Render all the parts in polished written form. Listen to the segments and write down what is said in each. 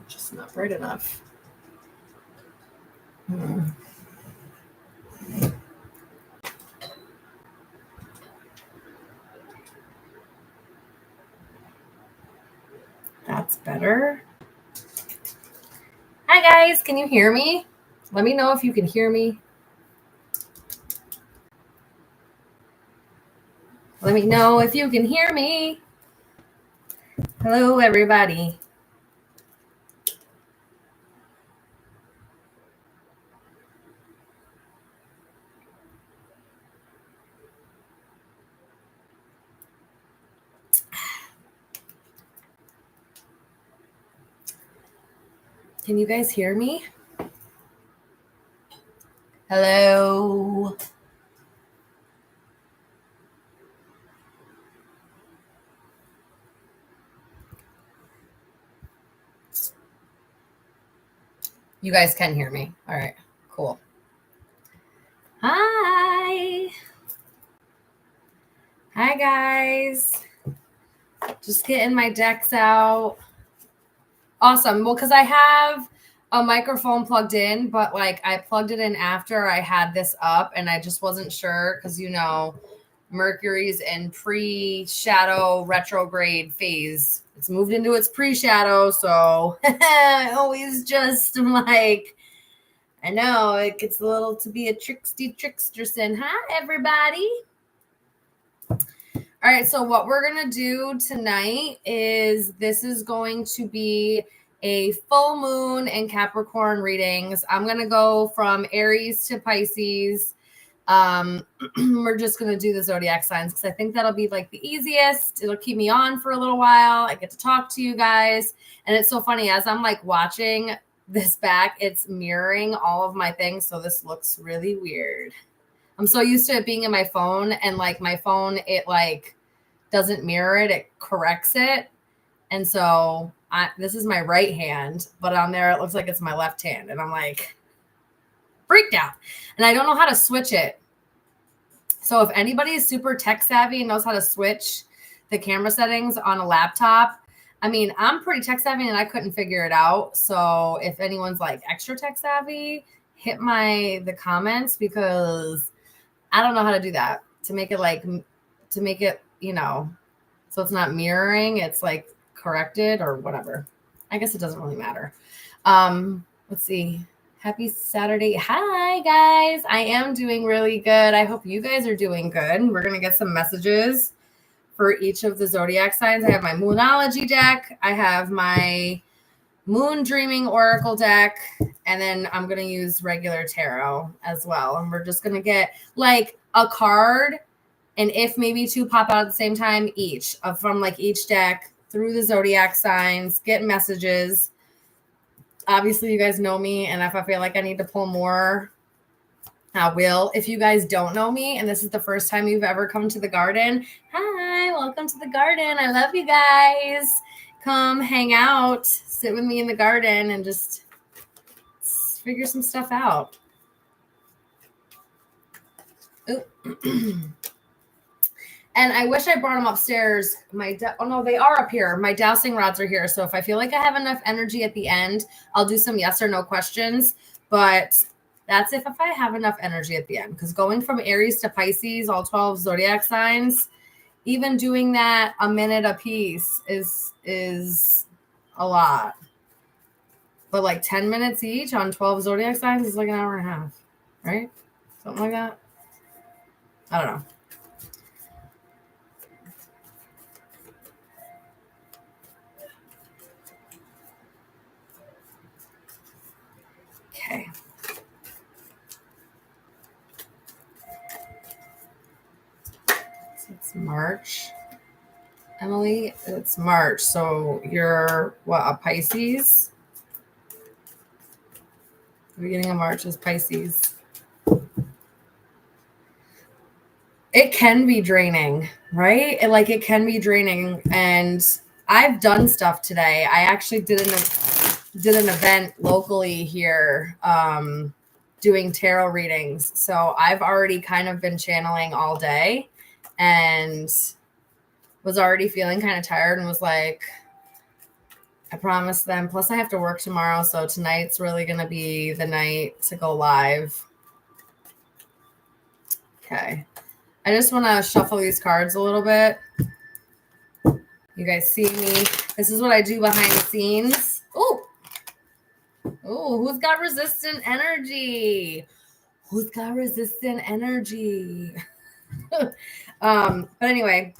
just not bright enough. That's better. Hi guys, can you hear me? Let me know if you can hear me. Let me know if you can hear me. Hello, everybody. Can you guys hear me? Hello. You guys can hear me. All right, cool. Hi. Hi, guys. Just getting my decks out. Awesome. Well, because I have a microphone plugged in, but like I plugged it in after I had this up and I just wasn't sure because, you know, Mercury's in pre-shadow retrograde phase. It's moved into its pre-shadow. So I always just like, I know it gets a little to be a trickster sin. Hi, everybody. All right, so what we're going to do tonight is this is going to be a full moon and Capricorn readings. I'm going to go from Aries to Pisces. We're just going to do the zodiac signs because I think that'll be like the easiest. It'll keep me on for a little while. I get to talk to you guys. And it's so funny as I'm like watching this back, it's mirroring all of my things. So this looks really weird. I'm so used to it being in my phone and like my phone, it like doesn't mirror it. It corrects it. And so this is my right hand, but on there, it looks like it's my left hand. And I'm like freaked out and I don't know how to switch it. So if anybody is super tech savvy and knows how to switch the camera settings on a laptop, I mean, I'm pretty tech savvy and I couldn't figure it out. So if anyone's like extra tech savvy, hit the comments because I don't know how to do that to make it, you know, so it's not mirroring. It's like corrected or whatever. I guess it doesn't really matter. Let's see. Happy Saturday. Hi guys. I am doing really good. I hope you guys are doing good. We're going to get some messages for each of the zodiac signs. I have my Moonology deck. I have my Moon Dreaming Oracle deck. And then I'm going to use regular tarot as well. And we're just going to get like a card and if maybe two pop out at the same time each from like each deck through the zodiac signs, get messages. Obviously, you guys know me. And if I feel like I need to pull more, I will. If you guys don't know me and this is the first time you've ever come to the garden, hi, welcome to the garden. I love you guys. Come hang out, sit with me in the garden and just figure some stuff out. And I wish I brought them upstairs. Oh no, they are up here. My dowsing rods are here. So if I feel like I have enough energy at the end, I'll do some yes or no questions. But that's if I have enough energy at the end. Because going from Aries to Pisces, all 12 zodiac signs, even doing that a minute a piece is a lot. But like 10 minutes each on 12 zodiac signs is like an hour and a half, right? Something like that. I don't know. Okay. So it's March. Emily, it's March. So you're what, a Pisces? The beginning of March is Pisces. It can be draining, right? It can be draining. And I've done stuff today. I actually did an event locally here doing tarot readings. So I've already kind of been channeling all day and was already feeling kind of tired and was like, I promised them. Plus, I have to work tomorrow, so tonight's really going to be the night to go live. Okay. I just want to shuffle these cards a little bit. You guys see me. This is what I do behind the scenes. Oh, who's got resistant energy? Who's got resistant energy? But anyway,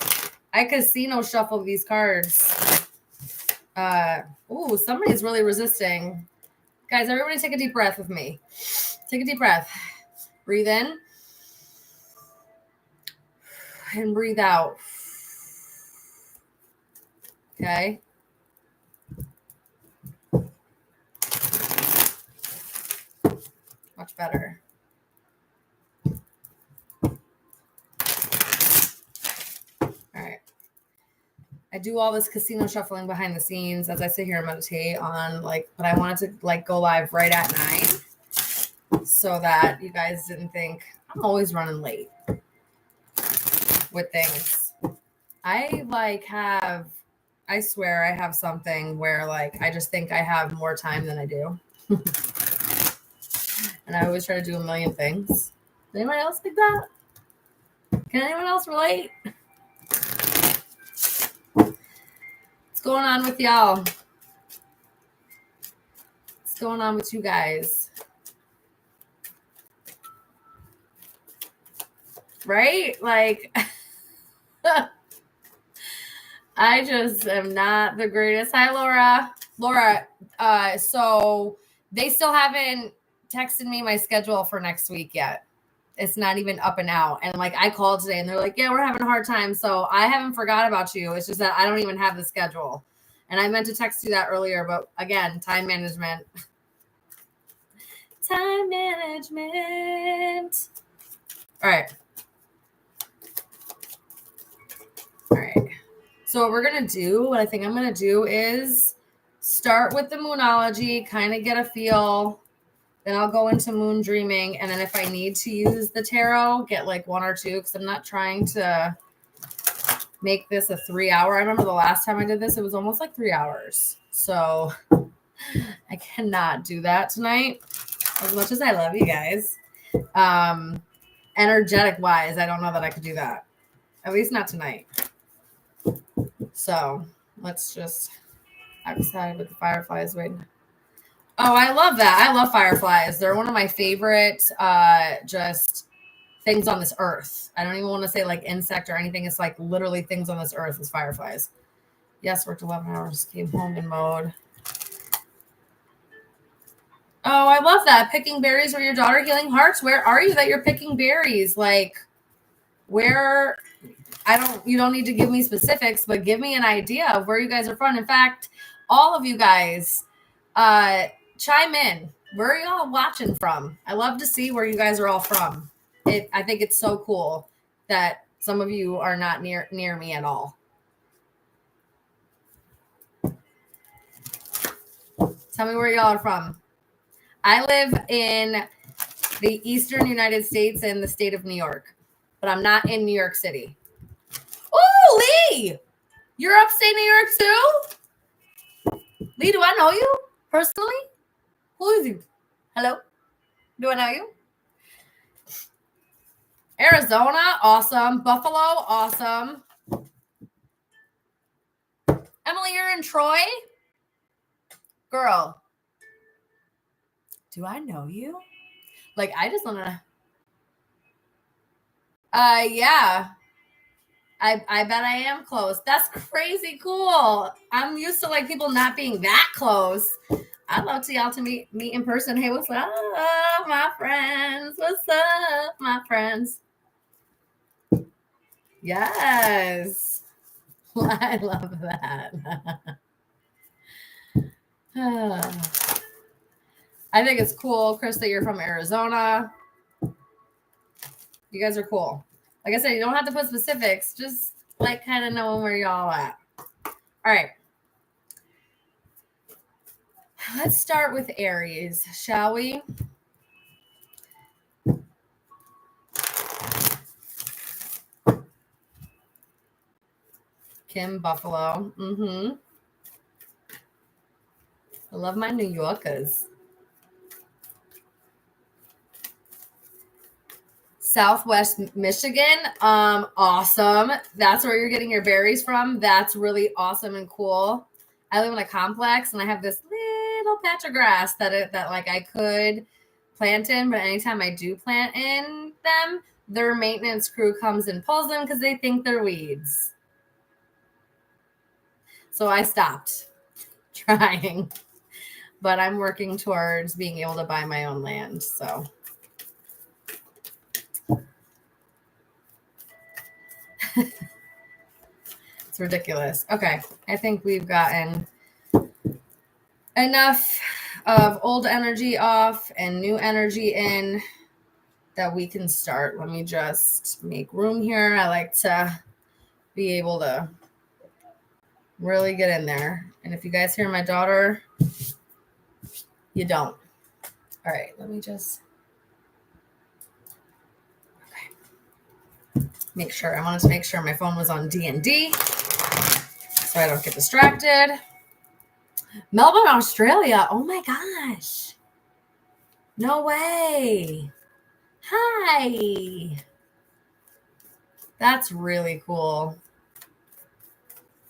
I casino shuffle these cards. Somebody's really resisting. Guys, everybody take a deep breath with me. Take a deep breath. Breathe in. And breathe out. Okay. Much better. All right. I do all this casino shuffling behind the scenes as I sit here and meditate on but I wanted to go live right at 9 so that you guys didn't think I'm always running late with things. I swear I have something where I just think I have more time than I do. And I always try to do a million things. Does anyone else think that? Can anyone else relate? What's going on with y'all? What's going on with you guys? Right? I just am not the greatest. Hi, Laura. Laura, so they still haven't texted me my schedule for next week yet. It's not even up and out. And I called today and they're like, yeah, we're having a hard time. So I haven't forgot about you. It's just that I don't even have the schedule. And I meant to text you that earlier, but again, time management. Time management. All right. So what I think I'm going to do is start with the moonology, kind of get a feel. Then I'll go into moon dreaming. And then if I need to use the tarot, get 1 or 2, because I'm not trying to make this a 3-hour. I remember the last time I did this, it was almost 3 hours. So I cannot do that tonight, as much as I love you guys. Energetic wise, I don't know that I could do that. At least not tonight. So let's just, I'm excited with the fireflies waiting. Oh, I love that. I love fireflies. They're one of my favorite just things on this earth. I don't even want to say insect or anything. It's literally things on this earth is fireflies. Yes, worked 11 hours, came home in mode. Oh, I love that. Picking berries or your daughter healing hearts. Where are you that you're picking berries? Where? You don't need to give me specifics, but give me an idea of where you guys are from. In fact, all of you guys, chime in. Where are y'all watching from? I love to see where you guys are all from. I think it's so cool that some of you are not near me at all. Tell me where y'all are from. I live in the eastern United States in the state of New York, but I'm not in New York City. Oh, Lee! You're upstate New York too? Lee, do I know you personally? Who is you? Hello? Do I know you? Arizona, awesome. Buffalo, awesome. Emily, you're in Troy? Girl, do I know you? I just want to... yeah. I bet I am close. That's crazy cool. I'm used to people not being that close. I'd love to y'all to meet in person. Hey, what's up, my friends? What's up, my friends? Yes. I love that. I think it's cool, Chris, that you're from Arizona. You guys are cool. Like I said, you don't have to put specifics. Just kind of knowing where y'all at. All right. Let's start with Aries, shall we? Kim Buffalo. Mm-hmm. I love my New Yorkers. Southwest Michigan. Awesome. That's where you're getting your berries from. That's really awesome and cool. I live in a complex and I have this little patch of grass that like I could plant in, but anytime I do plant in them, their maintenance crew comes and pulls them because they think they're weeds. So I stopped trying, but I'm working towards being able to buy my own land. So it's ridiculous. Okay, I think we've gotten enough of old energy off and new energy in that we can start. Let me just make room here. I like to be able to really get in there. And if you guys hear my daughter, you don't. All right, let me just make sure. I wanted to make sure my phone was on D&D so I don't get distracted. Melbourne, Australia. Oh my gosh. No way. Hi. That's really cool.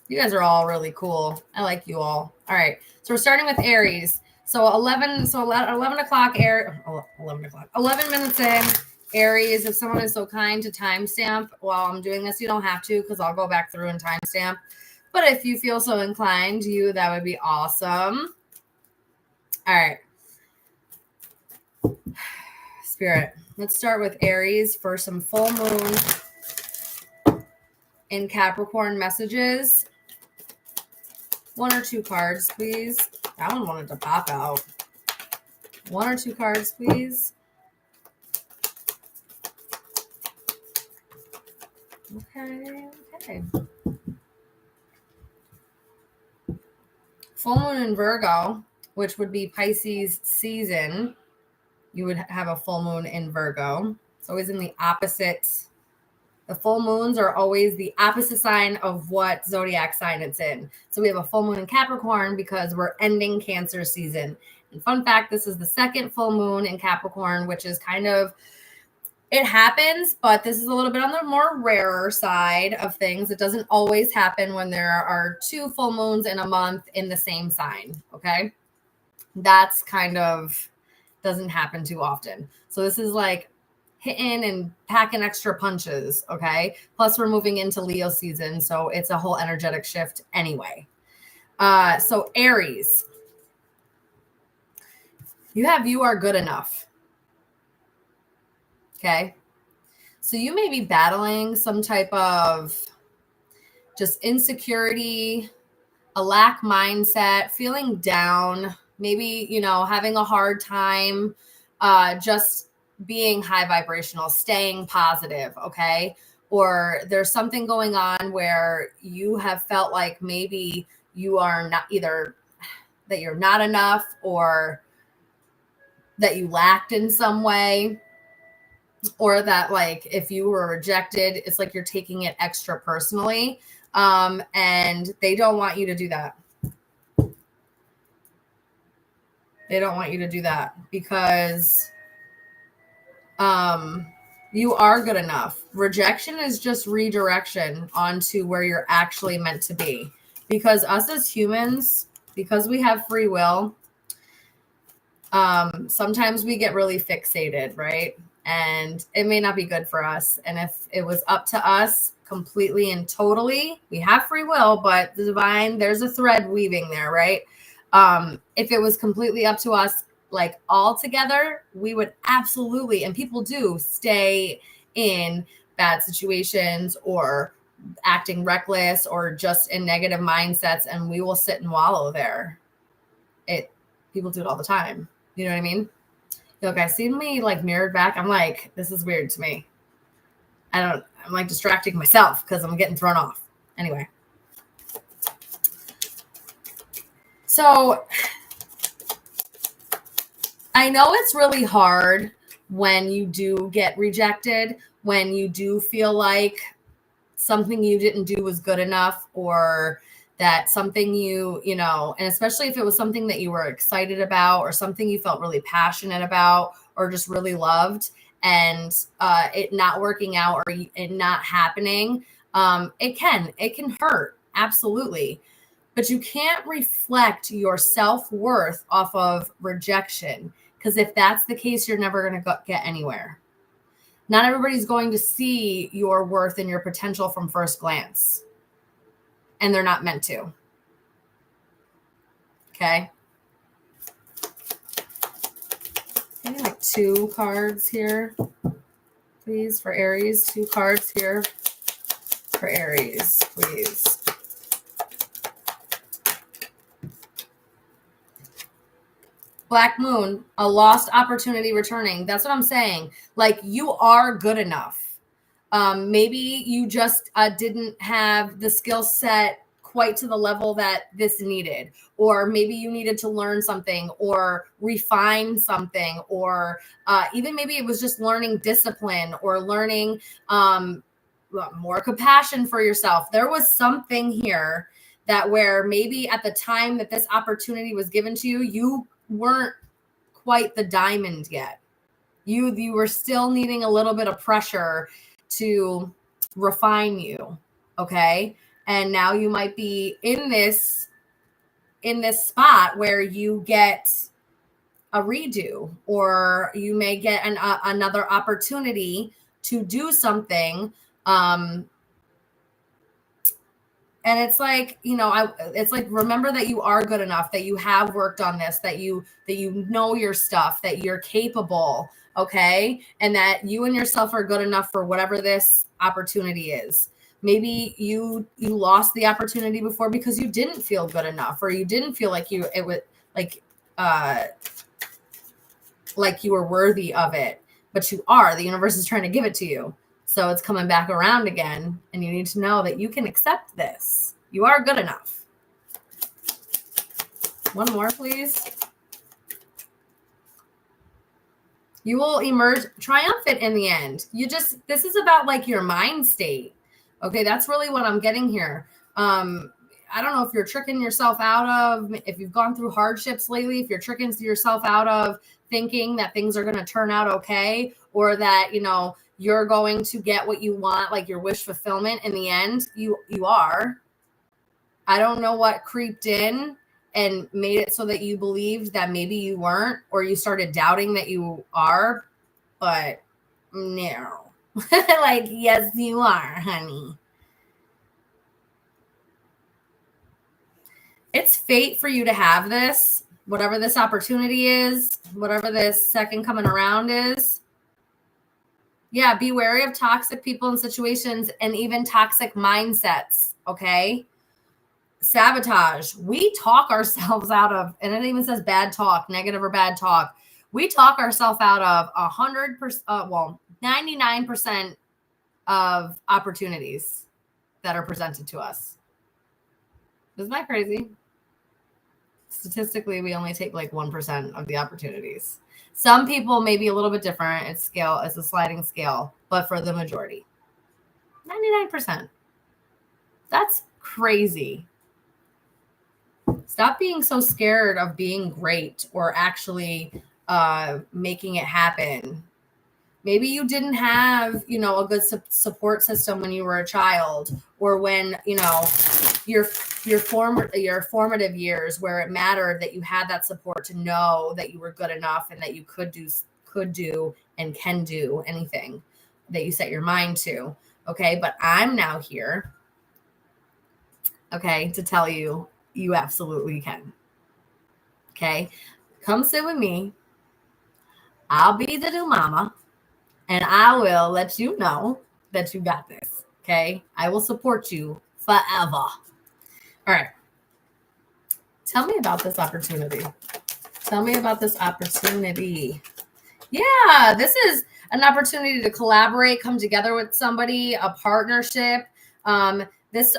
You guys are all really cool. I like you all. All right. So we're starting with Aries. So 11 o'clock, 11 minutes in, Aries. If someone is so kind to timestamp while I'm doing this, you don't have to because I'll go back through and timestamp. But if you feel so inclined, that would be awesome. All right. Spirit, let's start with Aries for some full moon in Capricorn messages. 1 or 2 cards, please. That one wanted to pop out. 1 or 2 cards, please. Okay. Full moon in Virgo, which would be Pisces season. You would have a full moon in Virgo. It's always in the opposite. The full moons are always the opposite sign of what zodiac sign it's in. So we have a full moon in Capricorn because we're ending Cancer season. And fun fact, this is the second full moon in Capricorn, which is kind of, it happens, but this is a little bit on the more rarer side of things. It doesn't always happen when there are 2 full moons in a month in the same sign, okay? That's kind of doesn't happen too often. So this is like hitting and packing extra punches, okay? Plus we're moving into Leo season, so it's a whole energetic shift anyway. So Aries, you are good enough. Okay. So you may be battling some type of just insecurity, a lack mindset, feeling down, maybe, having a hard time just being high vibrational, staying positive, okay? Or there's something going on where you have felt like maybe you are not either that you're not enough or that you lacked in some way. Or that like if you were rejected, it's like you're taking it extra personally. And they don't want you to do that. They don't want you to do that because you are good enough. Rejection is just redirection onto where you're actually meant to be. Because us as humans, because we have free will, sometimes we get really fixated, right? And it may not be good for us. And if it was up to us completely and totally, we have free will, but the divine, there's a thread weaving there, right? If it was completely up to us, like all together, we would absolutely, and people do, stay in bad situations or acting reckless or just in negative mindsets, and we will sit and wallow there. People do it all the time. You know what I mean? Look, I see me like mirrored back. I'm like, this is weird to me. I'm like distracting myself because I'm getting thrown off. Anyway. So I know it's really hard when you do get rejected, when you do feel like something you didn't do was good enough or that something you know, and especially if it was something that you were excited about or something you felt really passionate about or just really loved, and it not working out or it not happening, it can hurt. Absolutely. But you can't reflect your self-worth off of rejection, because if that's the case, you're never going to get anywhere. Not everybody's going to see your worth and your potential from first glance, and they're not meant to. Okay. Maybe like 2 cards here, please, for Aries. 2 cards here for Aries, please. Black Moon, a lost opportunity returning. That's what I'm saying. Like, you are good enough. Maybe you just didn't have the skill set quite to the level that this needed, or maybe you needed to learn something or refine something, or even maybe it was just learning discipline or learning more compassion for yourself. There was something here that where maybe at the time that this opportunity was given to you, you weren't quite the diamond yet. You were still needing a little bit of pressure to refine you. Okay. And now you might be in this spot where you get a redo, or you may get another opportunity to do something. And it's like, it's like, remember that you are good enough, that you have worked on this, that you know your stuff, that you're capable. Okay. And that you and yourself are good enough for whatever this opportunity is. Maybe you lost the opportunity before because you didn't feel good enough, or you didn't feel like you were worthy of it, but you are. The universe is trying to give it to you. So it's coming back around again, and you need to know that you can accept this. You are good enough. One more, please. You will emerge triumphant in the end. This is about like your mind state. Okay, that's really what I'm getting here. I don't know if you're tricking yourself out of, if you've gone through hardships lately, if you're tricking yourself out of thinking that things are going to turn out okay, or that, you're going to get what you want, like your wish fulfillment in the end. You are. I don't know what creeped in and made it so that you believed that maybe you weren't, or you started doubting that you are, but no. Like, yes, you are, honey. It's fate for you to have this, whatever this opportunity is, whatever this second coming around is. Yeah, be wary of toxic people and situations, and even toxic mindsets, okay? Sabotage. We talk ourselves out of, and it even says bad talk, negative or bad talk. We talk ourselves out of 100%, 99% of opportunities that are presented to us. Isn't that crazy? Statistically, we only take like 1% of the opportunities. Some people may be a little bit different. It's a sliding scale, but for the majority, 99%. That's crazy. Stop being so scared of being great or actually making it happen. Maybe you didn't have, a good support system when you were a child, or when, your formative years where it mattered that you had that support to know that you were good enough and that you could do and can do anything that you set your mind to. Okay. But I'm now here, okay, to tell you, you absolutely can. Okay. Come sit with me. I'll be the new mama, and I will let you know that you got this. Okay. I will support you forever. All right. Tell me about this opportunity. Yeah, this is an opportunity to collaborate, come together with somebody, a partnership. This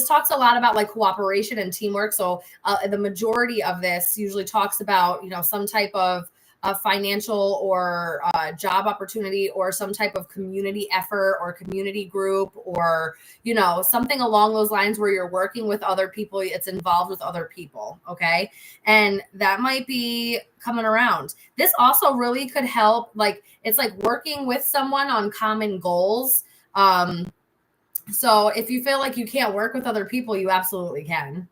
talks a lot about like cooperation and teamwork. So the majority of this usually talks about, some type of a financial or job opportunity or some type of community effort or community group or, you know, something along those lines where you're working with other people. It's involved with other people. Okay. And that might be coming around. This also really could help. Like, it's like working with someone on common goals. So if you feel like you can't work with other people, you absolutely can.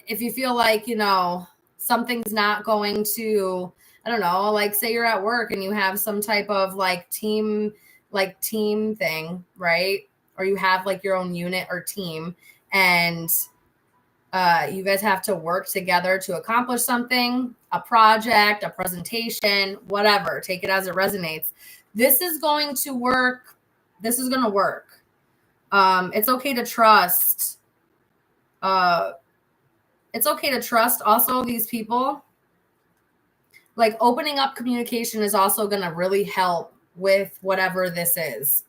If you feel like, you know, something's not going to, I don't know, like say you're at work and you have some type of like team thing, right? Or you have like your own unit or team, and you guys have to work together to accomplish something, a project, a presentation, whatever. Take it as it resonates. This is going to work. This is going to work. It's okay to trust. It's okay to trust also these people. Like, opening up communication is also going to really help with whatever this is.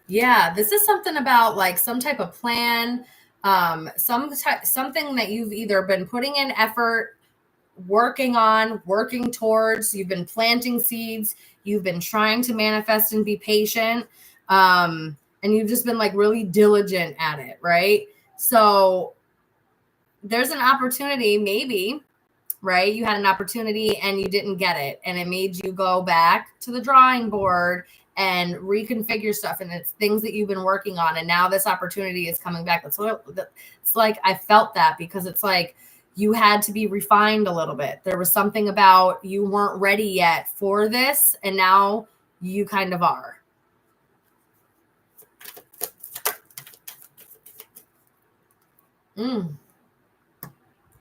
Yeah, this is something about like some type of plan, something that you've either been putting in effort, working on, working towards, you've been planting seeds, you've been trying to manifest and be patient, and you've just been like really diligent at it, right? So there's an opportunity, maybe, right? You had an opportunity and you didn't get it, and it made you go back to the drawing board and reconfigure stuff, and it's things that you've been working on, and now this opportunity is coming back. That's what it's like. I felt that because it's like you had to be refined a little bit. There was something about you weren't ready yet for this, and now you kind of are.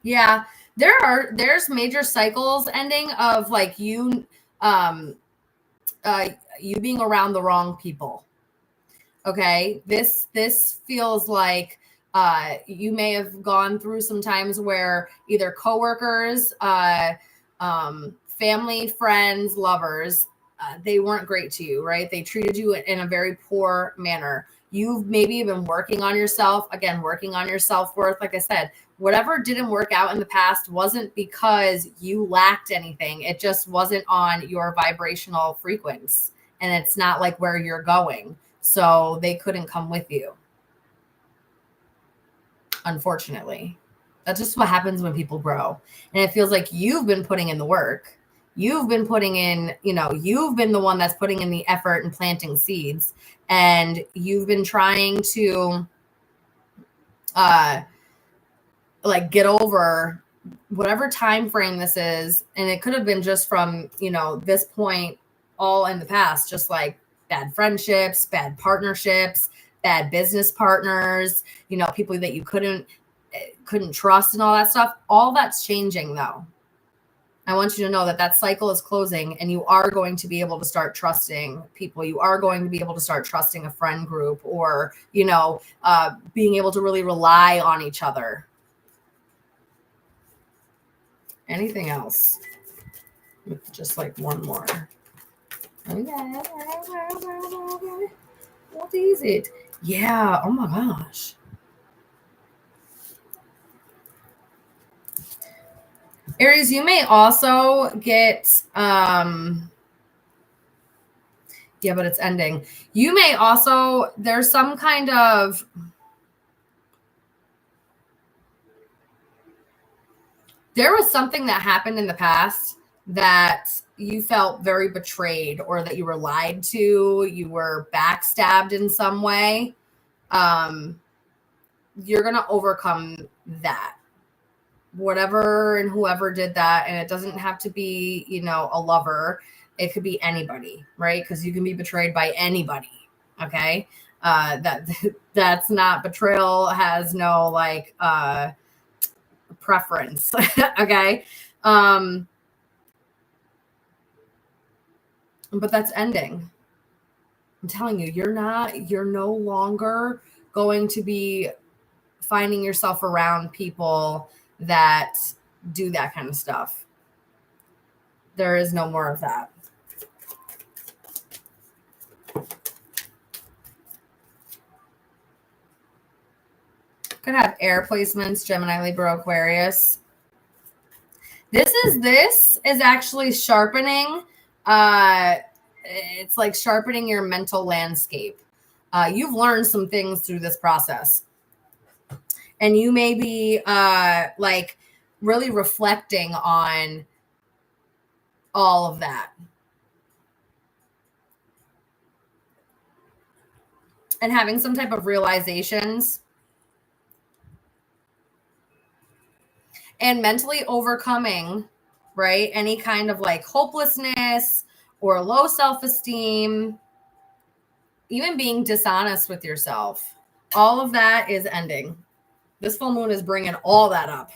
Yeah, there's major cycles ending of like you you being around the wrong people. Okay, this feels like you may have gone through some times where either coworkers, family, friends, lovers, they weren't great to you, right? They treated you in a very poor manner. You've maybe been working on yourself, again, working on your self-worth. Like I said, whatever didn't work out in the past wasn't because you lacked anything. It just wasn't on your vibrational frequency, and it's not like where you're going. So they couldn't come with you. Unfortunately, that's just what happens when people grow. And it feels like you've been putting in the work. You've been putting in, you know, you've been the one that's putting in the effort and planting seeds. And you've been trying to like get over whatever time frame this is. And it could have been just from, you know, this point all in the past, just like bad friendships, bad partnerships, bad business partners, you know, people that you couldn't trust and all that stuff. All that's changing though. I want you to know that that cycle is closing, and you are going to be able to start trusting people. You are going to be able to start trusting a friend group, or, you know, being able to really rely on each other. Anything else? Just like one more. Okay. What is it? Yeah. Oh my gosh. Aries, you may also get yeah, but it's ending. You may also, there's some kind of, there was something that happened in the past that you felt very betrayed, or that you were lied to, you were backstabbed in some way. You're going to overcome that. Whatever and whoever did that, and it doesn't have to be, you know, a lover. It could be anybody, right? Because you can be betrayed by anybody. Okay, that's not, betrayal has no like preference. Okay, but that's ending. I'm telling you, you're no longer going to be finding yourself around people that do that kind of stuff. There is no more of that. Could have air placements, Gemini, Libra, Aquarius. This is actually sharpening. It's like sharpening your mental landscape. You've learned some things through this process. And you may be like really reflecting on all of that. And having some type of realizations. And mentally overcoming, right? Any kind of like hopelessness or low self-esteem, even being dishonest with yourself. All of that is ending. This full moon is bringing all that up.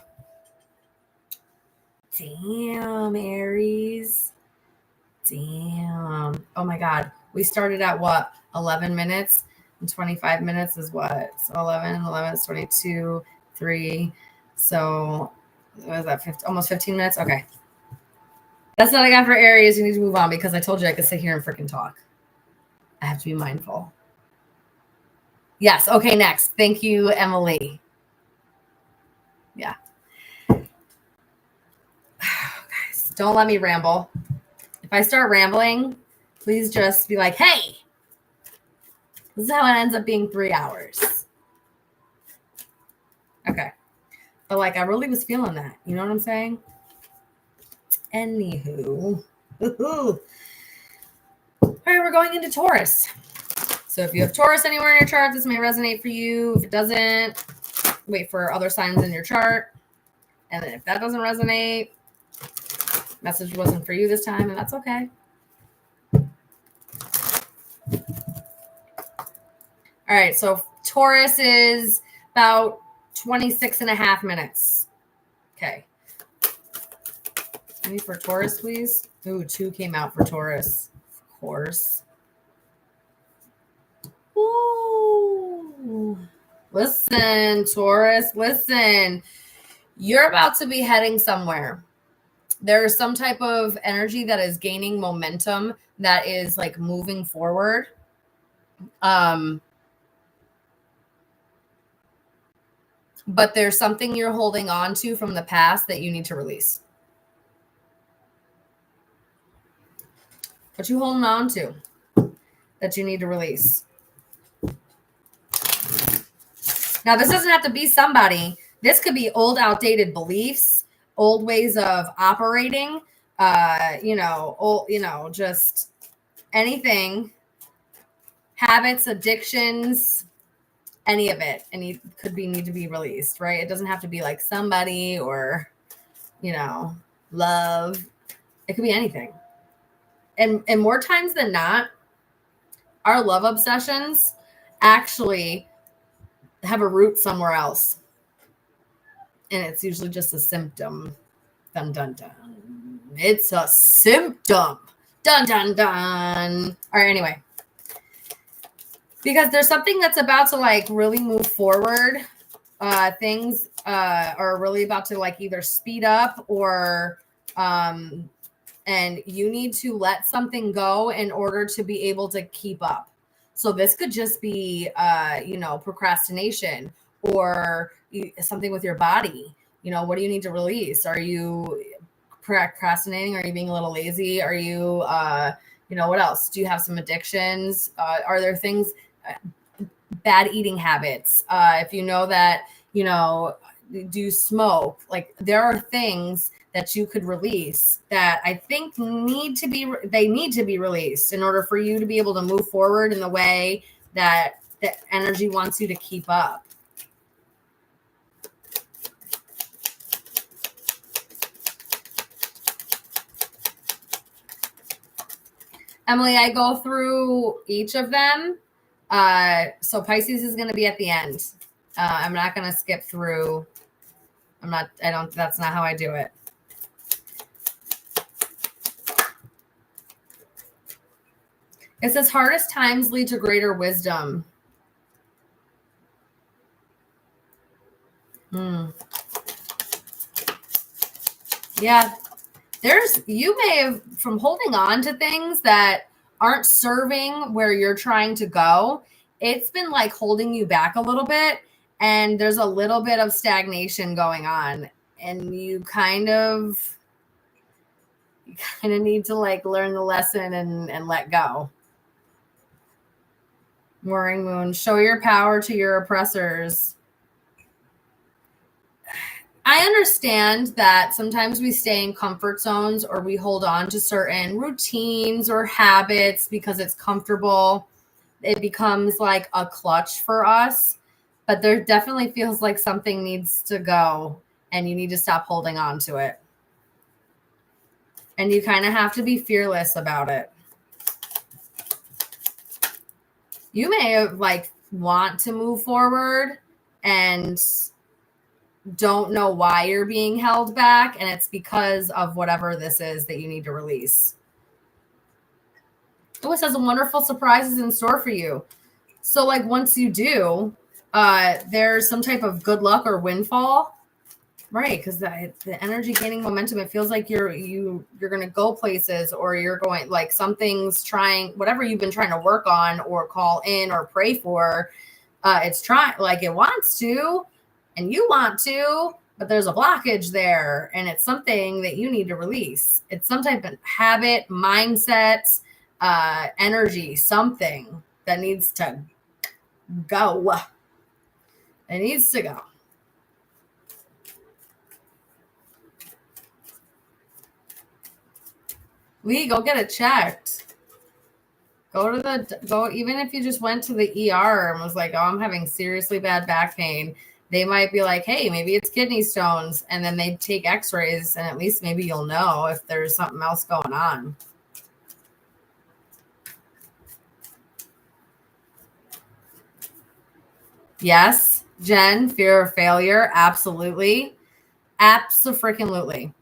Damn, Aries. Damn. Oh my God. We started at what? 11 minutes? And 25 minutes is what? So 11 is 22, 3. So what is that? Almost 15 minutes? Okay. That's what I got for Aries. You need to move on because I told you I could sit here and freaking talk. I have to be mindful. Yes. Okay, next. Thank you, Emily. Yeah. Guys, don't let me ramble. If I start rambling, please just be like, hey, this is how it ends up being 3 hours. Okay. But like, I really was feeling that. You know what I'm saying? Anywho. All right, we're going into Taurus. So if you have Taurus anywhere in your chart, this may resonate for you. If it doesn't, wait for other signs in your chart. And then if that doesn't resonate, message wasn't for you this time, and that's okay. All right, so Taurus is about 26 and a half minutes. Okay. Any for Taurus, please? Ooh, 2 came out for Taurus. Of course. Ooh. Listen, Taurus, listen. You're about to be heading somewhere. There's some type of energy that is gaining momentum that is like moving forward. But there's something you're holding on to from the past that you need to release. What you holding on to that you need to release? Now, this doesn't have to be somebody. This could be old, outdated beliefs, old ways of operating, just anything, habits, addictions, any of it. Any could be need to be released, right? It doesn't have to be like somebody or, love. It could be anything. And more times than not, our love obsessions actually have a root somewhere else. And it's usually just a symptom. Dun, dun, dun. It's a symptom. Dun, dun, dun. All right, anyway. Because there's something that's about to like really move forward. Things are really about to like either speed up or and you need to let something go in order to be able to keep up. So this could just be, procrastination or something with your body. What do you need to release? Are you procrastinating? Are you being a little lazy? Are you, what else? Do you have some addictions? Are there things, bad eating habits? If you know that, do you smoke? Like there are things that you could release that I think need to be released in order for you to be able to move forward in the way that the energy wants you to keep up. Emily, I go through each of them. So Pisces is going to be at the end. I'm not going to skip through. That's not how I do it. It says hardest times lead to greater wisdom. Yeah. You may have, from holding on to things that aren't serving where you're trying to go, it's been like holding you back a little bit. and there's a little bit of stagnation going on, and you kind of need to like learn the lesson and let go. Warring moon, show your power to your oppressors. I understand that sometimes we stay in comfort zones or we hold on to certain routines or habits because it's comfortable. It becomes like a clutch for us, but there definitely feels like something needs to go and you need to stop holding on to it. And you kind of have to be fearless about it. You may have like want to move forward and don't know why you're being held back, and it's because of whatever this is that you need to release. Oh, it says a wonderful surprise is in store for you. So like once you do, there's some type of good luck or windfall, right? Because the energy gaining momentum, it feels like you're gonna go places, or you're going like something's trying, whatever you've been trying to work on or call in or pray for, it's trying, like it wants to, and you want to, but there's a blockage there, and it's something that you need to release. It's some type of habit, mindset, energy, something that needs to go. It needs to go. Lee, go get it checked. Go, even if you just went to the ER and was like, oh, I'm having seriously bad back pain. They might be like, hey, maybe it's kidney stones. And then they take x-rays, and at least maybe you'll know if there's something else going on. Yes, Jen, fear of failure. Absolutely. Abso-freaking-lutely.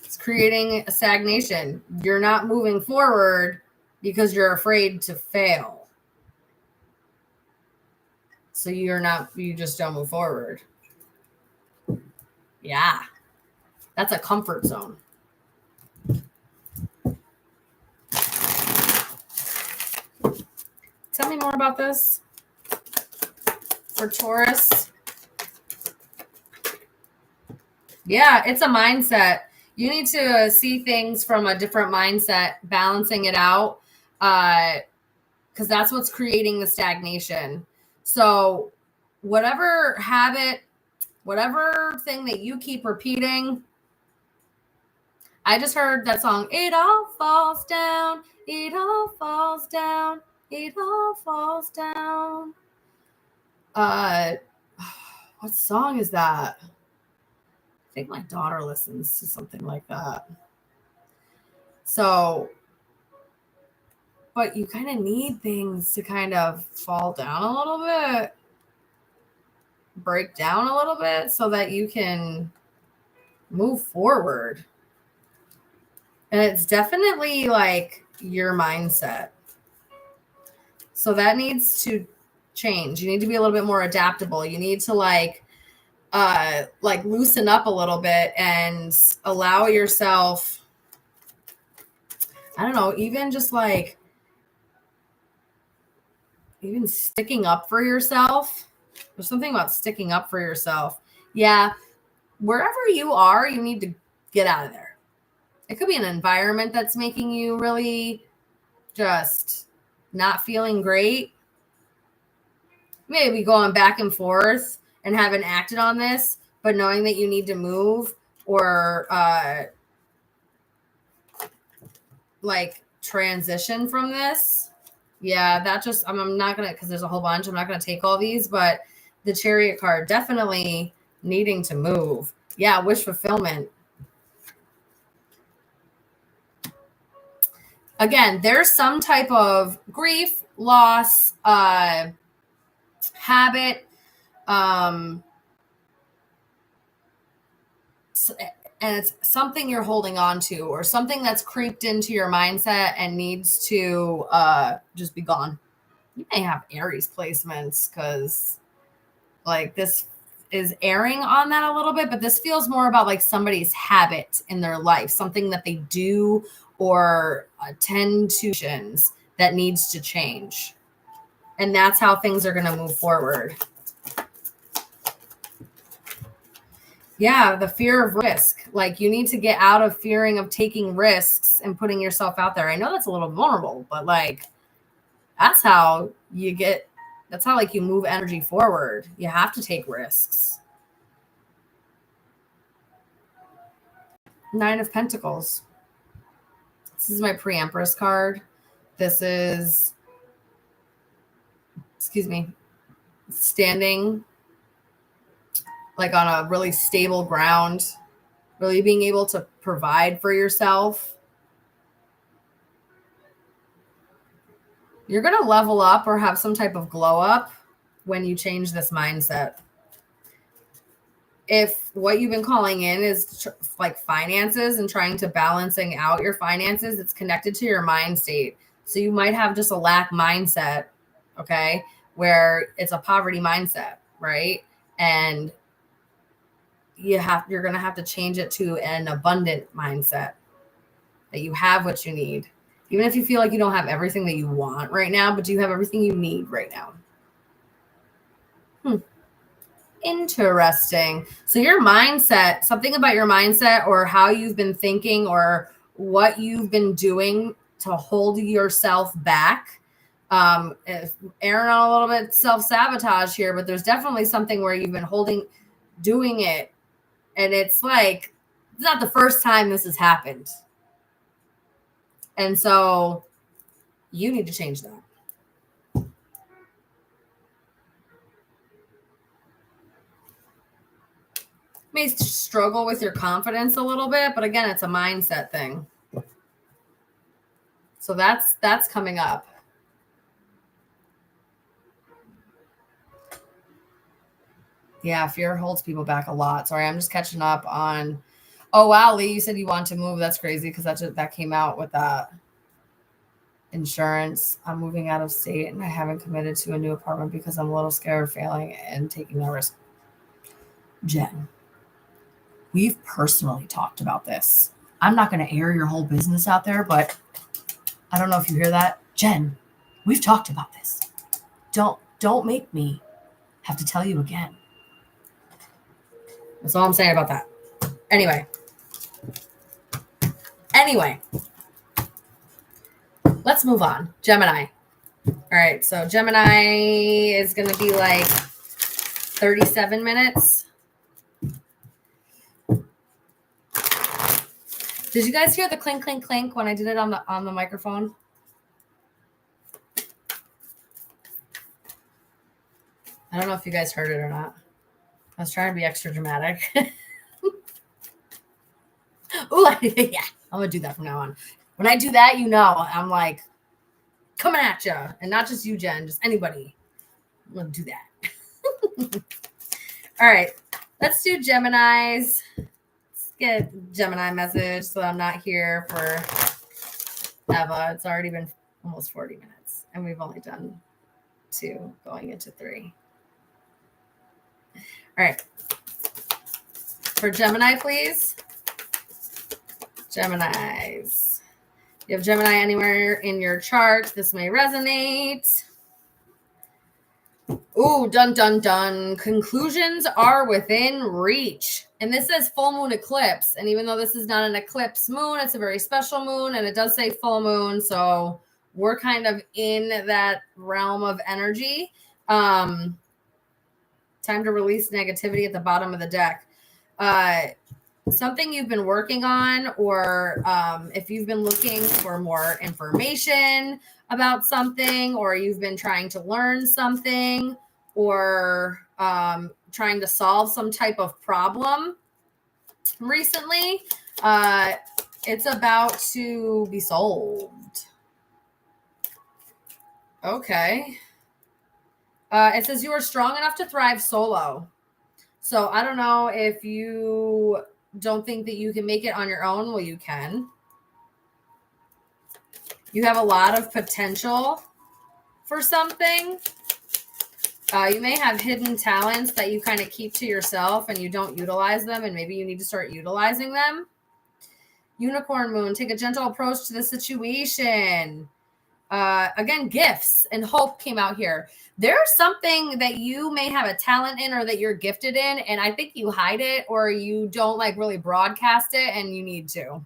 It's creating a stagnation. You're not moving forward because you're afraid to fail. So you just don't move forward. Yeah. That's a comfort zone. Tell me more about this for Taurus. Yeah, it's a mindset. You need to see things from a different mindset, balancing it out, because that's what's creating the stagnation. So whatever habit, whatever thing that you keep repeating, I just heard that song, it all falls down, it all falls down, it all falls down. What song is that? I think my daughter listens to something like that. So, but you kind of need things to kind of fall down a little bit, break down a little bit, so that you can move forward. And it's definitely like your mindset. So that needs to change. You need to be a little bit more adaptable. You need to like loosen up a little bit and allow yourself, I don't know, even just like even sticking up for yourself. There's something about sticking up for yourself. Yeah. Wherever you are, you need to get out of there. It could be an environment that's making you really just not feeling great. Maybe going back and forth and haven't acted on this, but knowing that you need to move or like transition from this. Yeah, that just, I'm not going to, because there's a whole bunch. I'm not going to take all these, but the Chariot card, definitely needing to move. Yeah, wish fulfillment. Again, there's some type of grief, loss, habit, and it's something you're holding on to or something that's creeped into your mindset and needs to just be gone. You may have Aries placements because like this is airing on that a little bit, but this feels more about like somebody's habit in their life, something that they do or tend to that needs to change. And that's how things are going to move forward. Yeah, the fear of risk. Like, you need to get out of fearing of taking risks and putting yourself out there. I know that's a little vulnerable, but like, that's how you get, that's how like you move energy forward. You have to take risks. 9 of Pentacles. This is my pre-Empress card. This is, excuse me, standing like on a really stable ground, really being able to provide for yourself. You're going to level up or have some type of glow up when you change this mindset. If what you've been calling in is like finances and trying to balancing out your finances, it's connected to your mind state. So you might have just a lack mindset, okay, where it's a poverty mindset, right? And you're going to have to change it to an abundant mindset, that you have what you need. Even if you feel like you don't have everything that you want right now, but you have everything you need right now. Interesting. So your mindset, something about your mindset or how you've been thinking or what you've been doing to hold yourself back. If Aaron on a little bit self-sabotage here, but there's definitely something where you've been doing it. And it's like, it's not the first time this has happened. And so you need to change that. May struggle with your confidence a little bit, but again, it's a mindset thing. So that's coming up. Yeah, fear holds people back a lot. Sorry, I'm just catching up on. Oh wow, Lee, you said you want to move. That's crazy because that came out with that insurance. I'm moving out of state and I haven't committed to a new apartment because I'm a little scared of failing and taking that risk. Jen, we've personally talked about this. I'm not going to air your whole business out there, but I don't know if you hear that. Jen, we've talked about this. Don't make me have to tell you again. That's all I'm saying about that. Anyway, let's move on. Gemini. All right, so Gemini is going to be like 37 minutes. Did you guys hear the clink, clink, clink when I did it on the microphone? I don't know if you guys heard it or not. I was trying to be extra dramatic. Ooh, yeah, I'm going to do that from now on. When I do that, I'm like coming at you. And not just you, Jen, just anybody. I'm going to do that. All right, let's do Geminis. Let's get Gemini message so I'm not here for Eva. It's already been almost 40 minutes. And we've only done 2 going into 3. All right. For Gemini, please. Geminis. You have Gemini anywhere in your chart, this may resonate. Ooh, dun, dun, dun. Conclusions are within reach. And this says full moon eclipse. And even though this is not an eclipse moon, it's a very special moon. And it does say full moon. So we're kind of in that realm of energy. Time to release negativity at the bottom of the deck. Something you've been working on, or if you've been looking for more information about something, or you've been trying to learn something, or trying to solve some type of problem recently, it's about to be solved. Okay. It says you are strong enough to thrive solo. So I don't know if you don't think that you can make it on your own. Well, you can. You have a lot of potential for something. You may have hidden talents that you kind of keep to yourself and you don't utilize them, and maybe you need to start utilizing them. Unicorn moon, take a gentle approach to the situation. Again, gifts and hope came out here. There's something that you may have a talent in or that you're gifted in, and I think you hide it or you don't like really broadcast it, and you need to.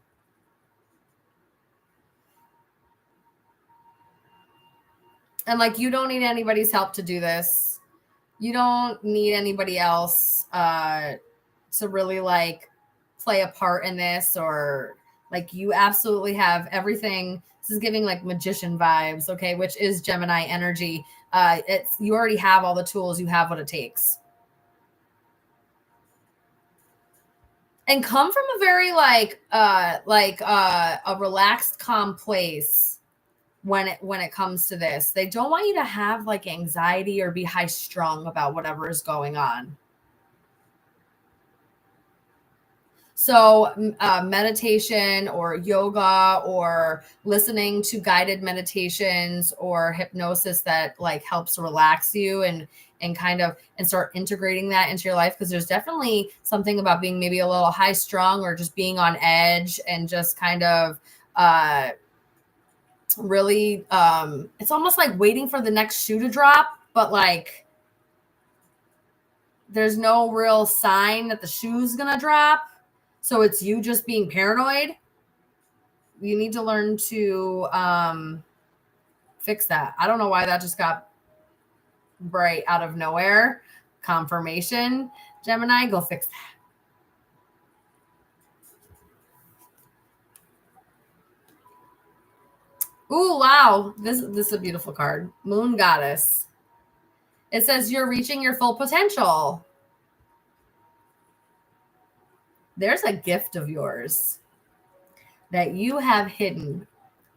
And like, you don't need anybody's help to do this. You don't need anybody else to really like play a part in this, or like, you absolutely have everything. This is giving like magician vibes, okay, which is Gemini energy. It's, you already have all the tools, you have what it takes. And come from a very a relaxed, calm place when it comes to this. They don't want you to have like anxiety or be high strung about whatever is going on. So meditation or yoga or listening to guided meditations or hypnosis that like helps relax you and kind of and start integrating that into your life, because there's definitely something about being maybe a little high strung or just being on edge and just kind of really it's almost like waiting for the next shoe to drop, but like there's no real sign that the shoe's gonna drop. So it's you just being paranoid. You need to learn to fix that. I don't know why that just got bright out of nowhere. Confirmation, Gemini, go fix that. Ooh, wow. This is a beautiful card. Moon Goddess. It says you're reaching your full potential. There's a gift of yours that you have hidden.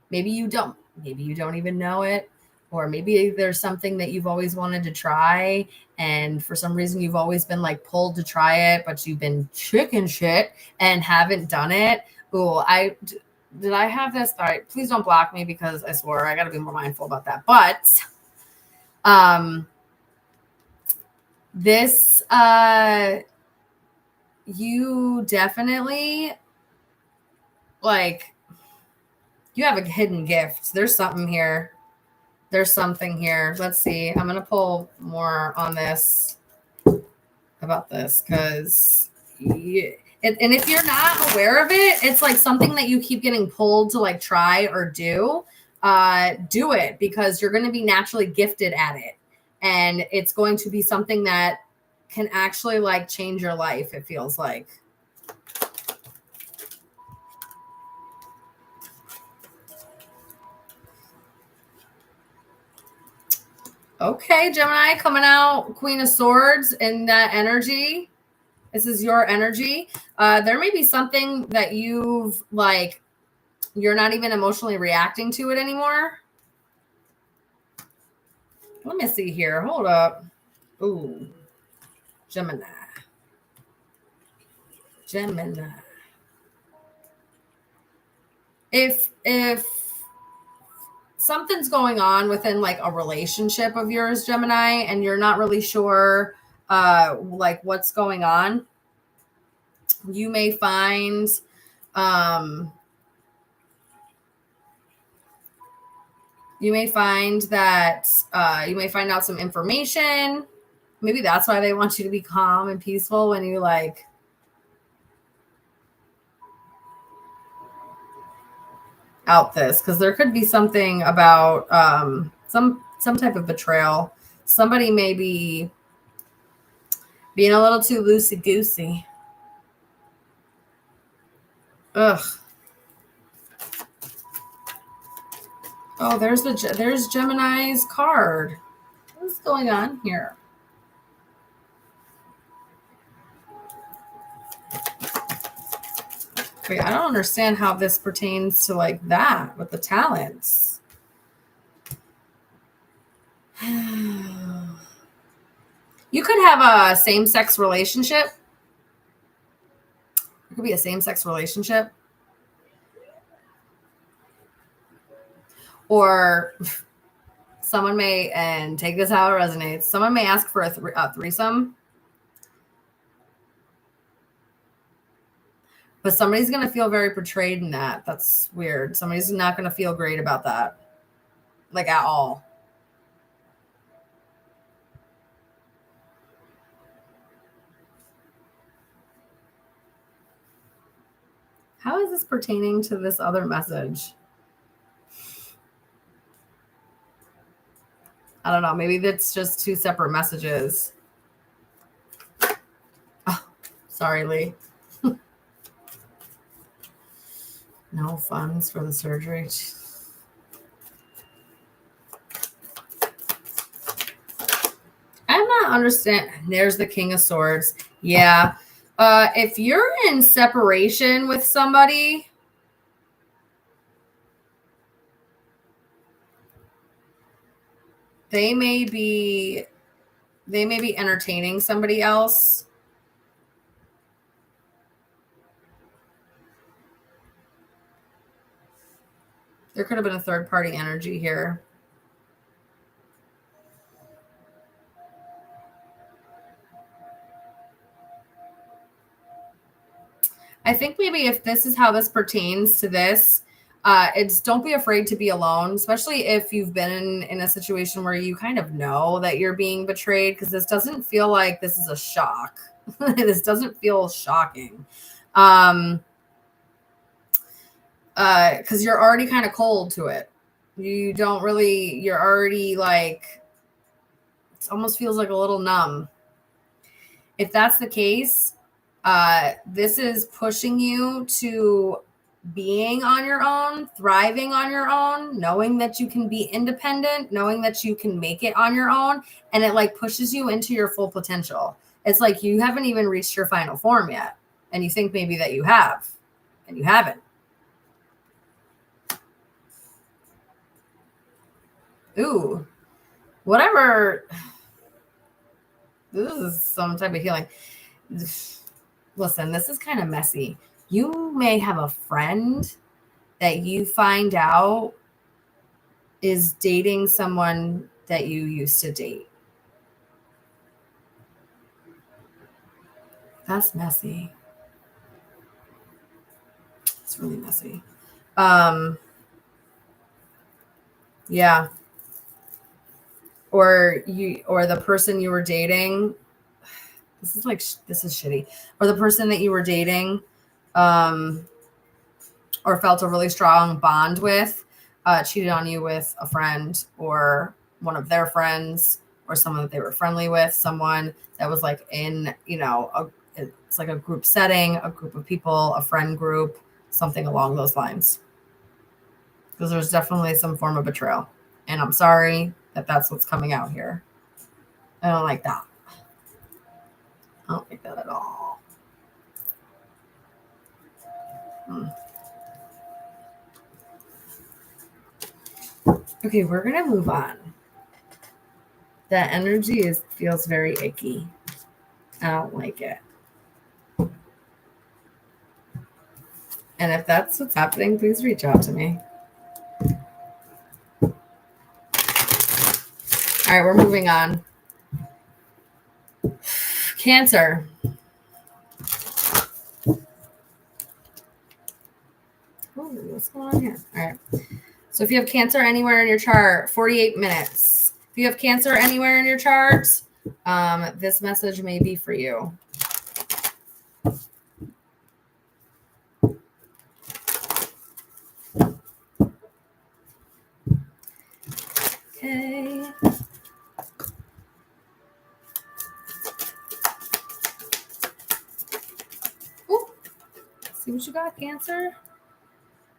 Maybe you don't even know it, or maybe there's something that you've always wanted to try, and for some reason you've always been like pulled to try it, but you've been chicken shit and haven't done it. Ooh, did I have this? All right, please don't block me, because I swore I got to be more mindful about that. But this you definitely like, you have a hidden gift. There's something here. There's something here. Let's see. I'm going to pull more on this about this, because and if you're not aware of it, it's like something that you keep getting pulled to like try or do it, because you're going to be naturally gifted at it. And it's going to be something that can actually like change your life, it feels like. Okay, Gemini, coming out Queen of Swords in that energy. This is your energy. There may be something that you've like, you're not even emotionally reacting to it anymore. Let me see here. Hold up. Ooh, Gemini. If something's going on within like a relationship of yours, Gemini, and you're not really sure like what's going on, you may find that you may find out some information. Maybe that's why they want you to be calm and peaceful when you like out this, because there could be something about some type of betrayal. Somebody may be being a little too loosey goosey. Ugh. Oh, there's Gemini's card. What's going on here? Wait, I don't understand how this pertains to like that with the talents. You could have a same-sex relationship. It could be a same-sex relationship. Or someone may, and take this how it resonates, someone may ask for a threesome. But somebody's going to feel very betrayed in that. That's weird. Somebody's not going to feel great about that. like at all. How is this pertaining to this other message? I don't know. Maybe that's just two separate messages. Oh, sorry, Lee. No funds for the surgery. I'm not understand. There's the King of Swords. Yeah. If you're in separation with somebody, they may be entertaining somebody else. There could have been a third party energy here. I think maybe if this is how this pertains to this, it's don't be afraid to be alone, especially if you've been in a situation where you kind of know that you're being betrayed, because this doesn't feel like this is a shock. This doesn't feel shocking. Because you're already kind of cold to it. You're already like, it almost feels like a little numb. If that's the case, this is pushing you to being on your own, thriving on your own, knowing that you can be independent, knowing that you can make it on your own. And it like pushes you into your full potential. It's like you haven't even reached your final form yet. And you think maybe that you have, and you haven't. Ooh, whatever. This is some type of healing. Listen, this is kind of messy. You may have a friend that you find out is dating someone that you used to date. That's messy. It's really messy. Yeah. Or the person you were dating. This is shitty. Or the person that you were dating, or felt a really strong bond with, cheated on you with a friend or one of their friends or someone that they were friendly with, someone that was like in, it's like a group setting, a group of people, a friend group, something along those lines. Because there's definitely some form of betrayal. And I'm sorry that that's what's coming out here. I don't like that. I don't like that at all. Okay, we're going to move on. That energy feels very icky. I don't like it. And if that's what's happening, please reach out to me. All right, we're moving on. Cancer. Oh, what's going on here? All right. So if you have Cancer anywhere in your chart, 48 minutes. If you have Cancer anywhere in your chart, this message may be for you. Okay. Ooh. See what you got, Cancer.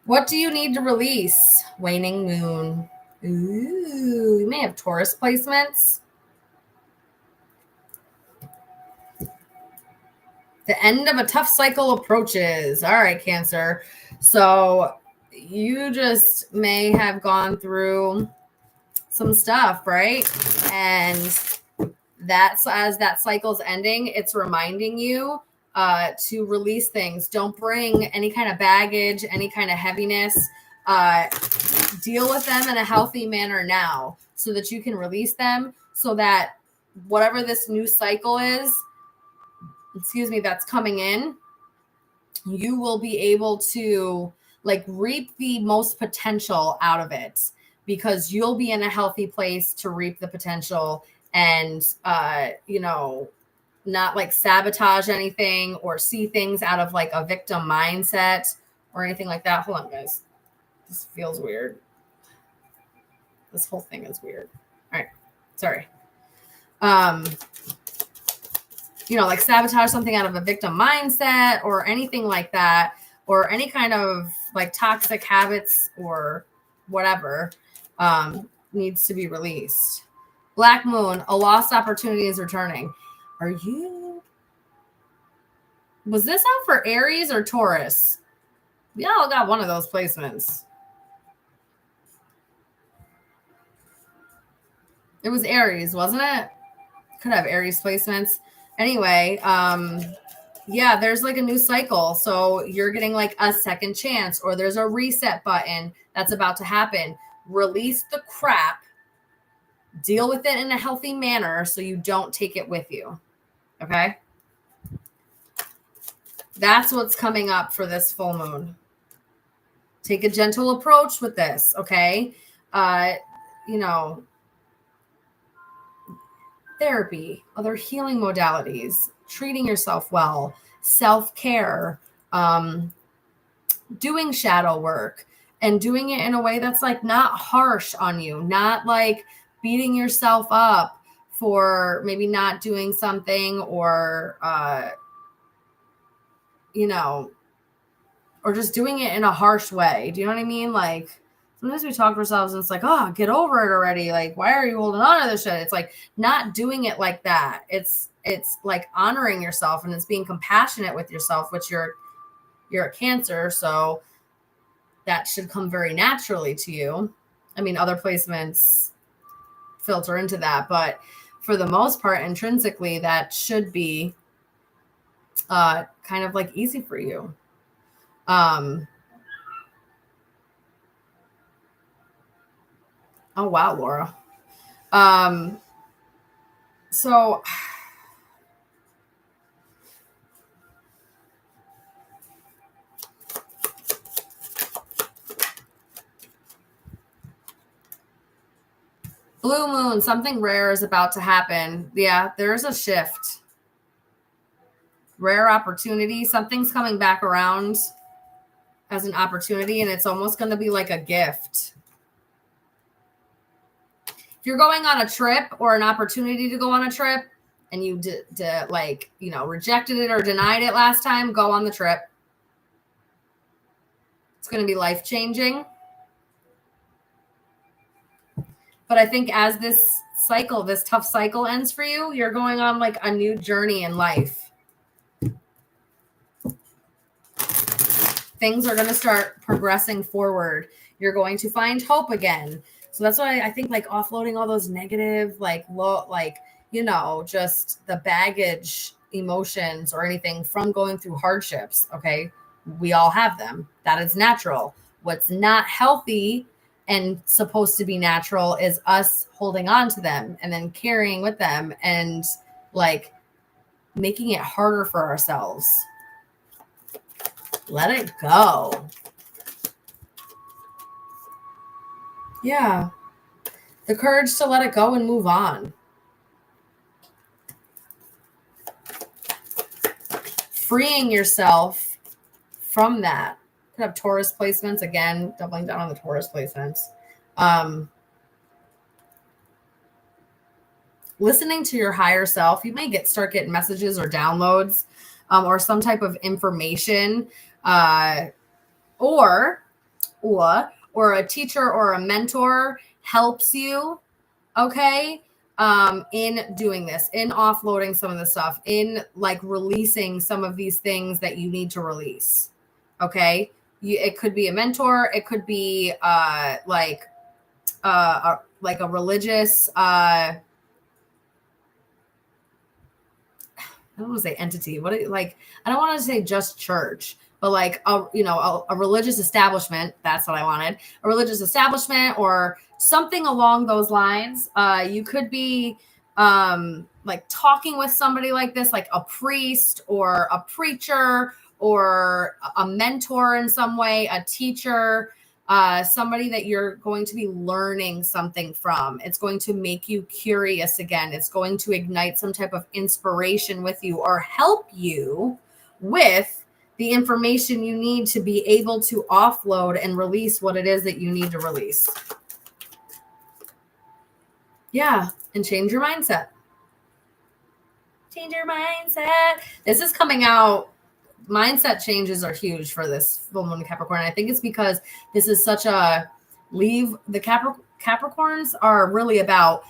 What do you need to release? Waning moon. Ooh, you may have Taurus placements. The end of a tough cycle approaches. All right, Cancer. So you just may have gone through some stuff, right? And that's as that cycle's ending, it's reminding you to release things. Don't bring any kind of baggage, any kind of heaviness. Deal with them in a healthy manner now so that you can release them, so that whatever this new cycle is, that's coming in, you will be able to like reap the most potential out of it. because you'll be in a healthy place to reap the potential and, you know, not like sabotage anything or see things out of like a victim mindset or anything like that. Hold on, guys. This feels weird. This whole thing is weird. All right. Sorry. You know, like sabotage something out of a victim mindset or anything like that, or any kind of like toxic habits or whatever, needs to be released. Black moon, a lost opportunity is returning. Was this out for Aries or Taurus? Y'all got one of those placements. It was Aries, wasn't it? Could have Aries placements. Anyway, yeah, there's like a new cycle. So you're getting like a second chance, or there's a reset button that's about to happen. Release the crap. Deal with it in a healthy manner so you don't take it with you. Okay? That's what's coming up for this full moon. Take a gentle approach with this, okay? You know, therapy, other healing modalities, treating yourself well, self-care, doing shadow work, and doing it in a way that's like not harsh on you, not like beating yourself up for maybe not doing something, or, you know, or just doing it in a harsh way. Do you know what I mean? Like, sometimes we talk to ourselves and it's like, oh, get over it already. Like, why are you holding on to this shit? It's like not doing it like that. It's like honoring yourself, and it's being compassionate with yourself, which you're a Cancer. So that should come very naturally to you. I mean, other placements filter into that, but for the most part, intrinsically, that should be kind of like easy for you. Oh, wow, Laura. So blue moon, something rare is about to happen. Yeah, there's a shift. Rare opportunity. Something's coming back around as an opportunity, and it's almost going to be like a gift. If you're going on a trip or an opportunity to go on a trip and you like, you know, rejected it or denied it last time, go on the trip. It's going to be life-changing. But I think as this cycle, this tough cycle ends for you, you're going on like a new journey in life. Things are going to start progressing forward. You're going to find hope again. So that's why I think like offloading all those negative, like you know, just the baggage emotions or anything from going through hardships. Okay. We all have them. That is natural. What's not healthy and supposed to be natural is us holding on to them and then carrying with them and like making it harder for ourselves. Let it go. Yeah. The courage to let it go and move on. Freeing yourself from that. Could have Taurus placements again, doubling down on the Taurus placements. Listening to your higher self. You may start getting messages or downloads, or some type of information, or a teacher or a mentor helps you, okay, in doing this, in offloading some of the stuff, in like releasing some of these things that you need to release, okay? It could be a mentor. It could be like a religious, I don't want to say entity. I don't want to say just church, but like a religious establishment. That's what I wanted. A religious establishment or something along those lines. You could be like talking with somebody like this, like a priest or a preacher or a mentor in some way, a teacher, somebody that you're going to be learning something from. It's going to make you curious again. It's going to ignite some type of inspiration with you or help you with the information you need to be able to offload and release what it is that you need to release. Yeah, and change your mindset. Change your mindset. This is coming out. Mindset changes are huge for this full moon Capricorn. I think it's because this is such a the Capricorns are really about,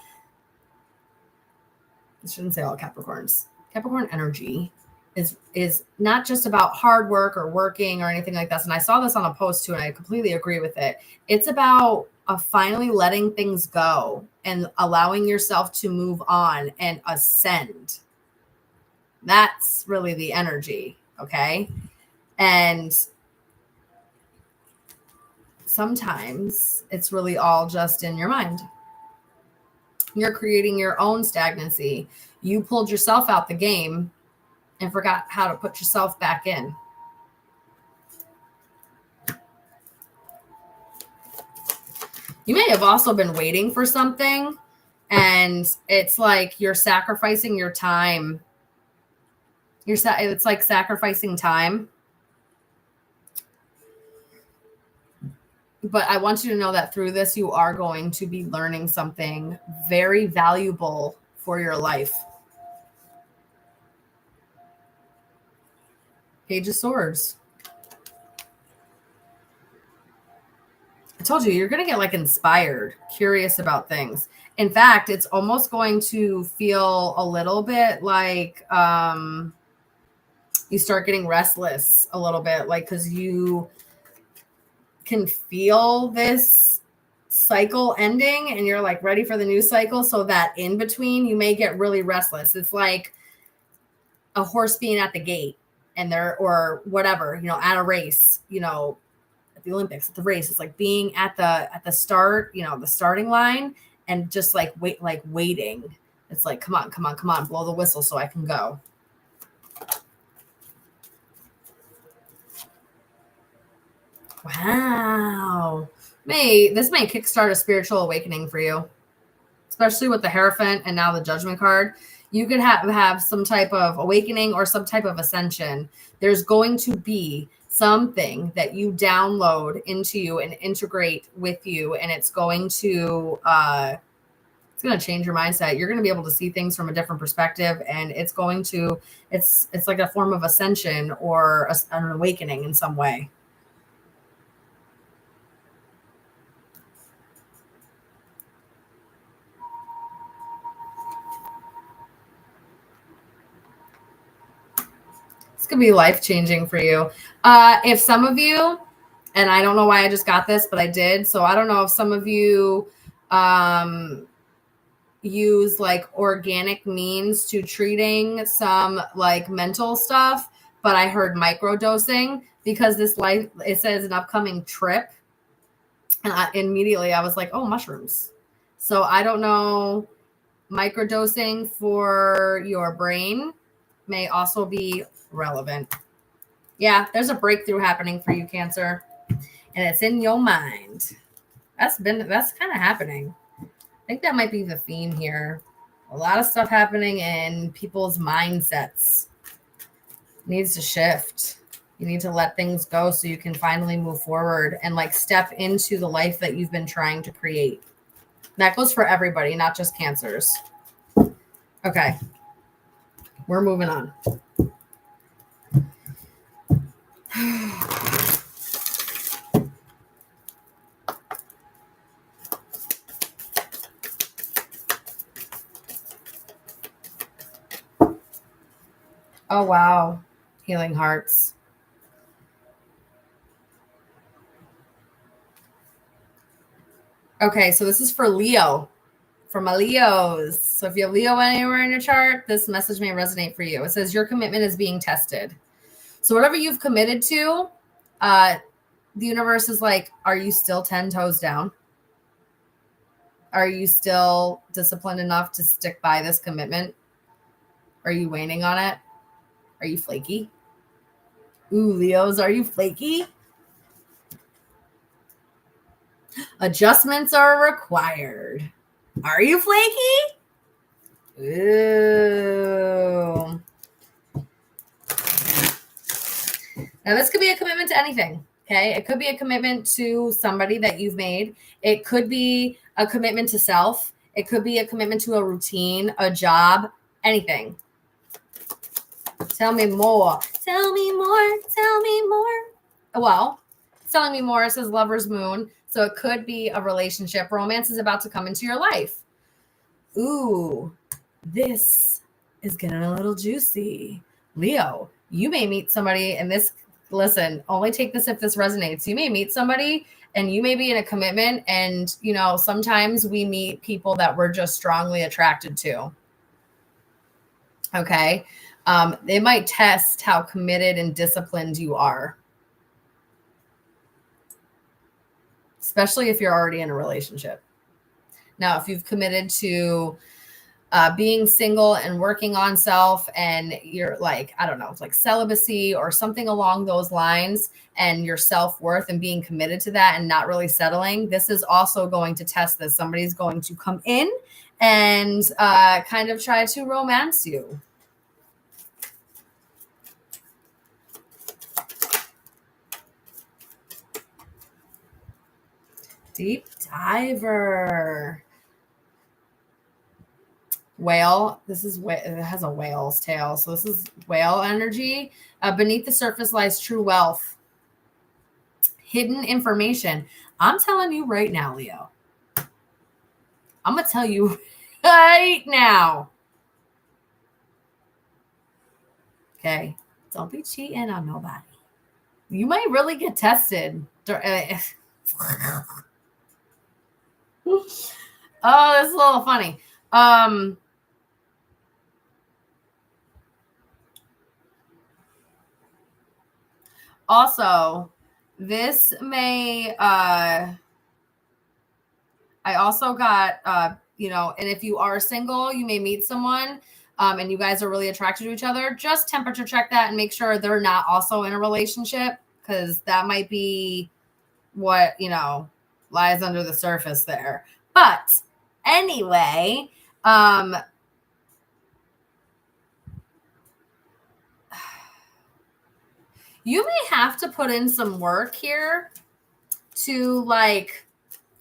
I shouldn't say all Capricorns. Capricorn energy is not just about hard work or working or anything like this. And I saw this on a post too, and I completely agree with it. It's about finally letting things go and allowing yourself to move on and ascend. That's really the energy. Okay. And sometimes it's really all just in your mind. You're creating your own stagnancy. You pulled yourself out the game and forgot how to put yourself back in. You may have also been waiting for something, and it's like you're sacrificing your time. It's like sacrificing time. But I want you to know that through this, you are going to be learning something very valuable for your life. Page of Swords. I told you, you're going to get like inspired, curious about things. In fact, it's almost going to feel a little bit like you start getting restless a little bit, like because you can feel this cycle ending and you're like ready for the new cycle. So that in between, you may get really restless. It's like a horse being at the gate and or whatever, at a race, at the Olympics, at the race. It's like being at the start, the starting line, and just like waiting. It's like, come on, blow the whistle so I can go. Wow. This may kickstart a spiritual awakening for you, especially with the Hierophant and now the Judgment card. You could have some type of awakening or some type of ascension. There's going to be something that you download into you and integrate with you, and it's going to change your mindset. You're going to be able to see things from a different perspective, and it's like a form of ascension or an awakening in some way. Could be life-changing for you. If some of you, and I don't know why I just got this, but I did. So I don't know if some of you use like organic means to treating some like mental stuff, but I heard microdosing because it says an upcoming trip. And immediately I was like, oh, mushrooms. So I don't know, microdosing for your brain may also be relevant. Yeah, there's a breakthrough happening for you, Cancer, and it's in your mind. That's kind of happening. I think that might be the theme here. A lot of stuff happening in people's mindsets. It needs to shift. You need to let things go so you can finally move forward and like step into the life that you've been trying to create. That goes for everybody, not just Cancers. Okay. We're moving on. Oh, wow. Healing Hearts. Okay, so this is for Leo. For my Leos. So if you have Leo anywhere in your chart, this message may resonate for you. It says your commitment is being tested. So whatever you've committed to, the universe is like, are you still 10 toes down? Are you still disciplined enough to stick by this commitment? Are you waning on it? Are you flaky? Ooh, Leos, are you flaky? Adjustments are required. Are you flaky? Ooh. Now, this could be a commitment to anything. Okay. It could be a commitment to somebody that you've made. It could be a commitment to self. It could be a commitment to a routine, a job, anything. Tell me more. Tell me more. Tell me more. Well, telling me more says Lover's Moon. So it could be a relationship. Romance is about to come into your life. Ooh, this is getting a little juicy. Leo, you may meet somebody, and this, listen, only take this if this resonates. You may meet somebody and you may be in a commitment, and, you know, sometimes we meet people that we're just strongly attracted to. Okay. They might test how committed and disciplined you are, especially if you're already in a relationship. Now, if you've committed to being single and working on self, and you're like, I don't know, it's like celibacy or something along those lines, and your self-worth and being committed to that and not really settling, this is also going to test this. Somebody's going to come in and kind of try to romance you. Deep diver. Whale. This is, it has a whale's tail. So this is whale energy. Beneath the surface lies true wealth. Hidden information. I'm telling you right now, Leo. I'm going to tell you right now. Okay. Don't be cheating on nobody. You might really get tested. Oh, that's a little funny. Also, this may, I also got, you know, and if you are single, you may meet someone, and you guys are really attracted to each other. Just temperature check that and make sure they're not also in a relationship, because that might be what, you know, lies under the surface there. But anyway, you may have to put in some work here to, like,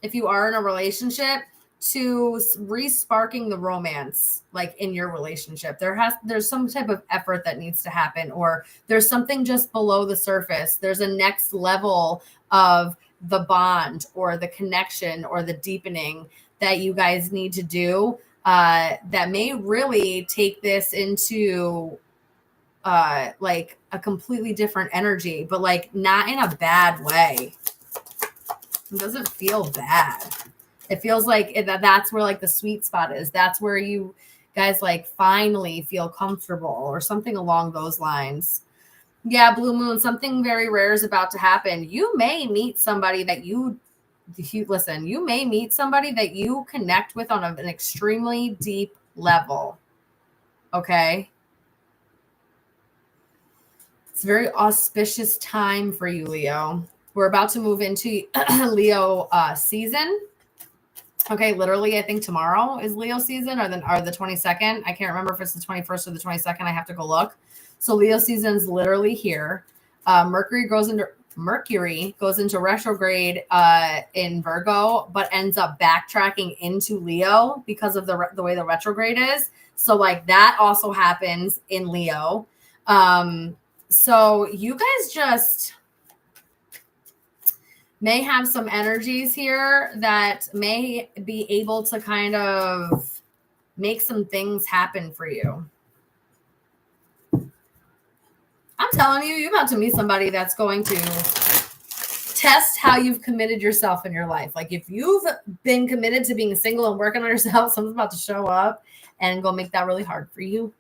if you are in a relationship, to re-sparking the romance, like, in your relationship. There's some type of effort that needs to happen, or there's something just below the surface. There's a next level of the bond or the connection or the deepening that you guys need to do, that may really take this into like a completely different energy, but like not in a bad way. It doesn't feel bad. It feels like that's where like the sweet spot is. That's where you guys like finally feel comfortable or something along those lines. Yeah, Blue Moon, something very rare is about to happen. You may meet somebody that you may meet somebody that you connect with on an extremely deep level. Okay. It's a very auspicious time for you, Leo. We're about to move into Leo season. Okay, literally, I think tomorrow is Leo season, or the 22nd. I can't remember if it's the 21st or the 22nd. I have to go look. So Leo season's literally here. Mercury goes into retrograde in Virgo, but ends up backtracking into Leo because of the way the retrograde is. So like that also happens in Leo. So you guys just may have some energies here that may be able to kind of make some things happen for you. I'm telling you, you're about to meet somebody that's going to test how you've committed yourself in your life. Like if you've been committed to being single and working on yourself, someone's about to show up and go make that really hard for you.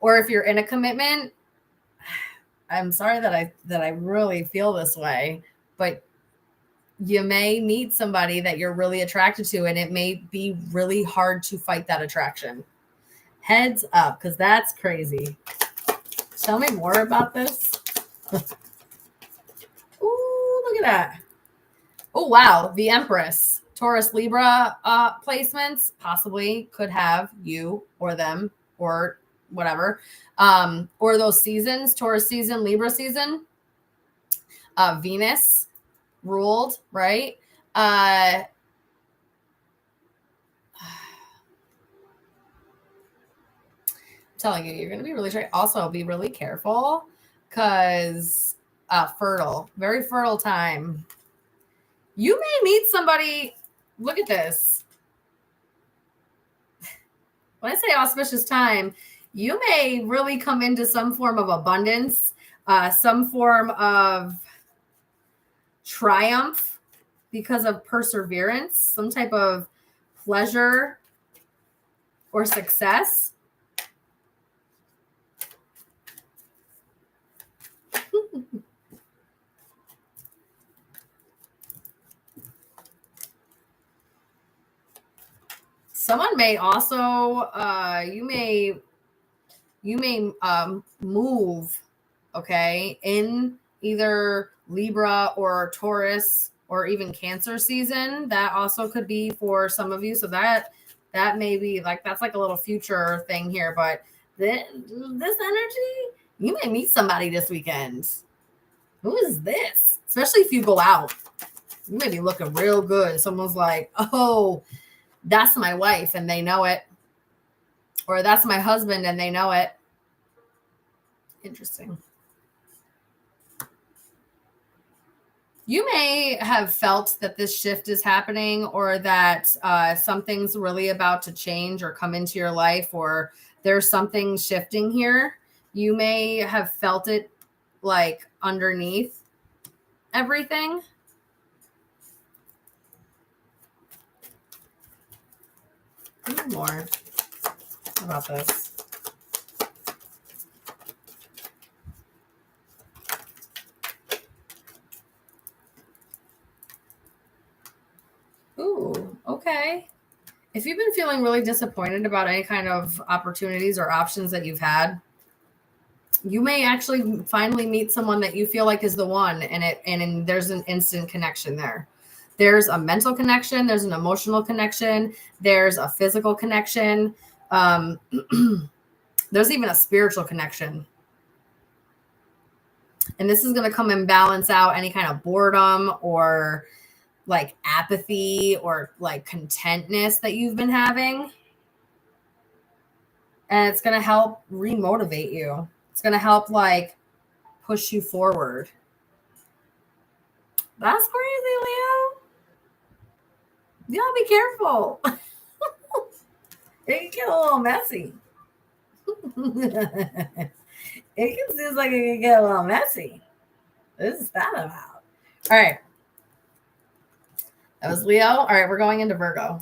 Or if you're in a commitment, I'm sorry that I really feel this way, but you may meet somebody that you're really attracted to, and it may be really hard to fight that attraction. Heads up, because that's crazy. Tell me more about this. Ooh, look at that. Oh, wow. The Empress. Taurus Libra placements possibly could have you or them or whatever. Or those seasons, Taurus season, Libra season. Venus ruled, right? I'm telling you, you're going to be really shy. Also, be really careful because fertile, very fertile time. You may meet somebody. Look at this. When I say auspicious time, you may really come into some form of abundance, some form of triumph because of perseverance, some type of pleasure or success. Someone may also, you may move, okay, in either Libra or Taurus or even Cancer season. That also could be for some of you. So that may be like, that's like a little future thing here. But this energy, you may meet somebody this weekend. Who is this? Especially if you go out. You may be looking real good. Someone's like, oh, that's my wife and they know it. Or that's my husband and they know it. Interesting. You may have felt that this shift is happening or that something's really about to change or come into your life, or there's something shifting here. You may have felt it like underneath everything. More. How about this? Ooh, okay. If you've been feeling really disappointed about any kind of opportunities or options that you've had, you may actually finally meet someone that you feel like is the one, and there's an instant connection there. There's a mental connection, there's an emotional connection, there's a physical connection, there's even a spiritual connection. And this is going to come and balance out any kind of boredom or like apathy or like contentness that you've been having. And it's going to help remotivate you. It's going to help like push you forward. That's crazy, Leo. Y'all be careful. It can get a little messy. It seems like it can get a little messy. What is that about? All right. That was Leo. All right, we're going into Virgo.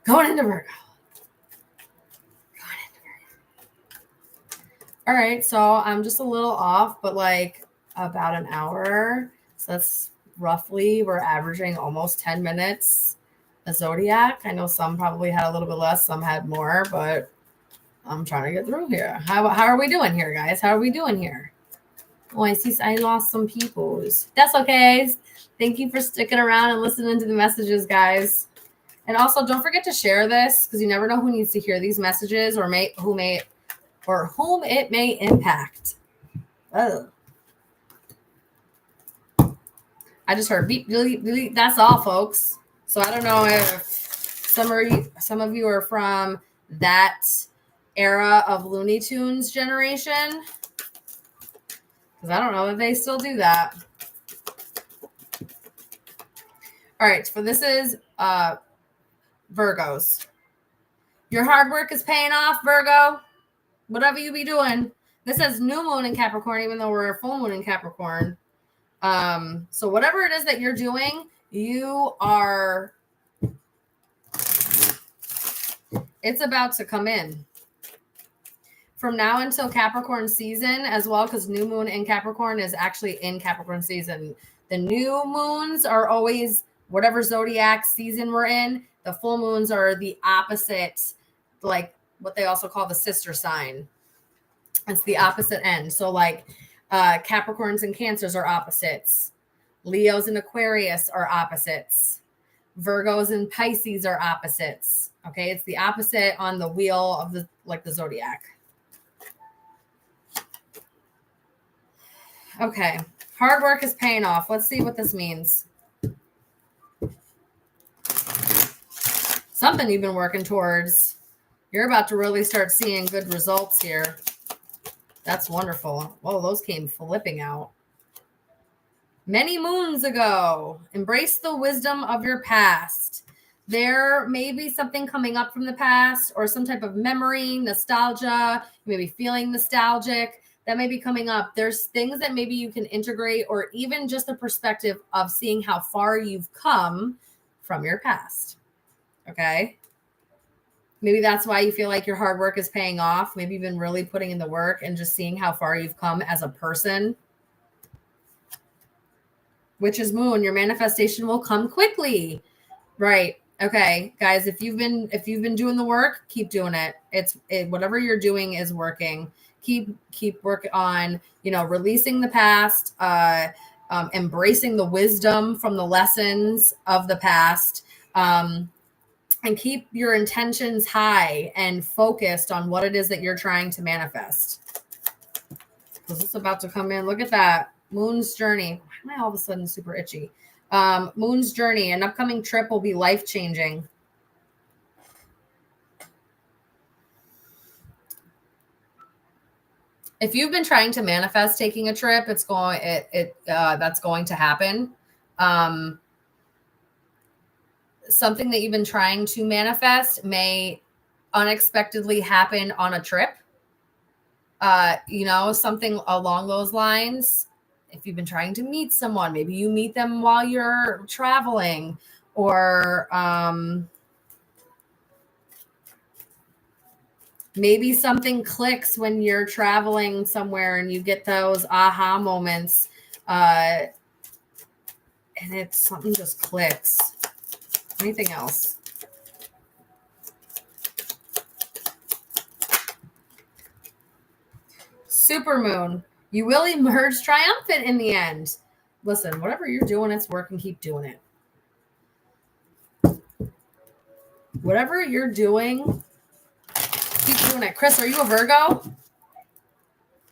Going into Virgo. All right, so I'm just a little off, but like about an hour. So that's roughly, we're averaging almost 10 minutes a zodiac. I know some probably had a little bit less, some had more, but I'm trying to get through here. How are we doing here, guys? How are we doing here? Oh, I see I lost some people. That's okay. Thank you for sticking around and listening to the messages, guys. And also, don't forget to share this because you never know who needs to hear these messages or whom it may impact. Oh. I just heard beep, delete, delete. That's all, folks. So I don't know if some of you are from that era of Looney Tunes generation. Because I don't know if they still do that. All right, so this is Virgos. Your hard work is paying off, Virgo. Whatever you be doing. This says new moon in Capricorn, even though we're a full moon in Capricorn. So whatever it is that you're doing, it's about to come in. From now until Capricorn season as well, because new moon in Capricorn is actually in Capricorn season. The new moons are always whatever zodiac season we're in. The full moons are the opposite, like what they also call the sister sign. It's the opposite end. So like Capricorns and Cancers are opposites. Leos and Aquarius are opposites. Virgos and Pisces are opposites. Okay, it's the opposite on the wheel of the zodiac. Okay, hard work is paying off. Let's see what this means. Something you've been working towards. You're about to really start seeing good results here. That's wonderful. Well, those came flipping out. Many moons ago, embrace the wisdom of your past. There may be something coming up from the past or some type of memory, nostalgia. You may be feeling nostalgic. That may be coming up. There's things that maybe you can integrate, or even just the perspective of seeing how far you've come from your past. Okay. Maybe that's why you feel like your hard work is paying off. Maybe you've been really putting in the work and just seeing how far you've come as a person. Witch's moon, your manifestation will come quickly. Right. Okay, guys, if you've been doing the work, keep doing it. Whatever you're doing is working. Keep work on, releasing the past, embracing the wisdom from the lessons of the past, and keep your intentions high and focused on what it is that you're trying to manifest. Because it's about to come in. Look at that. Moon's journey. Why am I all of a sudden super itchy? Moon's journey, an upcoming trip will be life-changing. If you've been trying to manifest taking a trip, that's going to happen. Something that you've been trying to manifest may unexpectedly happen on a trip. Something along those lines. If you've been trying to meet someone, maybe you meet them while you're traveling, or maybe something clicks when you're traveling somewhere and you get those aha moments, and something just clicks. Anything else? Supermoon. You will emerge triumphant in the end. Listen, whatever you're doing, it's working. Keep doing it. Whatever you're doing, keep doing it. Chris, are you a Virgo?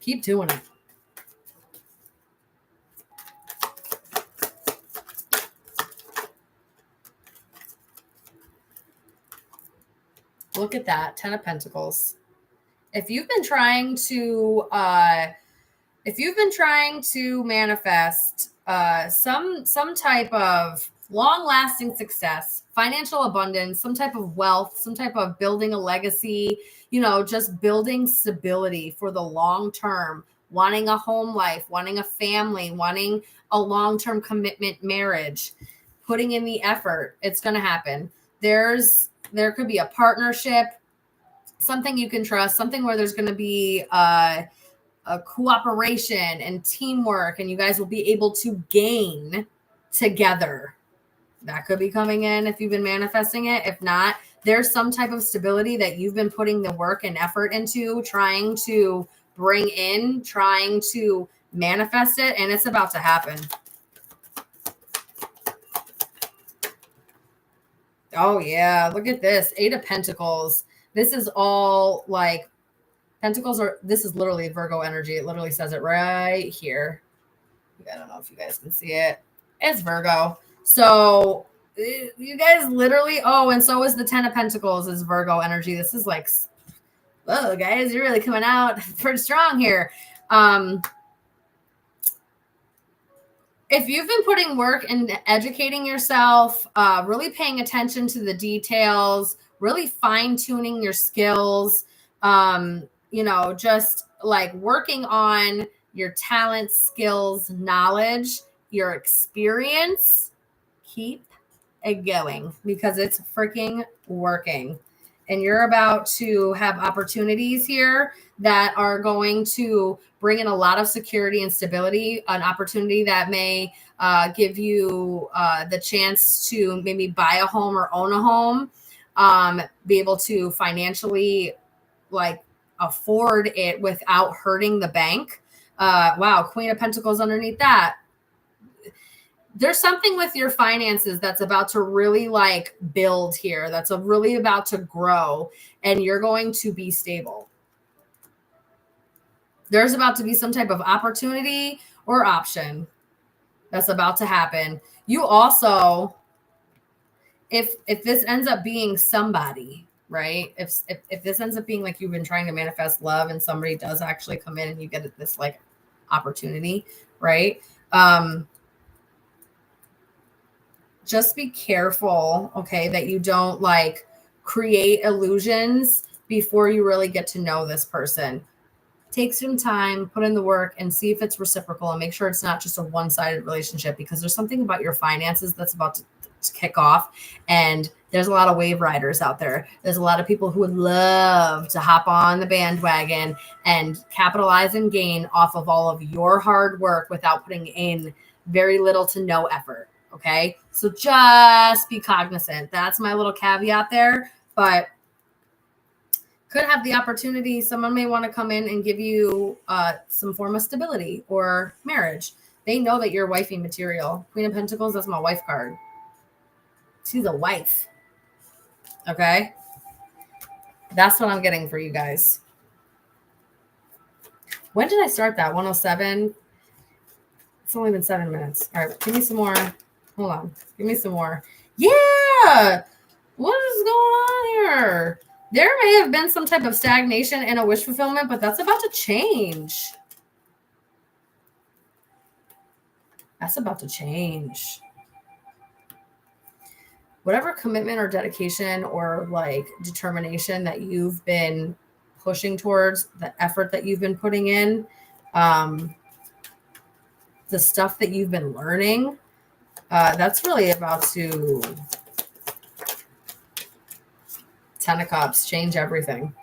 Keep doing it. Look at that. 10 of Pentacles. If you've been trying to manifest some type of long-lasting success, financial abundance, some type of wealth, some type of building a legacy, just building stability for the long term, wanting a home life, wanting a family, wanting a long-term commitment marriage, putting in the effort, it's going to happen. There could be a partnership, something you can trust, something where there's going to be a cooperation and teamwork, and you guys will be able to gain together. That could be coming in if you've been manifesting it. If not, there's some type of stability that you've been putting the work and effort into, trying to bring in, trying to manifest it, and it's about to happen. Oh, yeah. Look at this. 8 of Pentacles. This is all like Pentacles this is literally Virgo energy. It literally says it right here. I don't know if you guys can see it. It's Virgo. So you guys literally, and so is the 10 of Pentacles is Virgo energy. This is like, whoa, guys, you're really coming out pretty strong here. If you've been putting work and educating yourself, really paying attention to the details, really fine-tuning your skills, just like working on your talents, skills, knowledge, your experience, keep it going because it's freaking working. And you're about to have opportunities here that are going to bring in a lot of security and stability, an opportunity that may give you the chance to maybe buy a home or own a home, be able to financially afford it without hurting the bank. Wow, Queen of Pentacles underneath that. there's something with your finances that's about to really like build here. That's really about to grow, and you're going to be stable. There's about to be some type of opportunity or option that's about to happen. You also, if this ends up being somebody, right? If this ends up being like you've been trying to manifest love and somebody does actually come in and you get this like opportunity, right? Just be careful, okay, that you don't like create illusions before you really get to know this person. Take some time, put in the work, and see if it's reciprocal, and make sure it's not just a one-sided relationship, because there's something about your finances that's about to kick off, and there's a lot of wave riders out there. There's a lot of people who would love to hop on the bandwagon and capitalize and gain off of all of your hard work without putting in very little to no effort. Okay, so just be cognizant. That's my little caveat there, but could have the opportunity. Someone may want to come in and give you some form of stability or marriage. They know that you're wifey material. Queen of Pentacles, that's my wife card. She's a wife. Okay, that's what I'm getting for you guys. When did I start that? 107. It's only been 7 minutes. All right, give me some more. Hold on. Give me some more. Yeah. What is going on here? There may have been some type of stagnation and a wish fulfillment, but that's about to change. That's about to change. Whatever commitment or dedication or like determination that you've been pushing towards, the effort that you've been putting in, the stuff that you've been learning, that's really about to, 10 of Cups, change everything.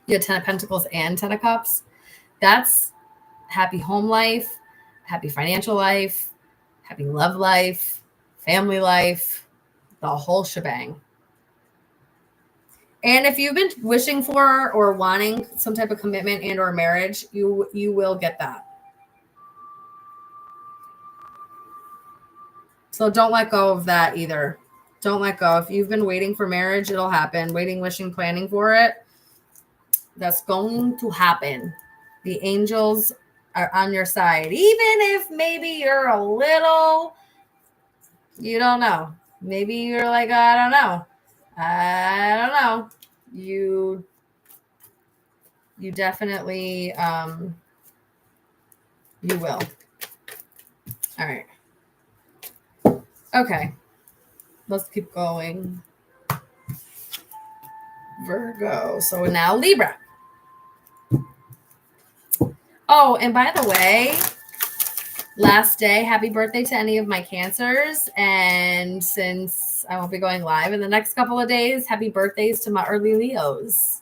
You have 10 of Pentacles and 10 of Cups. That's happy home life, happy financial life, happy love life, family life, the whole shebang. And if you've been wishing for or wanting some type of commitment and or marriage, you will get that. So don't let go of that either. Don't let go. If you've been waiting for marriage, it'll happen. Waiting, wishing, planning for it. That's going to happen. The angels are on your side. Even if maybe you're a little, you don't know. Maybe you're like, I don't know. You definitely, you will. All right. Okay. Let's keep going. Virgo. So now Libra. Oh, and by the way, last day, happy birthday to any of my Cancers. And since I won't be going live in the next couple of days, happy birthdays to my early Leos.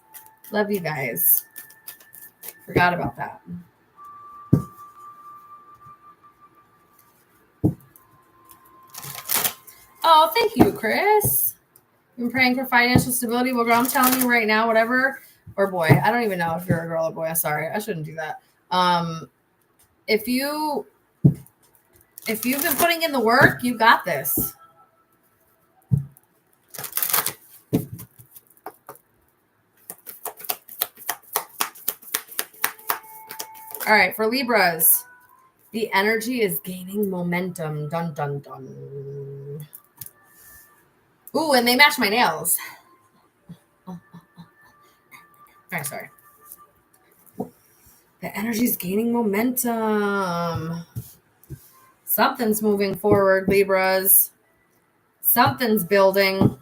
Love you guys. Forgot about that. Oh, thank you, Chris. I'm praying for financial stability. Well, girl, I'm telling you right now, whatever, or boy, I don't even know if you're a girl or boy. I'm sorry. I shouldn't do that. If you've been putting in the work, you got this. All right, for Libras, the energy is gaining momentum. Dun, dun, dun. Ooh, and they match my nails. All right, sorry. The energy is gaining momentum. Something's moving forward, Libras. Something's building.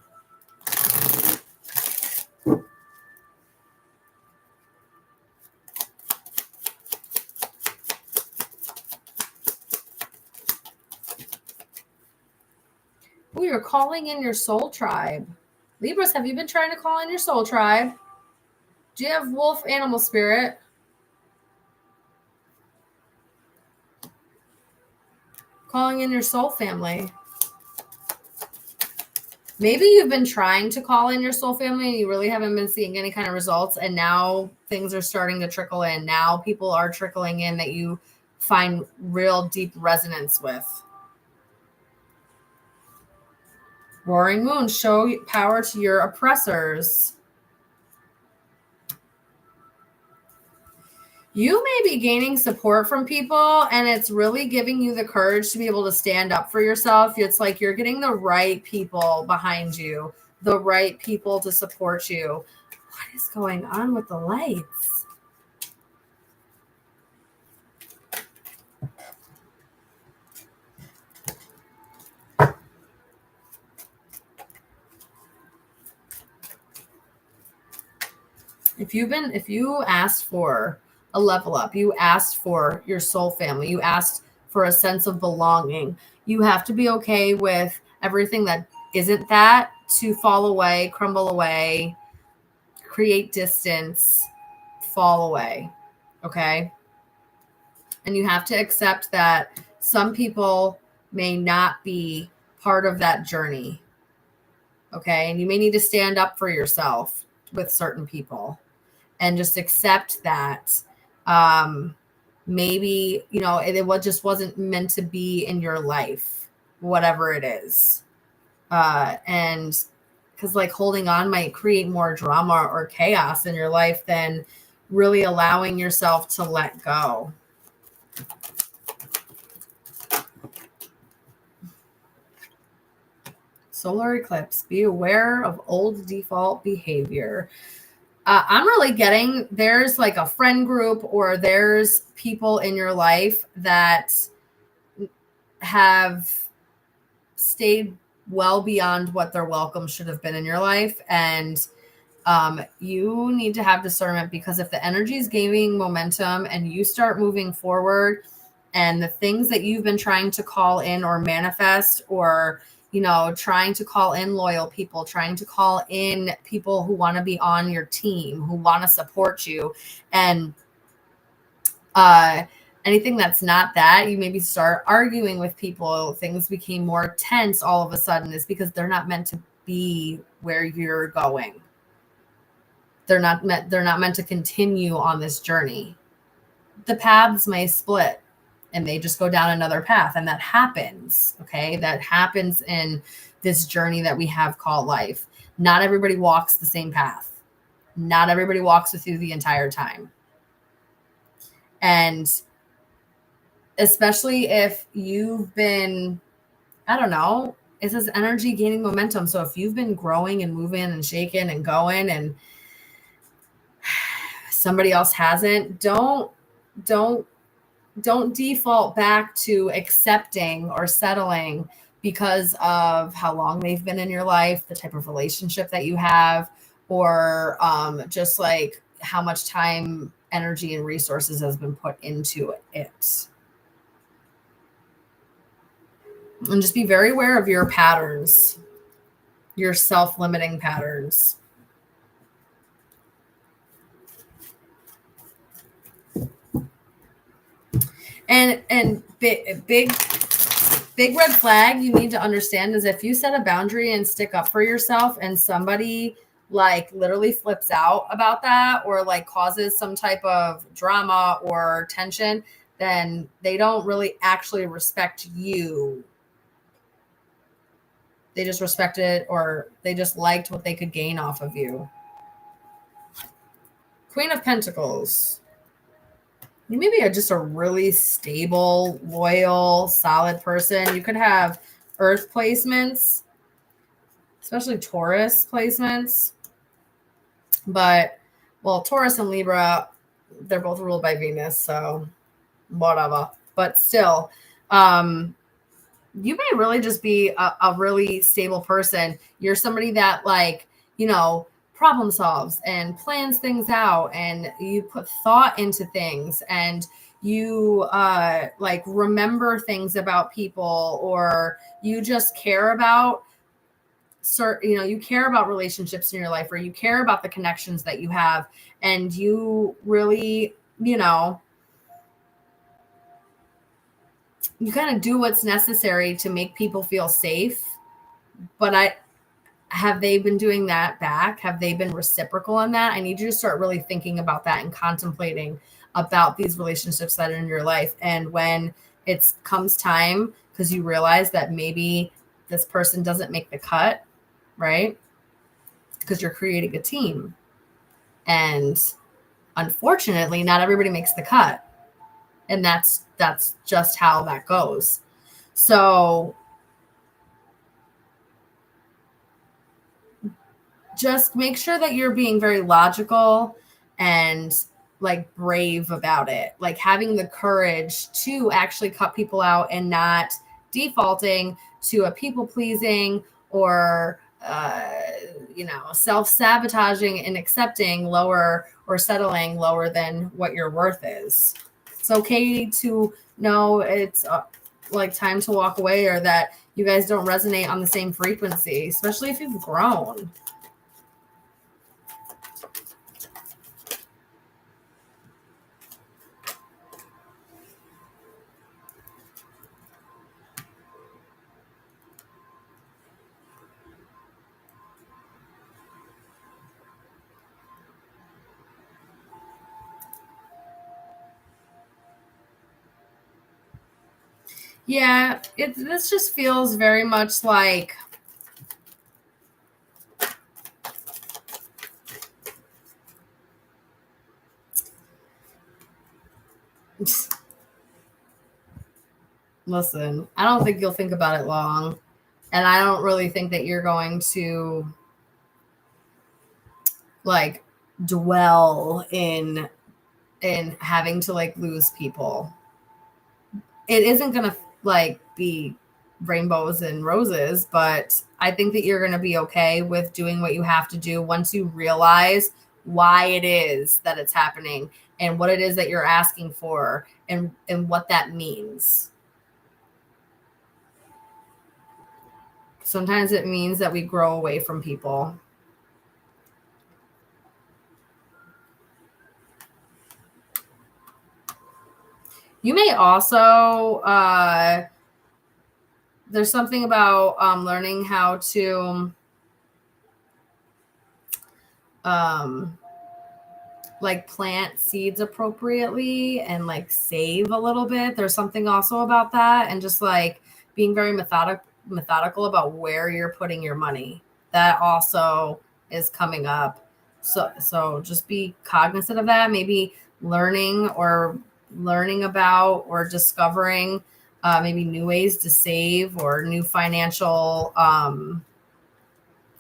Ooh, you're calling in your soul tribe. Libras, have you been trying to call in your soul tribe? Do you have wolf animal spirit? Calling in your soul family. Maybe you've been trying to call in your soul family and you really haven't been seeing any kind of results, and now things are starting to trickle in. Now people are trickling in that you find real deep resonance with. Roaring moon, show power to your oppressors. You may be gaining support from people, and it's really giving you the courage to be able to stand up for yourself. It's like you're getting the right people behind you, the right people to support you. What is going on with the lights? If you asked for a level up, you asked for your soul family, you asked for a sense of belonging, you have to be okay with everything that isn't that to fall away, crumble away, create distance, fall away. Okay. And you have to accept that some people may not be part of that journey. Okay. And you may need to stand up for yourself with certain people and just accept that maybe, it just wasn't meant to be in your life, whatever it is. And because like holding on might create more drama or chaos in your life than really allowing yourself to let go. Solar eclipse, be aware of old default behavior. I'm really getting there's like a friend group or there's people in your life that have stayed well beyond what their welcome should have been in your life. And you need to have discernment, because if the energy is gaining momentum and you start moving forward and the things that you've been trying to call in or manifest, or trying to call in loyal people, trying to call in people who want to be on your team, who want to support you. And anything that's not that, you maybe start arguing with people, things became more tense all of a sudden, is because they're not meant to be where you're going. They're not meant to continue on this journey. The paths may split and they just go down another path. And that happens. Okay. That happens in this journey that we have called life. Not everybody walks the same path. Not everybody walks with you the entire time. And especially if you've been, I don't know, it says energy gaining momentum. So if you've been growing and moving and shaking and going and somebody else hasn't, don't default back to accepting or settling because of how long they've been in your life, the type of relationship that you have, or just like how much time, energy, and resources has been put into it. And just be very aware of your patterns, your self-limiting patterns. And big red flag you need to understand is if you set a boundary and stick up for yourself and somebody like literally flips out about that or like causes some type of drama or tension, then they don't really actually respect you. They just respect it, or they just liked what they could gain off of you. Queen of Pentacles. You maybe are just a really stable, loyal, solid person. You could have Earth placements, especially Taurus placements. But, well, Taurus and Libra, they're both ruled by Venus, so whatever. But still, you may really just be a really stable person. You're somebody that problem solves and plans things out, and you put thought into things, and you remember things about people, or you just care about you care about relationships in your life, or you care about the connections that you have, and you really, you kind of do what's necessary to make people feel safe. But have they been doing that back? Have they been reciprocal in that? I need you to start really thinking about that and contemplating about these relationships that are in your life. And when it comes time, because you realize that maybe this person doesn't make the cut, right? Because you're creating a team. And unfortunately, not everybody makes the cut. And that's just how that goes. So just make sure that you're being very logical and like brave about it, like having the courage to actually cut people out and not defaulting to a people pleasing or self-sabotaging and accepting lower or settling lower than what your worth is. It's okay to know it's like time to walk away, or that you guys don't resonate on the same frequency, especially if you've grown. Yeah, this just feels very much like listen, I don't think you'll think about it long, and I don't really think that you're going to like dwell in having to like lose people. It isn't gonna like be rainbows and roses, but I think that you're gonna be okay with doing what you have to do once you realize why it is that it's happening and what it is that you're asking for and what that means. Sometimes it means that we grow away from people. You may also, there's something about learning how to like plant seeds appropriately and like save a little bit. There's something also about that, and just like being very methodical about where you're putting your money. That also is coming up. So just be cognizant of that. Maybe learning about or discovering maybe new ways to save, or new financial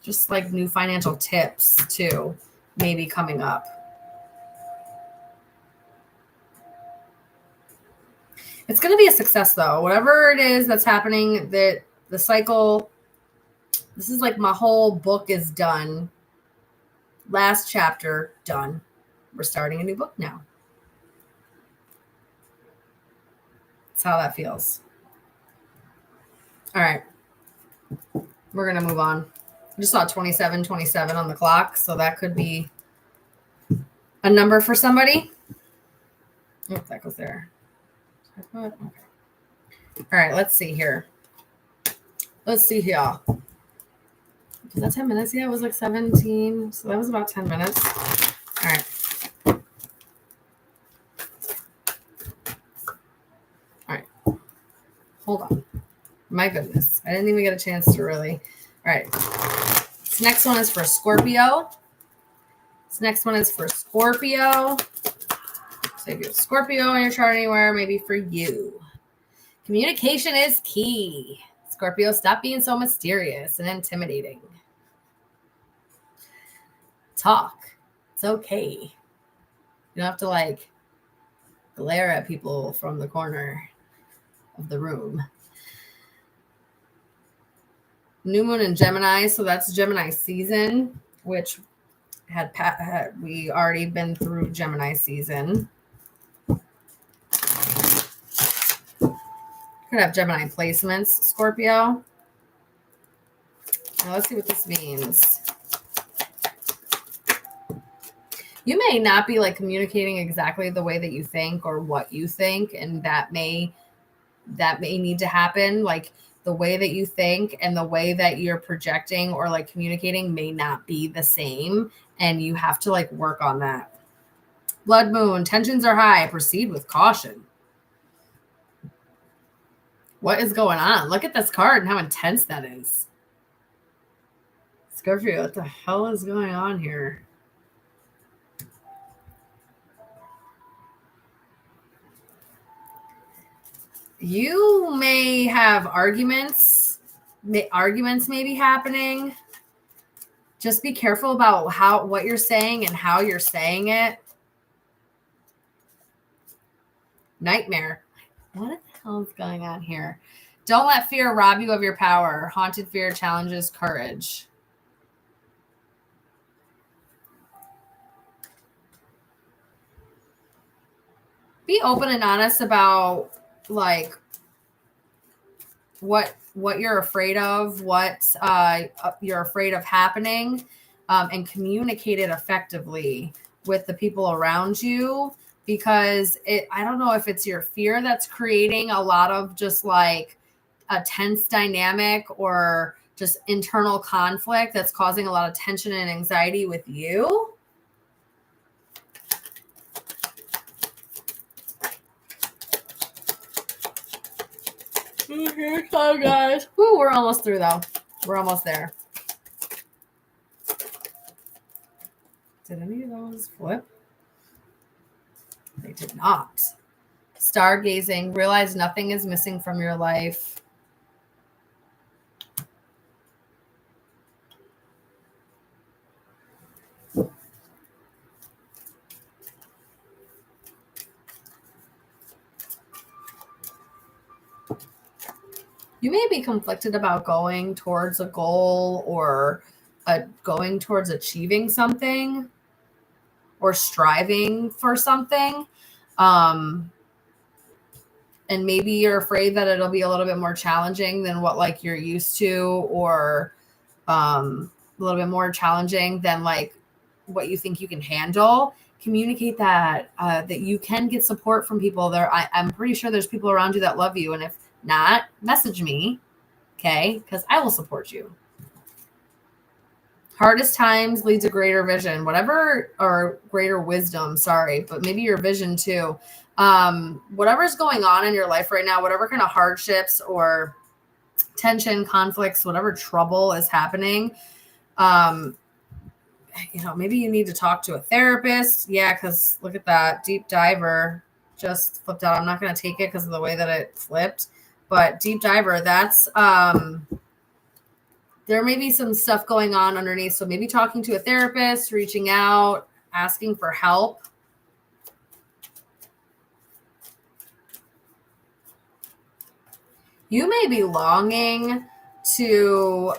just like new financial tips too, maybe coming up. It's going to be a success though. Whatever it is that's happening, that the cycle, this is like my whole book is done. Last chapter done. We're starting a new book now. That's how that feels. All right. We're going to move on. I just saw 2727 on the clock, so that could be a number for somebody. Oh, that goes there. Okay. All right, let's see here. Was that 10 minutes? Yeah, it was like 17. So that was about 10 minutes. All right. All right. Hold on. My goodness. I didn't even get a chance to really. All right. This next one is for Scorpio. So if you have Scorpio in your chart anywhere, maybe for you. Communication is key. Scorpio, stop being so mysterious and intimidating. Talk. It's okay. You don't have to like glare at people from the corner of the room. New moon in Gemini, so that's Gemini season, which had we already been through Gemini season. Could have Gemini placements, Scorpio. Now let's see what this means. You may not be like communicating exactly the way that you think or what you think, and that may need to happen. Like the way that you think and the way that you're projecting or like communicating may not be the same, and you have to like work on that. Blood moon, tensions are high. Proceed with caution. What is going on? Look at this card and how intense that is. Scorpio, what the hell is going on here? You may have arguments. Arguments may be happening. Just be careful about what you're saying and how you're saying it. Nightmare. What the hell is going on here? Don't let fear rob you of your power. Haunted fear challenges courage. Be open and honest about like what you're afraid of, what you're afraid of happening, and communicate it effectively with the people around you, because I don't know if it's your fear that's creating a lot of just like a tense dynamic or just internal conflict that's causing a lot of tension and anxiety with you. Here it comes, guys. Woo, we're almost through though. We're almost there. Did any of those flip? They did not. Stargazing. Realize nothing is missing from your life. You may be conflicted about going towards a goal or going towards achieving something or striving for something. And maybe you're afraid that it'll be a little bit more challenging than what like you're used to, or a little bit more challenging than like what you think you can handle. Communicate that that you can get support from people there. I'm pretty sure there's people around you that love you, and if not, message me, okay? Because I will support you. Hardest times lead to greater vision, whatever, or greater wisdom, sorry, but maybe your vision too. Whatever's going on in your life right now, whatever kind of hardships or tension, conflicts, whatever trouble is happening, maybe you need to talk to a therapist. Yeah, because look at that. Deep diver just flipped out. I'm not going to take it because of the way that it flipped. But deep diver, that's there may be some stuff going on underneath. So maybe talking to a therapist, reaching out, asking for help. You may be longing to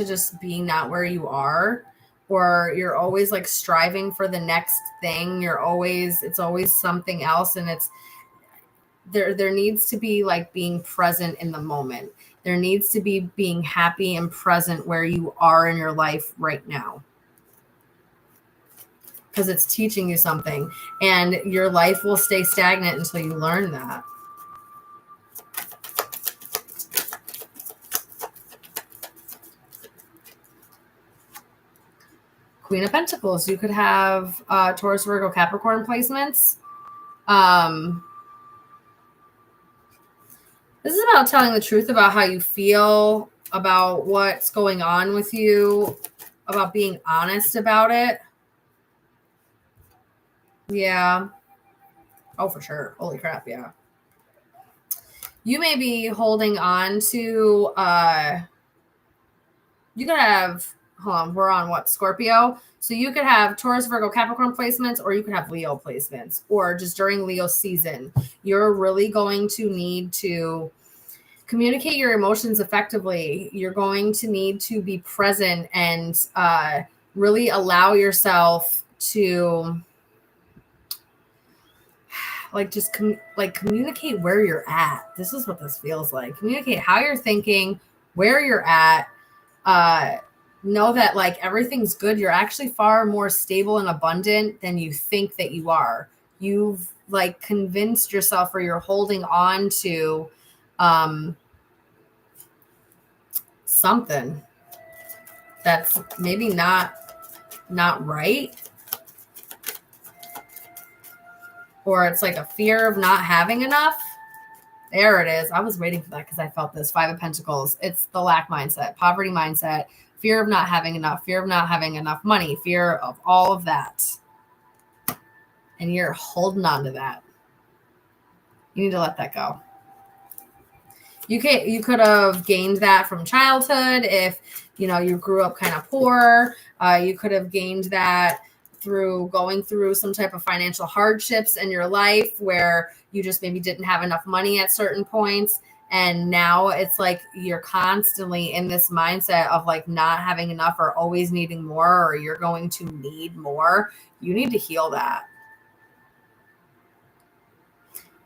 just be not where you are, or you're always like striving for the next thing. It's always something else. And it's there needs to be like being present in the moment. There needs to be being happy and present where you are in your life right now, because it's teaching you something, and your life will stay stagnant until you learn that. Queen of Pentacles. You could have Taurus, Virgo, Capricorn placements. This is about telling the truth about how you feel, about what's going on with you, about being honest about it. Yeah. Oh, for sure. Holy crap, yeah. You may be holding on to, you could have, hold on, we're on what, Scorpio? So you could have Taurus, Virgo, Capricorn placements, or you could have Leo placements, or just during Leo season. You're really going to need to communicate your emotions effectively. You're going to need to be present and really allow yourself to communicate where you're at. This is what this feels like. Communicate how you're thinking, where you're at. Know that like everything's good. You're actually far more stable and abundant than you think that you are. You've like convinced yourself, or you're holding on to something that's maybe not right. or it's like a fear of not having enough. There it is. I was waiting for that because I felt this. 5 of Pentacles. It's the lack mindset, poverty mindset, fear of not having enough, fear of not having enough money, fear of all of that. And you're holding on to that. You need to let that go. You could have gained that from childhood if, you grew up kind of poor. You could have gained that through going through some type of financial hardships in your life where you just maybe didn't have enough money at certain points. And now it's like you're constantly in this mindset of like not having enough or always needing more, or you're going to need more. You need to heal that.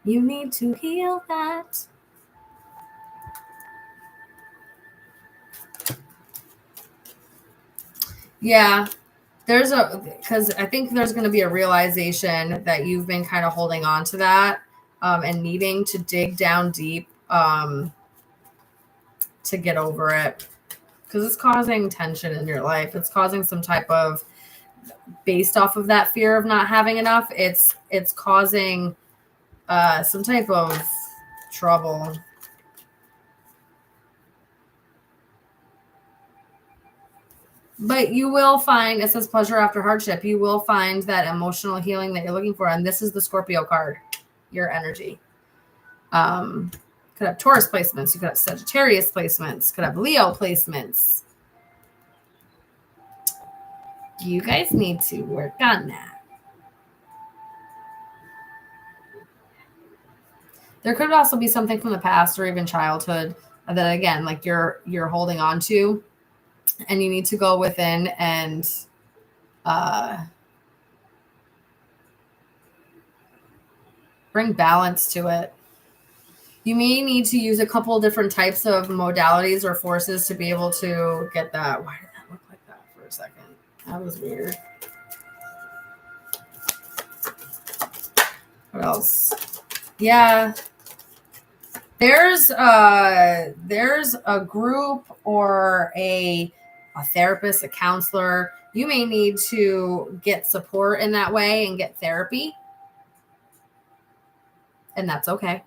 You need to heal that. Yeah. Because I think there's going to be a realization that you've been kind of holding on to that and needing to dig down deep to get over it, because it's causing tension in your life. It's causing some type of, based off of that fear of not having enough, it's causing some type of trouble. But you will find, it says pleasure after hardship. You will find that emotional healing that you're looking for. And this is the Scorpio card, your energy. Could have Taurus placements. You could have Sagittarius placements. Could have Leo placements. You guys need to work on that. There could also be something from the past or even childhood that, again, like you're holding on to. And you need to go within and bring balance to it. You may need to use a couple different types of modalities or forces to be able to get that. Why did that look like that for a second? That was weird. What else? Yeah. There's a group or a therapist, a counselor. You may need to get support in that way and get therapy. And that's okay.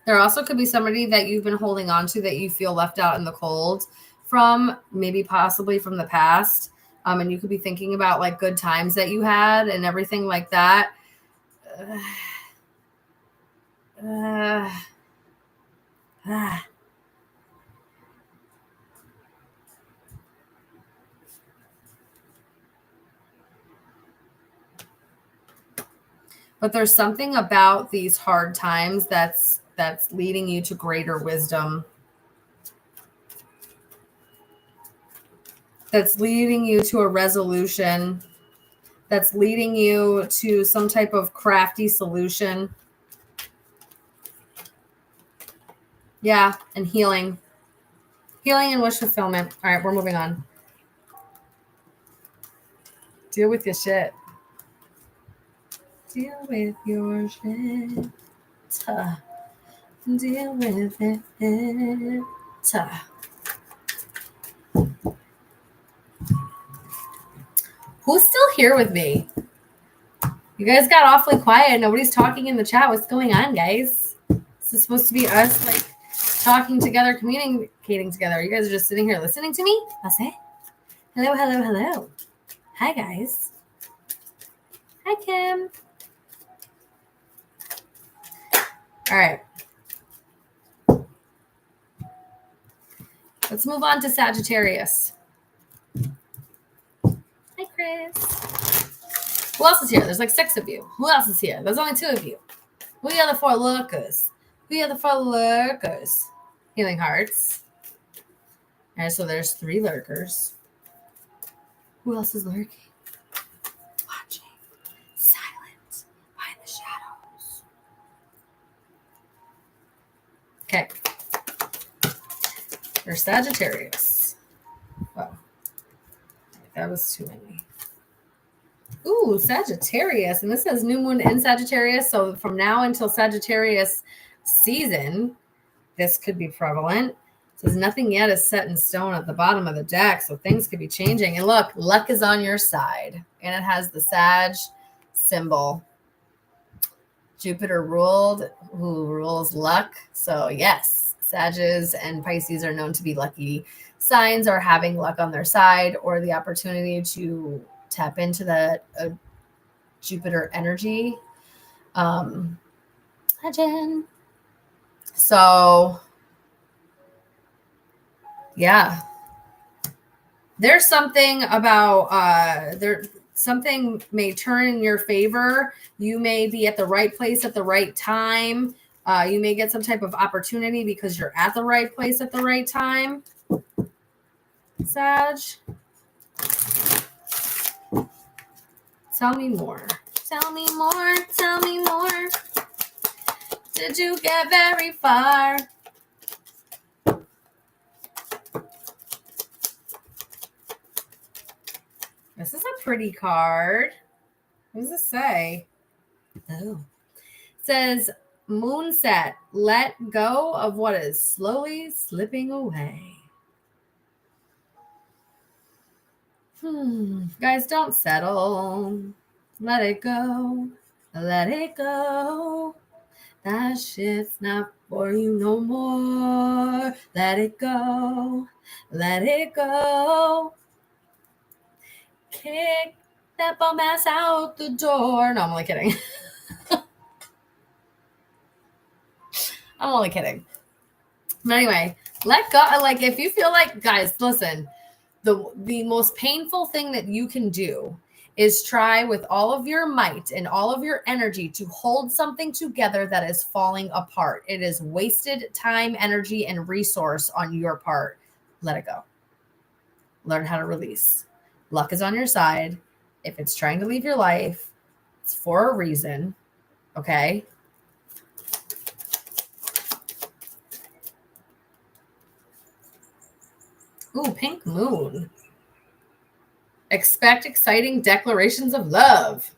There also could be somebody that you've been holding on to that you feel left out in the cold from, maybe possibly from the past. And you could be thinking about like good times that you had and everything like that. But there's something about these hard times that's leading you to greater wisdom. That's leading you to a resolution. That's leading you to some type of crafty solution. Yeah, and healing. Healing and wish fulfillment. All right, we're moving on. Deal with your shit. Deal with your shit. Deal with it. Who's still here with me? You guys got awfully quiet. Nobody's talking in the chat. What's going on, guys? This is supposed to be us, like, talking together, communicating together. You guys are just sitting here listening to me? That's it. Hello, hello, hello. Hi, guys. Hi, Kim. All right. Let's move on to Sagittarius. Hi, Chris. Who else is here? There's like 6 of you. Who else is here? There's only 2 of you. Who are the 4 lurkers? Who are the 4 lurkers? Healing hearts. All right, so there's 3 lurkers. Who else is lurking? Watching. Silent. Behind the shadows. Okay. There's Sagittarius. Whoa. That was too many. Ooh, Sagittarius. And this says new moon in Sagittarius. So from now until Sagittarius season, this could be prevalent. Says nothing yet is set in stone at the bottom of the deck, so things could be changing. And look, luck is on your side. And it has the Sag symbol. Jupiter who rules luck. So yes, Sages and Pisces are known to be lucky signs, or having luck on their side, or the opportunity to tap into that Jupiter energy. So yeah, there's something about something may turn in your favor. You may be at the right place at the right time. You may get some type of opportunity because you're at the right place at the right time. Sag, tell me more. Tell me more. Tell me more. Did you get very far? This is a pretty card. What does it say? Oh. It says, Moonset, let go of what is slowly slipping away. Guys, don't settle. Let it go. Let it go. That shit's not for you no more. Let it go. Let it go. Kick that bum ass out the door. No, I'm only kidding. I'm only kidding. But anyway, let go. Like, if you feel like, guys, listen, the most painful thing that you can do is try with all of your might and all of your energy to hold something together that is falling apart. It is wasted time, energy, and resource on your part. Let it go. Learn how to release. Luck is on your side. If it's trying to leave your life, it's for a reason. Okay? Ooh, pink moon. Expect exciting declarations of love.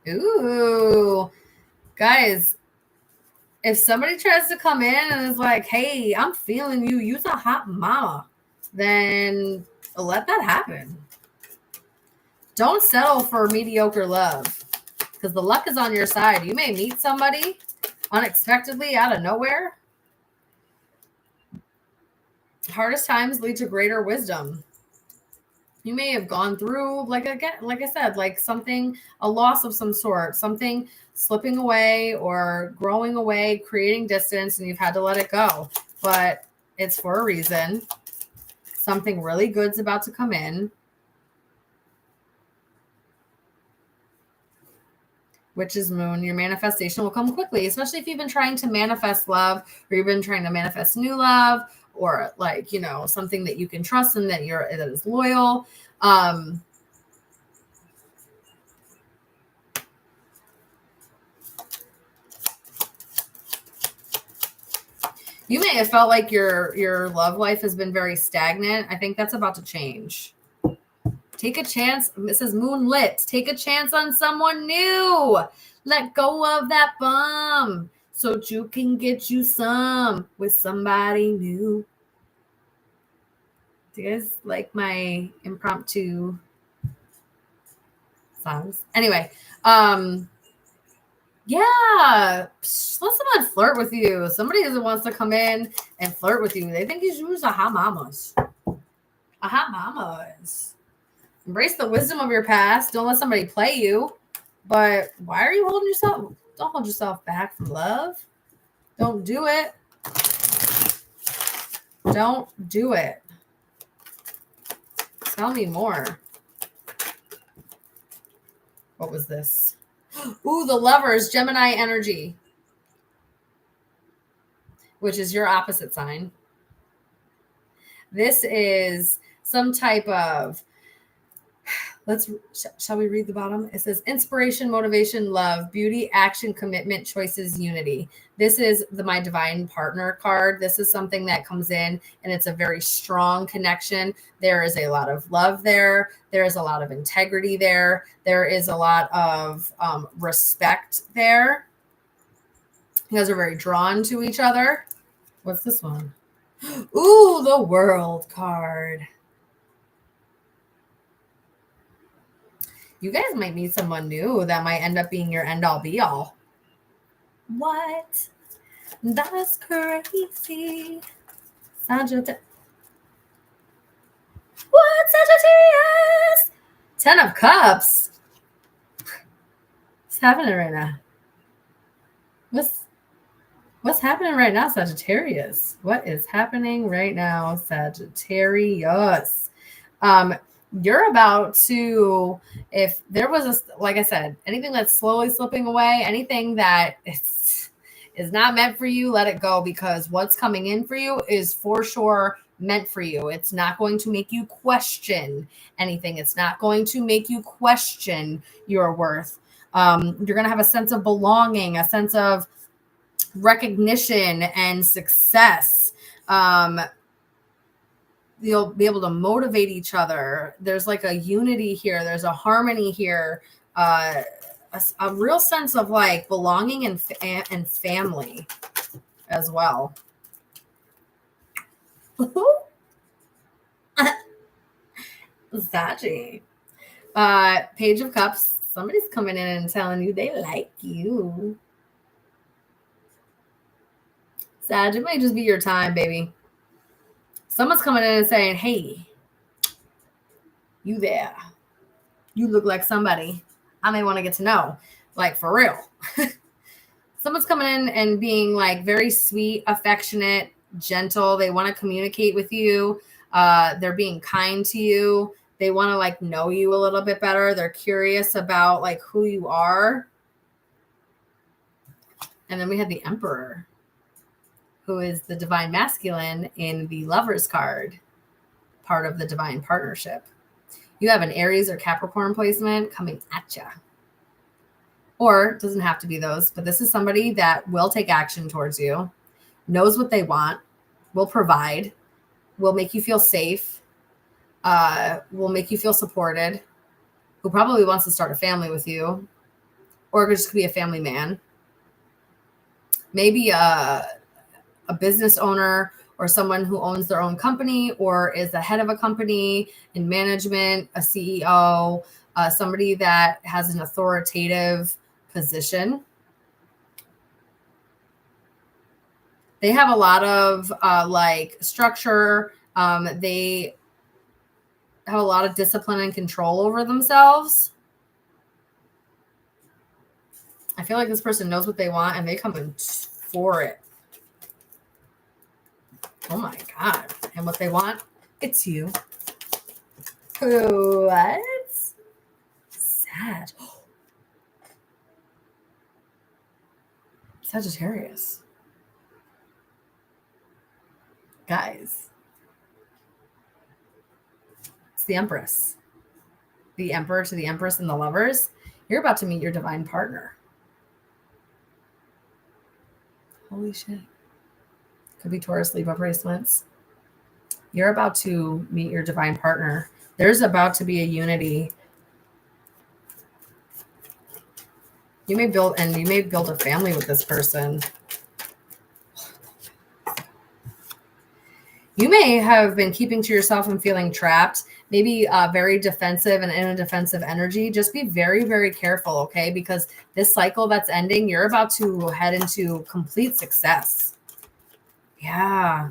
Ooh. Guys, if somebody tries to come in and is like, hey, I'm feeling you, you's a hot mama, then let that happen. Don't settle for mediocre love, because the luck is on your side. You may meet somebody unexpectedly out of nowhere. Hardest times lead to greater wisdom. You may have gone through, like I said, like something, a loss of some sort, something slipping away or growing away, creating distance, and you've had to let it go. But it's for a reason. Something really good's about to come in. Witch's moon, your manifestation will come quickly, especially if you've been trying to manifest love, or you've been trying to manifest new love, or like, you know, something that you can trust and that is loyal. You may have felt like your love life has been very stagnant. I think that's about to change. Take a chance. It says moonlit. Take a chance on someone new. Let go of that bum so that you can get you some with somebody new. Do you guys like my impromptu songs? Anyway, yeah, let someone flirt with you. Somebody that wants to come in and flirt with you. They think you're a hot mamas. A hot mamas. Embrace the wisdom of your past. Don't let somebody play you. But why are you holding yourself? Don't hold yourself back from love. Don't do it. Don't do it. Tell me more. What was this? Ooh, the Lovers, Gemini energy, which is your opposite sign. This is some type of, shall we read the bottom? It says inspiration, motivation, love, beauty, action, commitment, choices, unity. This is my divine partner card. This is something that comes in and it's a very strong connection. There is a lot of love there. There is a lot of integrity there. There is a lot of respect there. You guys are very drawn to each other. What's this one? Ooh, the World card. You guys might meet someone new that might end up being your end all be all. What? That's crazy. Sagittarius. What? Sagittarius? 10 of Cups. What's happening right now? What's happening right now, Sagittarius? What is happening right now, Sagittarius? You're about to, if there was like I said, anything that's slowly slipping away, anything that is not meant for you, let it go, because what's coming in for you is for sure meant for you. It's not going to make you question anything. It's not going to make you question your worth. You're going to have a sense of belonging, a sense of recognition and success. You'll be able to motivate each other. There's like a unity here. There's a harmony here. A real sense of like belonging and family as well. Saggy. Page of Cups. Somebody's coming in and telling you they like you. Sag, it might just be your time, baby. Someone's coming in and saying, hey, you there. You look like somebody I may want to get to know. Like, for real. Someone's coming in and being like very sweet, affectionate, gentle. They want to communicate with you. They're being kind to you. They want to like know you a little bit better. They're curious about like who you are. And then we have the Emperor, who is the divine masculine in the Lovers card, part of the divine partnership. You have an Aries or Capricorn placement coming at you. Or it doesn't have to be those, but this is somebody that will take action towards you, knows what they want, will provide, will make you feel safe, will make you feel supported, who probably wants to start a family with you, or it just could be a family man. Maybe a business owner or someone who owns their own company or is the head of a company in management, a CEO, somebody that has an authoritative position. They have a lot of like structure. They have a lot of discipline and control over themselves. I feel like this person knows what they want and they come in for it. Oh my God. And what they want, it's you. What? Sag. Sagittarius. Guys. It's the Empress. The Emperor to the Empress and the Lovers. You're about to meet your divine partner. Holy shit. Could be Taurus, Libra placements. You're about to meet your divine partner. There's about to be a unity. You may build a family with this person. You may have been keeping to yourself and feeling trapped, maybe very defensive and in a defensive energy. Just be very, very careful, okay? Because this cycle that's ending, you're about to head into complete success. Yeah.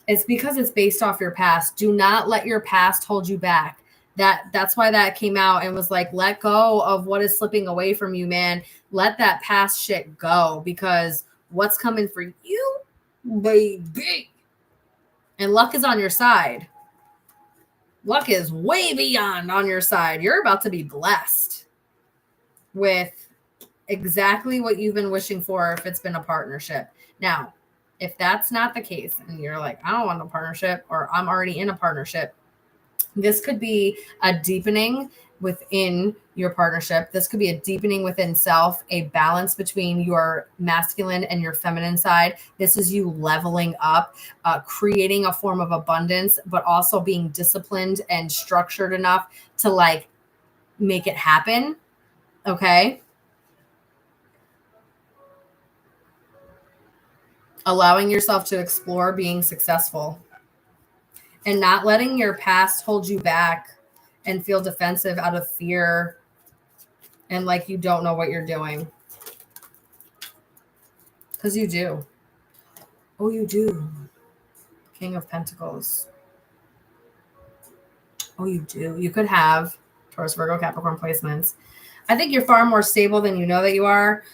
It's because it's based off your past. Do not let your past hold you back. That's why that came out and was like, let go of what is slipping away from you, man. Let that past shit go, because what's coming for you, baby. And luck is on your side. Luck is way beyond on your side. You're about to be blessed with exactly what you've been wishing for if it's been a partnership. Now, if that's not the case and you're like, I don't want a partnership, or I'm already in a partnership, this could be a deepening within your partnership. This could be a deepening within self, a balance between your masculine and your feminine side. This is you leveling up, creating a form of abundance, but also being disciplined and structured enough to like make it happen. Okay. allowing yourself to explore being successful and not letting your past hold you back and feel defensive out of fear and like you don't know what you're doing. Because you do. Oh, you do. King of Pentacles. Oh, you do. You could have Taurus, Virgo, Capricorn placements. I think you're far more stable than you know that you are.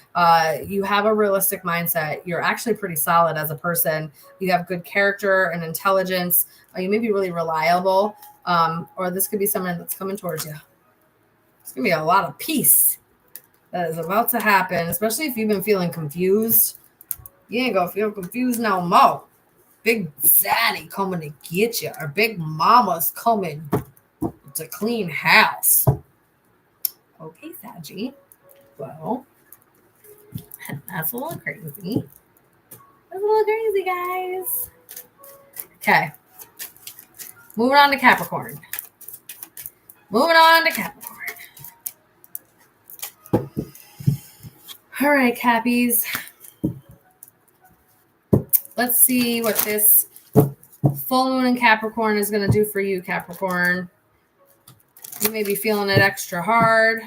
You have a realistic mindset. You're actually pretty solid as a person. You have good character and intelligence. You may be really reliable. Or this could be someone that's coming towards you. It's going to be a lot of peace that is about to happen, especially if you've been feeling confused. You ain't going to feel confused no more. Big daddy coming to get you. Or big mama's coming to clean house. Okay, Saggy. Well, that's a little crazy. That's a little crazy, guys. Okay. Moving on to Capricorn. All right, Cappies. Let's see what this full moon in Capricorn is going to do for you, Capricorn. You may be feeling it extra hard.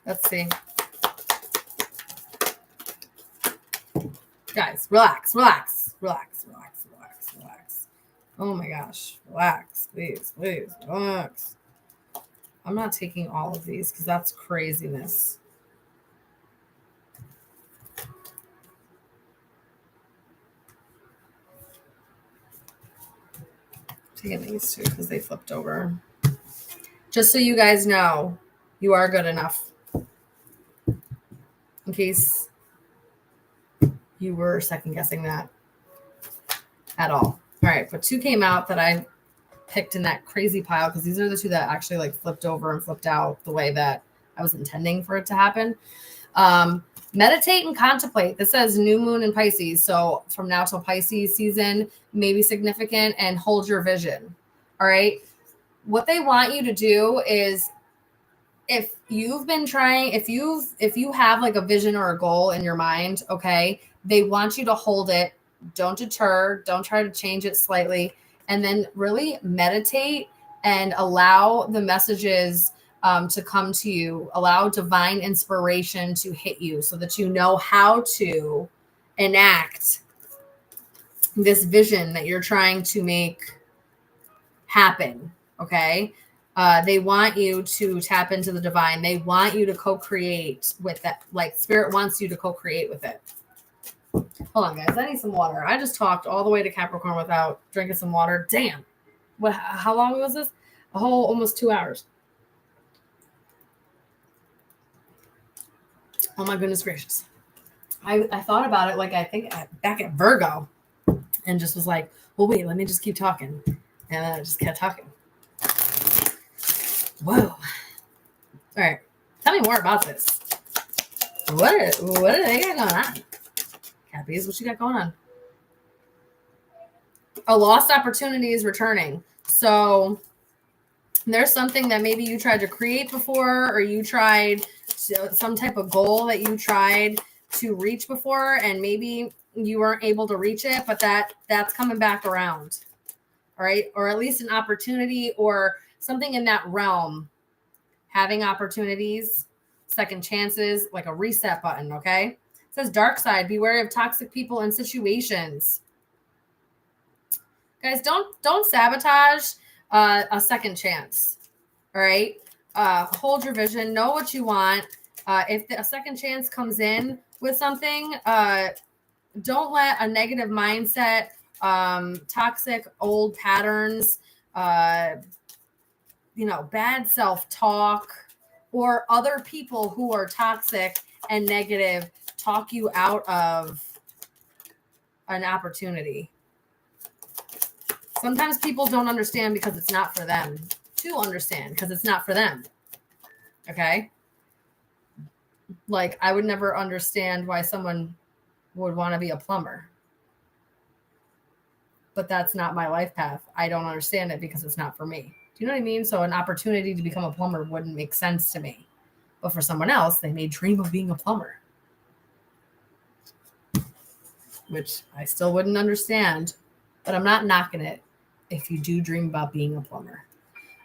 Let's see. Guys, relax. Oh my gosh. Relax. Please, relax. I'm not taking all of these because that's craziness. Taking these two because they flipped over. Just so you guys know, you are good enough. In case you were second guessing that at all. All right, but two came out that I picked in that crazy pile because these are the two that actually like flipped over and flipped out the way that I was intending for it to happen. Meditate and contemplate. This says new moon in Pisces. So from now till Pisces season may be significant, and hold your vision. All right. What they want you to do is, if you've been trying, if you have like a vision or a goal in your mind, okay, they want you to hold it. Don't deter. Don't try to change it slightly. And then really meditate and allow the messages to come to you. Allow divine inspiration to hit you so that you know how to enact this vision that you're trying to make happen. Okay. They want you to tap into the divine. They want you to co-create with that. Like spirit wants you to co-create with it. Hold on, guys. I need some water. I just talked all the way to Capricorn without drinking some water. Damn. What? How long was this? A whole almost 2 hours. Oh my goodness gracious. I thought about it like I think back at Virgo and just was like, well, wait, let me just keep talking. And then I just kept talking. Whoa. All right. Tell me more about this. What are they got going on? Cappies, what you got going on? A lost opportunity is returning. So there's something that maybe you tried to create before, or you tried some type of goal that you tried to reach before, and maybe you weren't able to reach it, but that's coming back around. All right. Or at least an opportunity or something in that realm. Having opportunities, second chances, like a reset button. Okay. It says dark side, beware of toxic people and situations. Guys, don't sabotage a second chance. All right. Hold your vision, know what you want. If a second chance comes in with something, don't let a negative mindset, toxic old patterns, bad self-talk, or other people who are toxic and negative talk you out of an opportunity. Sometimes people don't understand because it's not for them to understand, because it's not for them. Okay? Like, I would never understand why someone would want to be a plumber. But that's not my life path. I don't understand it because it's not for me. Do you know what I mean? So an opportunity to become a plumber wouldn't make sense to me. But for someone else, they may dream of being a plumber, which I still wouldn't understand. But I'm not knocking it if you do dream about being a plumber.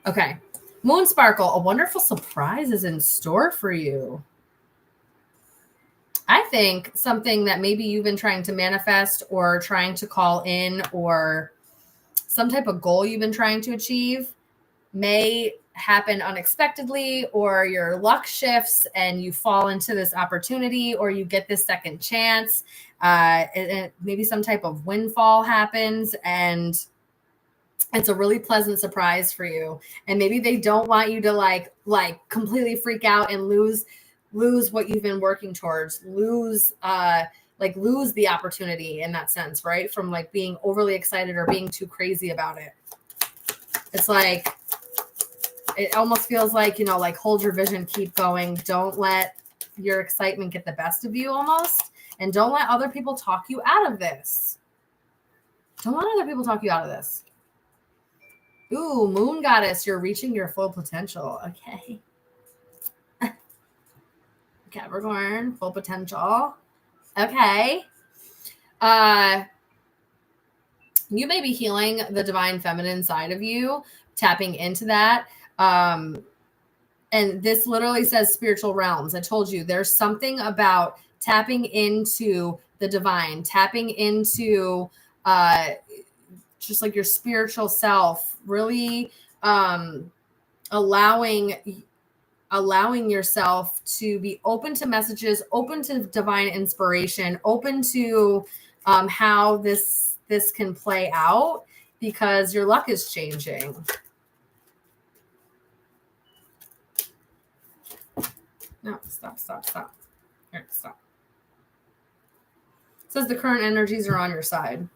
Okay. Moon Sparkle, a wonderful surprise is in store for you. I think something that maybe you've been trying to manifest or trying to call in, or some type of goal you've been trying to achieve, may happen unexpectedly, or your luck shifts and you fall into this opportunity, or you get this second chance. Maybe some type of windfall happens and it's a really pleasant surprise for you. And maybe they don't want you to like completely freak out and lose what you've been working towards, lose the opportunity in that sense, right? From like being overly excited or being too crazy about it. It's like, it almost feels like, you know, like hold your vision, keep going. Don't let your excitement get the best of you almost. And don't let other people talk you out of this. Don't let other people talk you out of this. Ooh, Moon Goddess, you're reaching your full potential. Okay. Capricorn, full potential. Okay. You may be healing the divine feminine side of you, tapping into that. And this literally says spiritual realms. I told you there's something about tapping into the divine, tapping into just like your spiritual self, really allowing yourself to be open to messages, open to divine inspiration, open to how this can play out, because your luck is changing. No, stop. All right, stop. It says the current energies are on your side.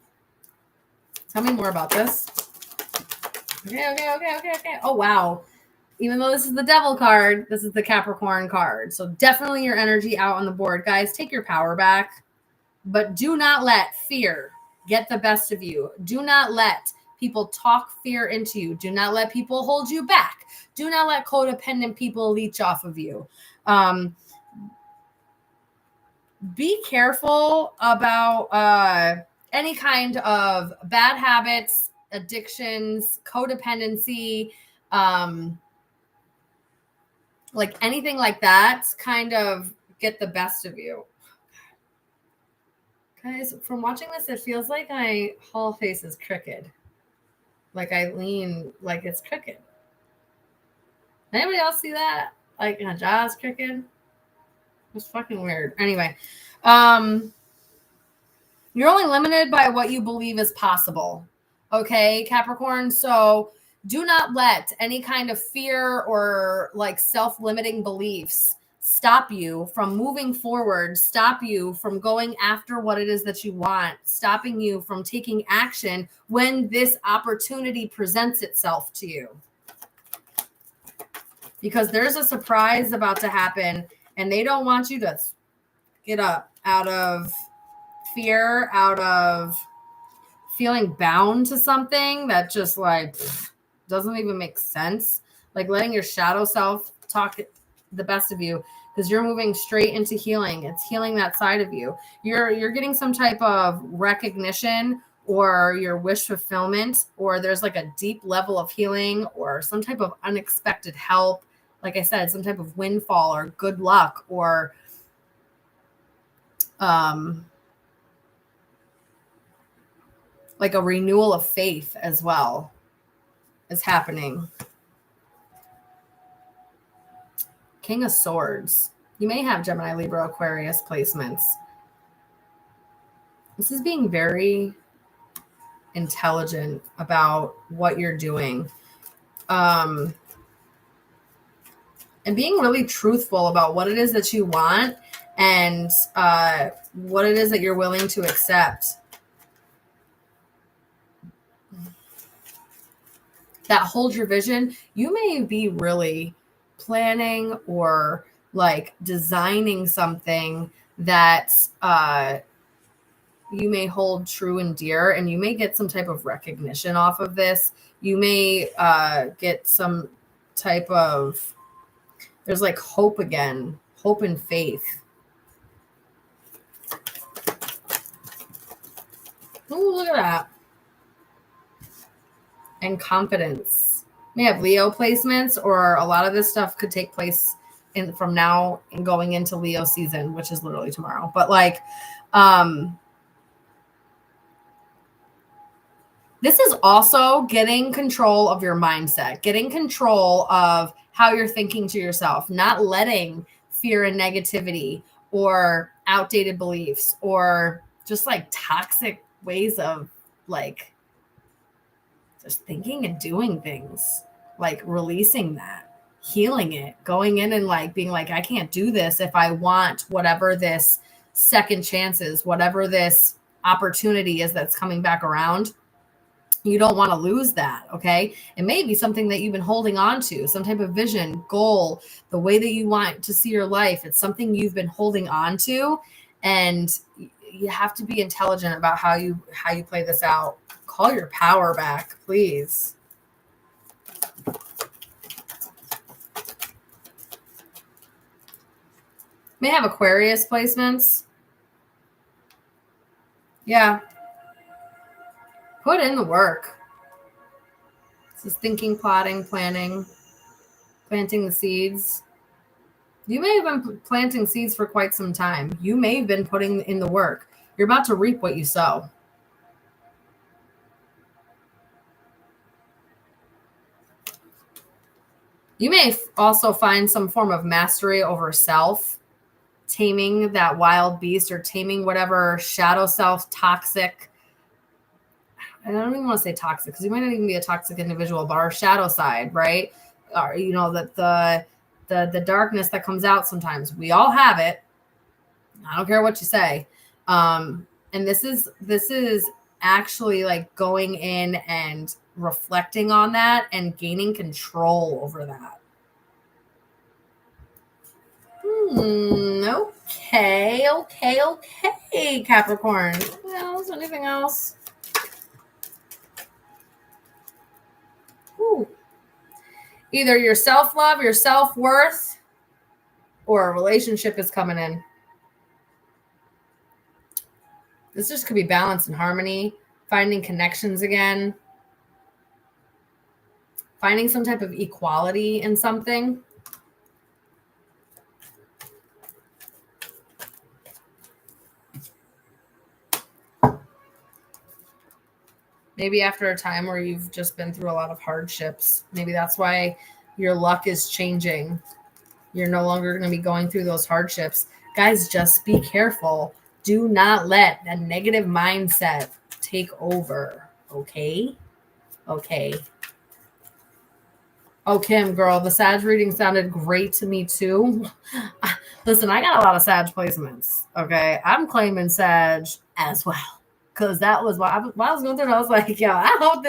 Tell me more about this. Okay. Oh, wow. Even though this is the devil card, this is the Capricorn card. So definitely your energy out on the board. Guys, take your power back. But do not let fear get the best of you. Do not let people talk fear into you. Do not let people hold you back. Do not let codependent people leech off of you. Be careful about any kind of bad habits, addictions, codependency, like anything like that kind of get the best of you. Guys, from watching this, it feels like my whole face is crooked. Like I lean like it's crooked. Anybody else see that? Like my jaw's crooked? It's fucking weird. Anyway, you're only limited by what you believe is possible. Okay, Capricorn? So do not let any kind of fear or like self-limiting beliefs stop you from moving forward, stop you from going after what it is that you want, stopping you from taking action when this opportunity presents itself to you. Because there's a surprise about to happen and they don't want you to get up out of fear, out of feeling bound to something that just like doesn't even make sense. Like letting your shadow self talk the best of you, because you're moving straight into healing. It's healing that side of you. You're getting some type of recognition or your wish fulfillment, or there's like a deep level of healing or some type of unexpected help. Like I said, some type of windfall or good luck, or like a renewal of faith as well is happening. King of Swords. You may have Gemini, Libra, Aquarius placements. This is being very intelligent about what you're doing. And being really truthful about what it is that you want and what it is that you're willing to accept. That hold your vision. You may be really planning or like designing something that you may hold true and dear, and you may get some type of recognition off of this. You may get some type of, there's like hope again, hope and faith. Oh, look at that. And confidence. May have Leo placements, or a lot of this stuff could take place from now and going into Leo season, which is literally tomorrow. But like, this is also getting control of your mindset, getting control of how you're thinking to yourself, not letting fear and negativity or outdated beliefs or just like toxic ways of like just thinking and doing things, like releasing that, healing it, going in and like being like, I can't do this if I want whatever this second chance is, whatever this opportunity is that's coming back around. You don't want to lose that, okay? It may be something that you've been holding on to, some type of vision, goal, the way that you want to see your life. It's something you've been holding on to, and you have to be intelligent about how you play this out. Call your power back, please. May have Aquarius placements. Yeah. Put in the work. This is thinking, plotting, planning, planting the seeds. You may have been planting seeds for quite some time. You may have been putting in the work. You're about to reap what you sow. You may also find some form of mastery over self, taming that wild beast or taming whatever shadow self, toxic. I don't even want to say toxic because you might not even be a toxic individual, but our shadow side, right? Or, you know, that the darkness that comes out sometimes. We all have it. I don't care what you say. And this is actually like going in and reflecting on that and gaining control over that. Okay, Capricorn. What else? Anything else? Ooh. Either your self-love, your self-worth, or a relationship is coming in. This just could be balance and harmony, finding connections again, finding some type of equality in something. Maybe after a time where you've just been through a lot of hardships. Maybe that's why your luck is changing. You're no longer going to be going through those hardships. Guys, just be careful. Do not let a negative mindset take over. Okay? Okay. Oh, Kim, girl, the Sag reading sounded great to me too. Listen, I got a lot of Sag placements. Okay? I'm claiming Sag as well. Because that was why I was going through it. I was like, yo, I hope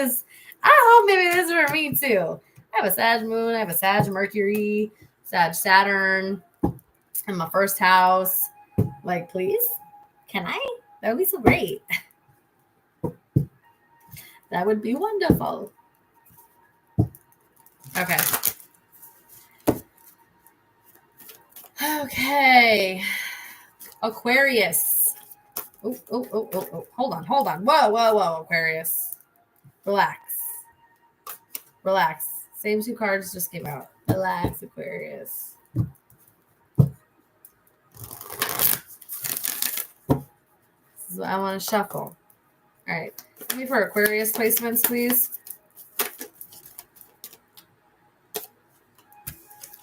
maybe this is for me too. I have a Sag moon. I have a Sag Mercury, Sag Saturn in my first house. Like, please, can I? That would be so great. That would be wonderful. Okay. Okay. Aquarius. Oh. Hold on. Whoa, Aquarius. Relax. Same two cards just came out. Relax, Aquarius. This is what I want to shuffle. All right. Give me for Aquarius placements, please.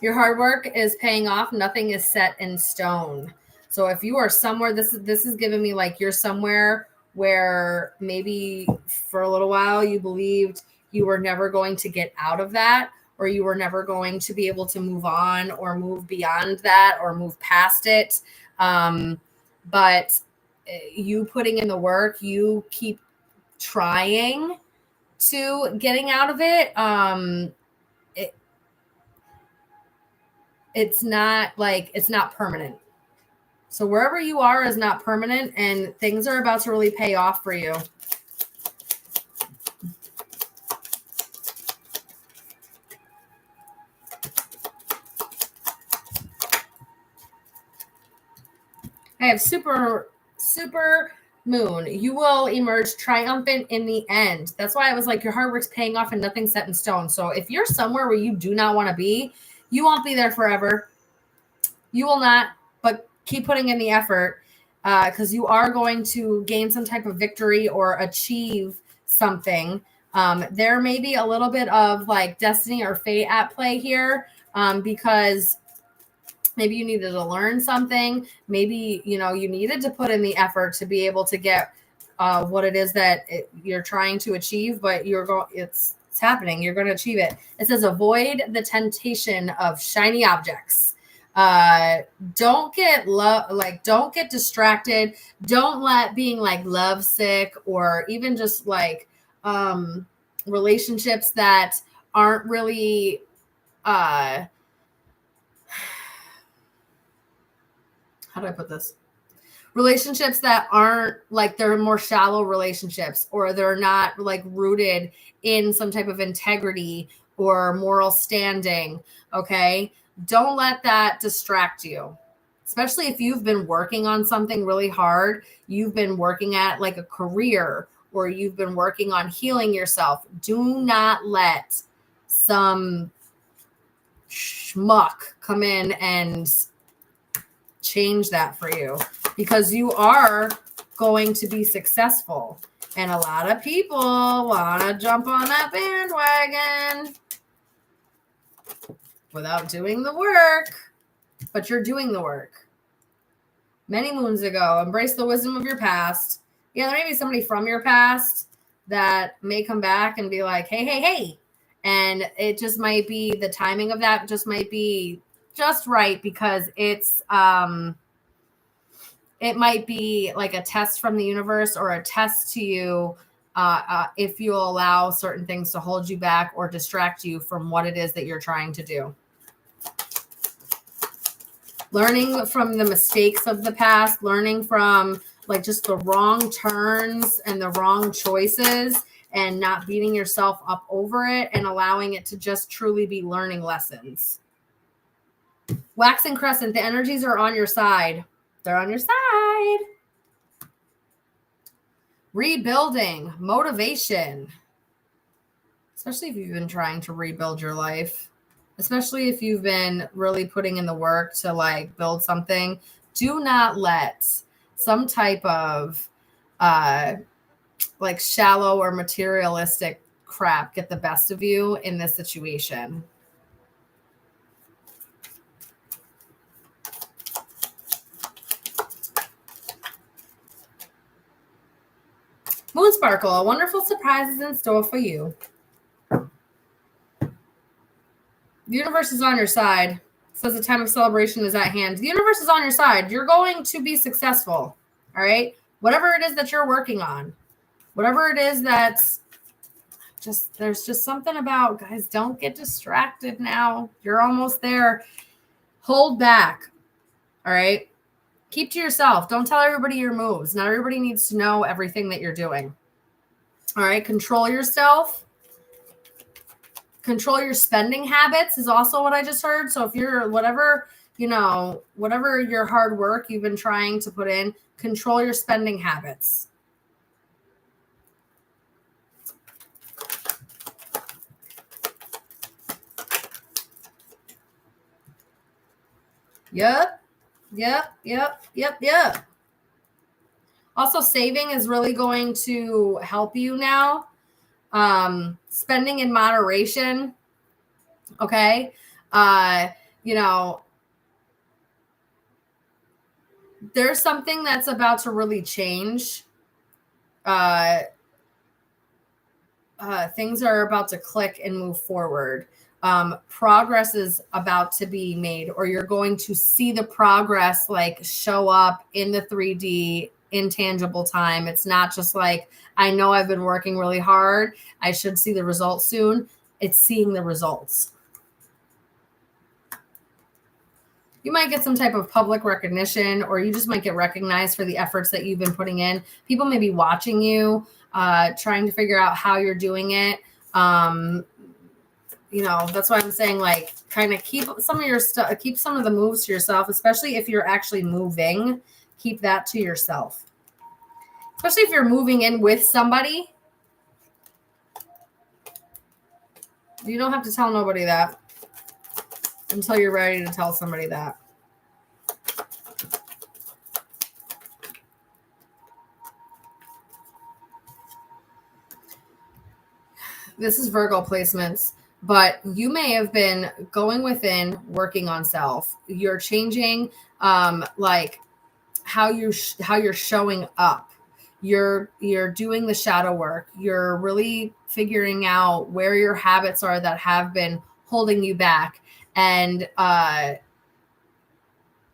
Your hard work is paying off. Nothing is set in stone. So if you are somewhere, this is giving me like you're somewhere where maybe for a little while you believed you were never going to get out of that, or you were never going to be able to move on or move beyond that or move past it. But you putting in the work, you keep trying to getting out of it. It's not permanent. So wherever you are is not permanent, and things are about to really pay off for you. I have super moon. You will emerge triumphant in the end. That's why I was like, your hard work's paying off and nothing's set in stone. So if you're somewhere where you do not want to be, you won't be there forever. You will not, but keep putting in the effort because you are going to gain some type of victory or achieve something. There may be a little bit of like destiny or fate at play here because maybe you needed to learn something. Maybe, you needed to put in the effort to be able to get what it is that you're trying to achieve, but it's happening. You're going to achieve it. It says, avoid the temptation of shiny objects. Don't get don't get distracted. Don't let being like lovesick or even just like relationships that aren't really how do I put this? Relationships that aren't like, they're more shallow relationships, or they're not like rooted in some type of integrity or moral standing. Okay. Don't let that distract you, especially if you've been working on something really hard. You've been working at like a career, or you've been working on healing yourself. Do not let some schmuck come in and change that for you, because you are going to be successful. And a lot of people want to jump on that bandwagon without doing the work, but you're doing the work. Many moons ago, embrace the wisdom of your past. Yeah, there may be somebody from your past that may come back and be like, hey. And it just might be, the timing of that just might be just right, because it might be like a test from the universe, or a test to you if you allow certain things to hold you back or distract you from what it is that you're trying to do. Learning from the mistakes of the past, learning from like just the wrong turns and the wrong choices, and not beating yourself up over it, and allowing it to just truly be learning lessons. Waxing crescent, the energies are on your side. They're on your side. Rebuilding, motivation. Especially if you've been trying to rebuild your life. Especially if you've been really putting in the work to like build something. Do not let some type of like shallow or materialistic crap get the best of you in this situation. Moon Sparkle, a wonderful surprise is in store for you. The universe is on your side. It says the time of celebration is at hand. The universe is on your side. You're going to be successful. All right. Whatever it is that you're working on, whatever it is that's just, there's just something about, guys, don't get distracted now. You're almost there. Hold back. All right. Keep to yourself. Don't tell everybody your moves. Not everybody needs to know everything that you're doing. All right. Control yourself. Control your spending habits is also what I just heard. So if you're whatever your hard work you've been trying to put in, control your spending habits. Yep. Also, saving is really going to help you now. Spending in moderation. Okay. There's something that's about to really change. Things are about to click and move forward. Progress is about to be made, or you're going to see the progress like show up in the 3D intangible time. It's not just like, I know I've been working really hard, I should see the results soon. It's seeing the results. You might get some type of public recognition, or you just might get recognized for the efforts that you've been putting in. People may be watching you, trying to figure out how you're doing it. That's why I'm saying, like, kind of keep some of your stuff, keep some of the moves to yourself, especially if you're actually moving. keep that to yourself. Especially if you're moving in with somebody. You don't have to tell nobody that until you're ready to tell somebody that. This is Virgo placements, but you may have been going within, working on self. You're changing, like how you're showing up. You're doing the shadow work. You're really figuring out where your habits are that have been holding you back, and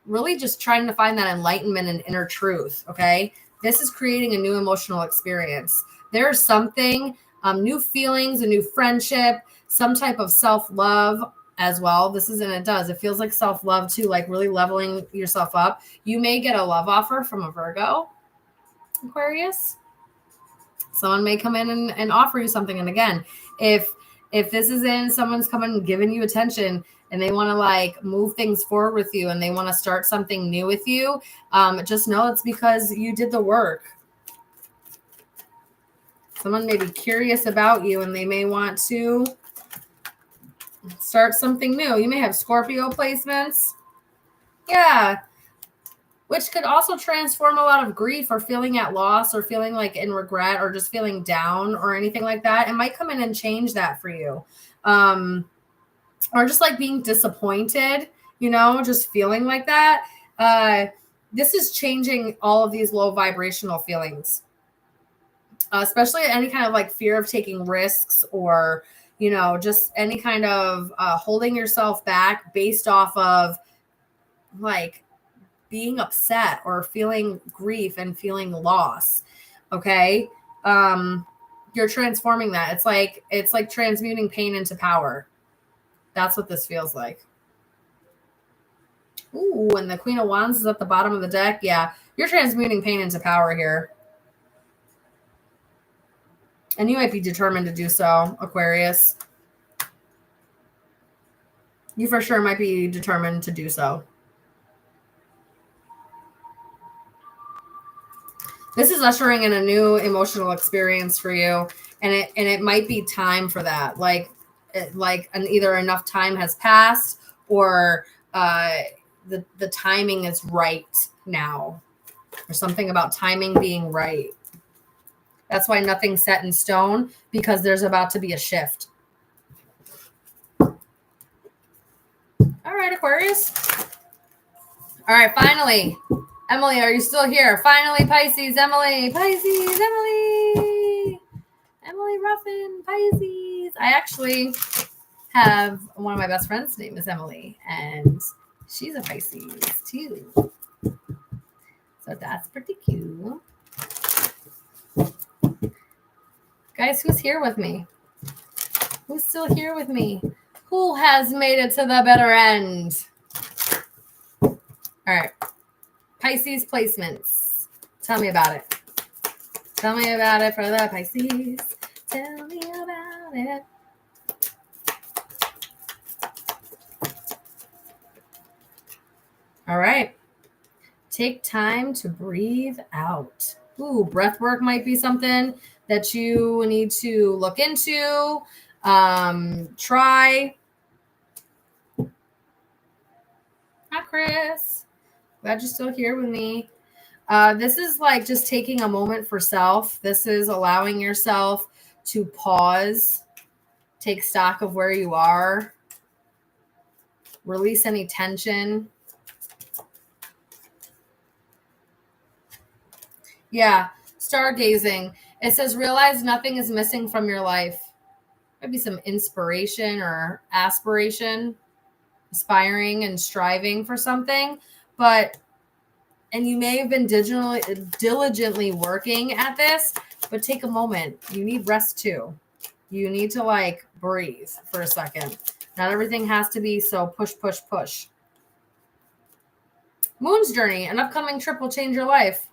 really just trying to find that enlightenment and inner truth. Okay, this is creating a new emotional experience. There's something. New feelings, a new friendship, some type of self-love as well. It feels like self-love too, like really leveling yourself up. You may get a love offer from a Virgo, Aquarius. Someone may come in and offer you something. And again, if this is someone's coming and giving you attention and they want to like move things forward with you and they want to start something new with you, just know it's because you did the work. Someone may be curious about you and they may want to start something new. You may have Scorpio placements. Yeah. Which could also transform a lot of grief or feeling at loss or feeling like in regret or just feeling down or anything like that. It might come in and change that for you. Or just like being disappointed, just feeling like that. This is changing all of these low vibrational feelings. Especially any kind of like fear of taking risks or, just any kind of holding yourself back based off of like being upset or feeling grief and feeling loss. Okay. You're transforming that. It's like transmuting pain into power. That's what this feels like. Ooh, and the Queen of Wands is at the bottom of the deck. Yeah. You're transmuting pain into power here. And you might be determined to do so, Aquarius. You for sure might be determined to do so. This is ushering in a new emotional experience for you. And it might be time for that. Either enough time has passed or the timing is right now. Or something about timing being right. That's why nothing's set in stone, because there's about to be a shift. All right, Aquarius. All right, finally. Emily, are you still here? Finally, Pisces, Emily. Pisces, Emily. Emily Ruffin, Pisces. I actually have one of my best friends' name is Emily, and she's a Pisces too. So that's pretty cute. Guys, who's here with me? Who's still here with me? Who has made it to the better end? All right. Pisces placements. Tell me about it. Tell me about it for the Pisces. Tell me about it. All right. Take time to breathe out. Ooh, breath work might be something that you need to look into. Try. Hi, Chris. Glad you're still here with me. This is like just taking a moment for self. This is allowing yourself to pause, take stock of where you are, release any tension. Yeah, stargazing. It says, realize nothing is missing from your life. Maybe some inspiration or aspiration, aspiring and striving for something. And you may have been diligently working at this, but take a moment. You need rest too. You need to like breathe for a second. Not everything has to be so push, push, push. Moon's journey, an upcoming trip will change your life.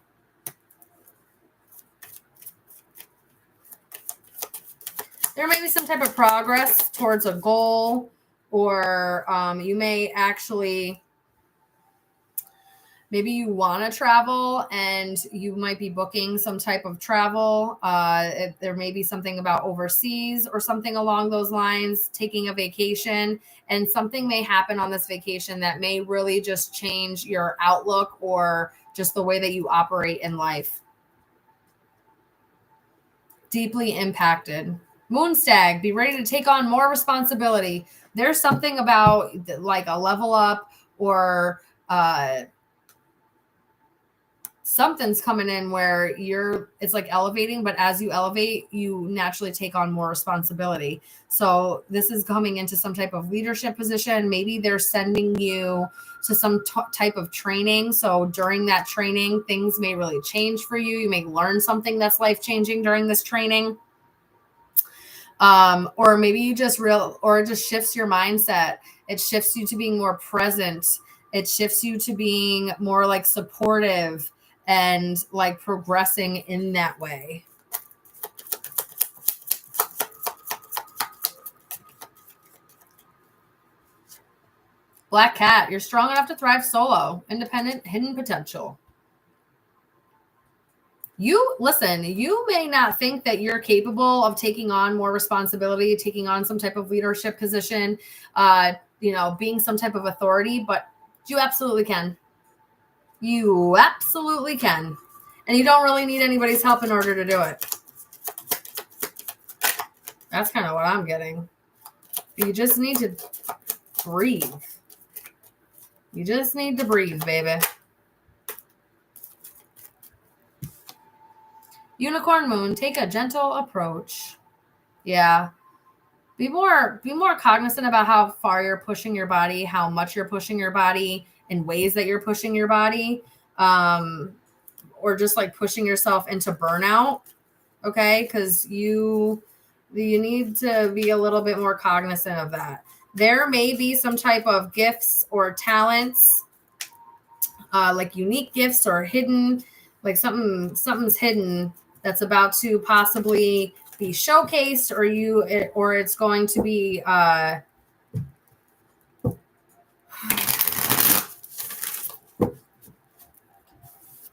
There may be some type of progress towards a goal, or you may actually Maybe you want to travel and you might be booking some type of travel. There may be something about overseas or something along those lines, taking a vacation, and something may happen on this vacation that may really just change your outlook or just the way that you operate in life. Deeply impacted. Moon stag, be ready to take on more responsibility. There's something about like a level up or something's coming in where it's like elevating, but as you elevate, you naturally take on more responsibility. So this is coming into some type of leadership position. Maybe they're sending you to some type of training. So during that training, things may really change for you. You may learn something that's life-changing during this training. Or maybe you just or it just shifts your mindset. It shifts you to being more present. It shifts you to being more like supportive and like progressing in that way. Black cat, you're strong enough to thrive solo, independent, hidden potential. You may not think that you're capable of taking on more responsibility, taking on some type of leadership position, being some type of authority, but you absolutely can. You absolutely can. And you don't really need anybody's help in order to do it. That's kind of what I'm getting. You just need to breathe. You just need to breathe, baby. Unicorn moon, take a gentle approach. Yeah. Be more cognizant about how far you're pushing your body, how much you're pushing your body, in ways that you're pushing your body, or just like pushing yourself into burnout. Okay, because you need to be a little bit more cognizant of that. There may be some type of gifts or talents, like unique gifts or hidden, like something's hidden that's about to possibly be showcased, or it's going to be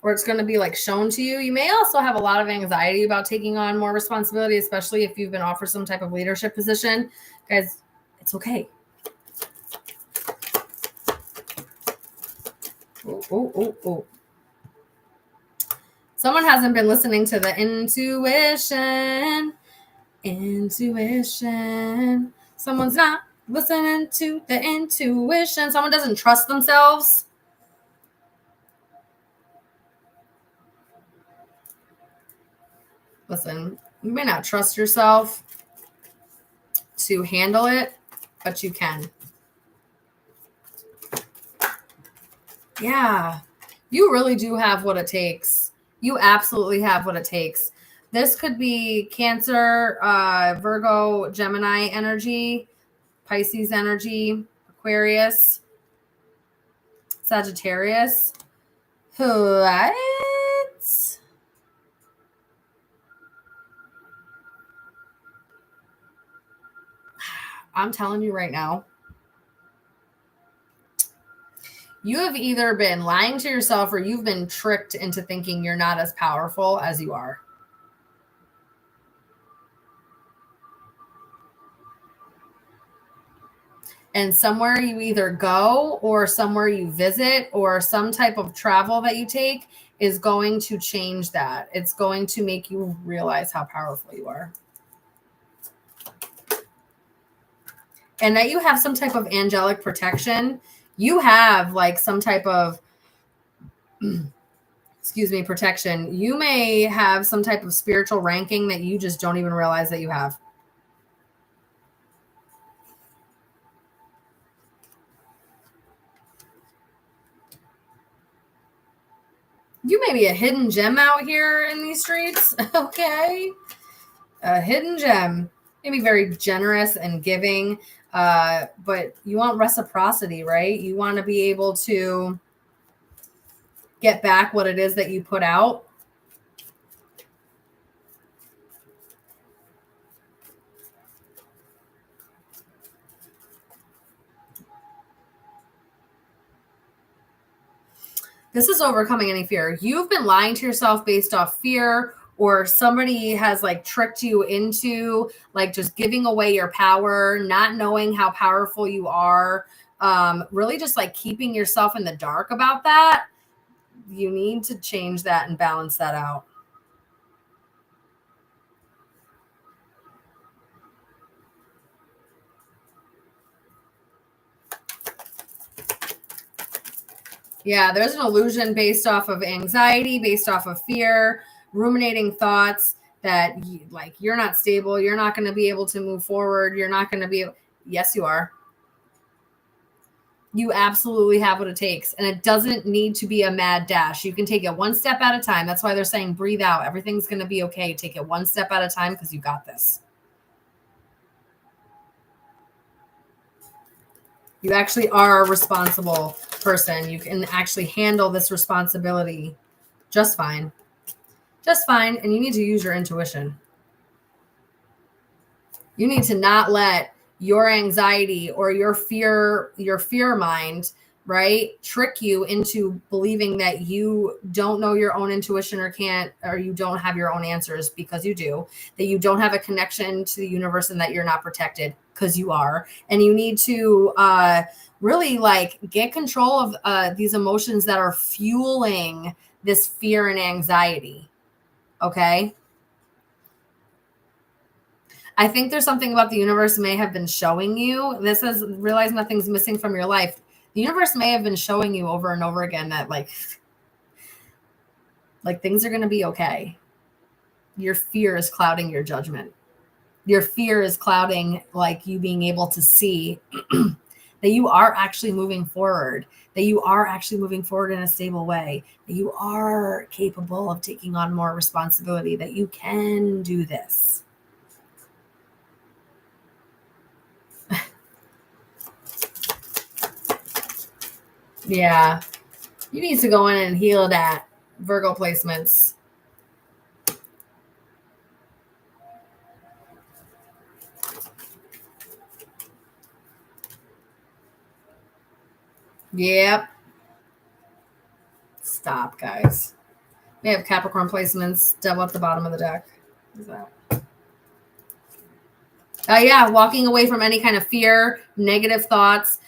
or it's going to be like shown to you. You may also have a lot of anxiety about taking on more responsibility, especially if you've been offered some type of leadership position. Guys, it's okay. Oh. Someone hasn't been listening to the intuition. Someone's not listening to the intuition. Someone doesn't trust themselves. Listen, you may not trust yourself to handle it, but you can. Yeah, you really do have what it takes. You absolutely have what it takes. This could be Cancer, Virgo, Gemini energy, Pisces energy, Aquarius, Sagittarius. What? I'm telling you right now, you have either been lying to yourself or you've been tricked into thinking you're not as powerful as you are. And somewhere you either go or somewhere you visit or some type of travel that you take is going to change that. It's going to make you realize how powerful you are. And that you have some type of angelic protection. You have like some type of, protection. You may have some type of spiritual ranking that you just don't even realize that you have. You may be a hidden gem out here in these streets, okay? A hidden gem. Maybe very generous and giving, but you want reciprocity, right? You want to be able to get back what it is that you put out. This is overcoming any fear. You've been lying to yourself based off fear, or somebody has like tricked you into like just giving away your power, not knowing how powerful you are, really just like keeping yourself in the dark about that. You need to change that and balance that out. Yeah, there's an illusion based off of anxiety, based off of fear, ruminating thoughts that like you're not stable, you're not going to be able to move forward, you're not going to be. Yes, you are. You absolutely have what it takes, and it doesn't need to be a mad dash. You can take it one step at a time. That's why they're saying breathe out. Everything's going to be okay. Take it one step at a time because you got this. You actually are a responsible person. You can actually handle this responsibility just fine. Just fine. And you need to use your intuition. You need to not let your anxiety or your fear mind, right, trick you into believing that you don't know your own intuition or you don't have your own answers, because you do, that you don't have a connection to the universe and that you're not protected, because you are. And you need to really like get control of these emotions that are fueling this fear and anxiety. Okay. I think there's something about the universe may have been showing you. This is realize nothing's missing from your life. The universe may have been showing you over and over again that like things are going to be okay. Your fear is clouding your judgment. Your fear is clouding like you being able to see that you are actually moving forward, that you are actually moving forward in a stable way, that you are capable of taking on more responsibility, that you can do this. Yeah. You need to go in and heal that, Virgo placements. Yep. Stop, guys. We have Capricorn placements, devil at the bottom of the deck. What is that? Yeah, walking away from any kind of fear, negative thoughts,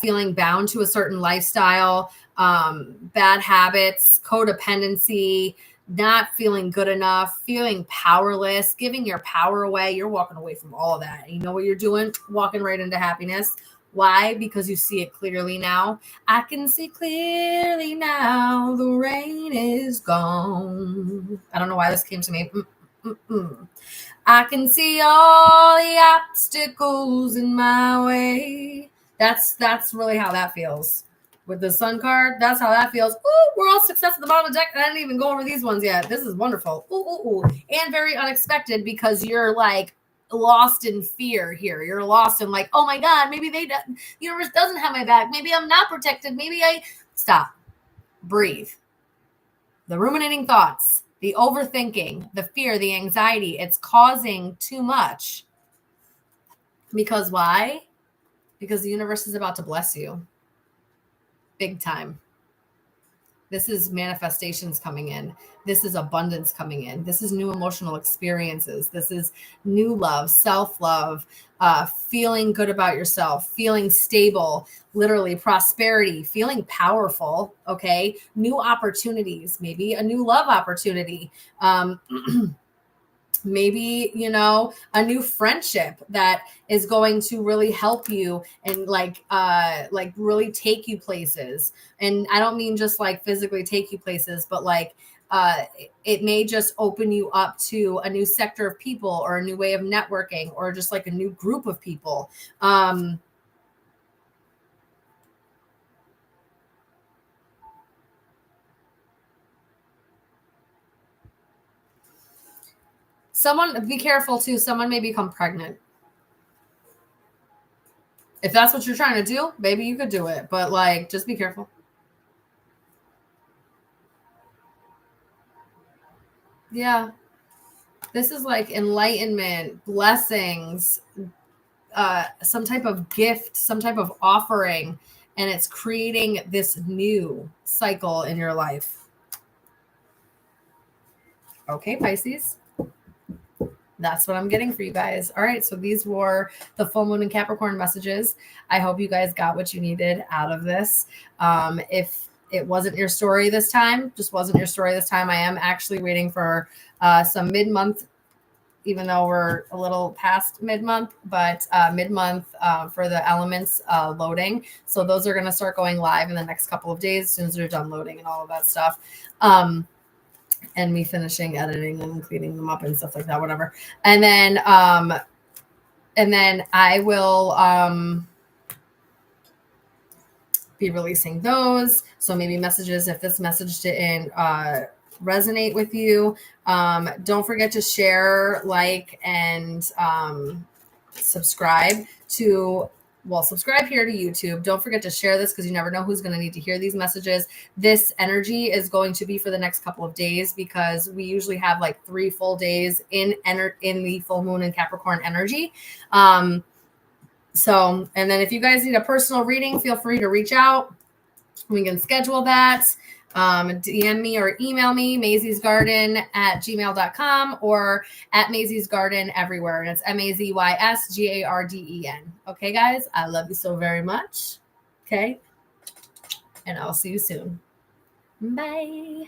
feeling bound to a certain lifestyle, bad habits, codependency, not feeling good enough, feeling powerless, giving your power away. You're walking away from all of that. You know what you're doing? Walking right into happiness. Why? Because you see it clearly now. I can see clearly now. The rain is gone. I don't know why this came to me. I can see all the obstacles in my way. That's really how that feels. With the sun card, that's how that feels. Ooh, we're all success at the bottom of the deck. I didn't even go over these ones yet. This is wonderful. Ooh. And very unexpected, because you're like lost in fear here. You're lost in like, oh my God, maybe the universe doesn't have my back. Maybe I'm not protected. Maybe stop. Breathe. The ruminating thoughts, the overthinking, the fear, the anxiety, it's causing too much. Because why? Because the universe is about to bless you. Big time. This is manifestations coming in. This is abundance coming in. This is new emotional experiences. This is new love, self-love, feeling good about yourself, feeling stable, literally prosperity, feeling powerful, okay? New opportunities, maybe a new love opportunity. Maybe, a new friendship that is going to really help you and like really take you places. And I don't mean just like physically take you places, but like it may just open you up to a new sector of people, or a new way of networking, or just like a new group of people. Someone, be careful too. Someone may become pregnant. If that's what you're trying to do, maybe you could do it. But like, just be careful. Yeah. This is like enlightenment, blessings, some type of gift, some type of offering. and it's creating this new cycle in your life. Okay, Pisces. That's what I'm getting for you guys. All right. So these were the full moon and Capricorn messages. I hope you guys got what you needed out of this. If it wasn't your story this time, I am actually waiting for some mid-month, even though we're a little past mid-month, but mid-month for the elements loading. So those are going to start going live in the next couple of days as soon as they're done loading and all of that stuff. And me finishing editing and cleaning them up and stuff like that, whatever. And then I will be releasing those. So maybe messages, if this message didn't resonate with you, don't forget to share, like, and subscribe here to YouTube. Don't forget to share this because you never know who's going to need to hear these messages. This energy is going to be for the next couple of days because we usually have like 3 full days in the full moon and Capricorn energy. And then if you guys need a personal reading, feel free to reach out. We can schedule that. DM me or email me, mazy'sgarden@gmail.com or at Mazy's Garden everywhere. And it's MAZYSGARDEN. Okay, guys, I love you so very much. Okay. And I'll see you soon. Bye.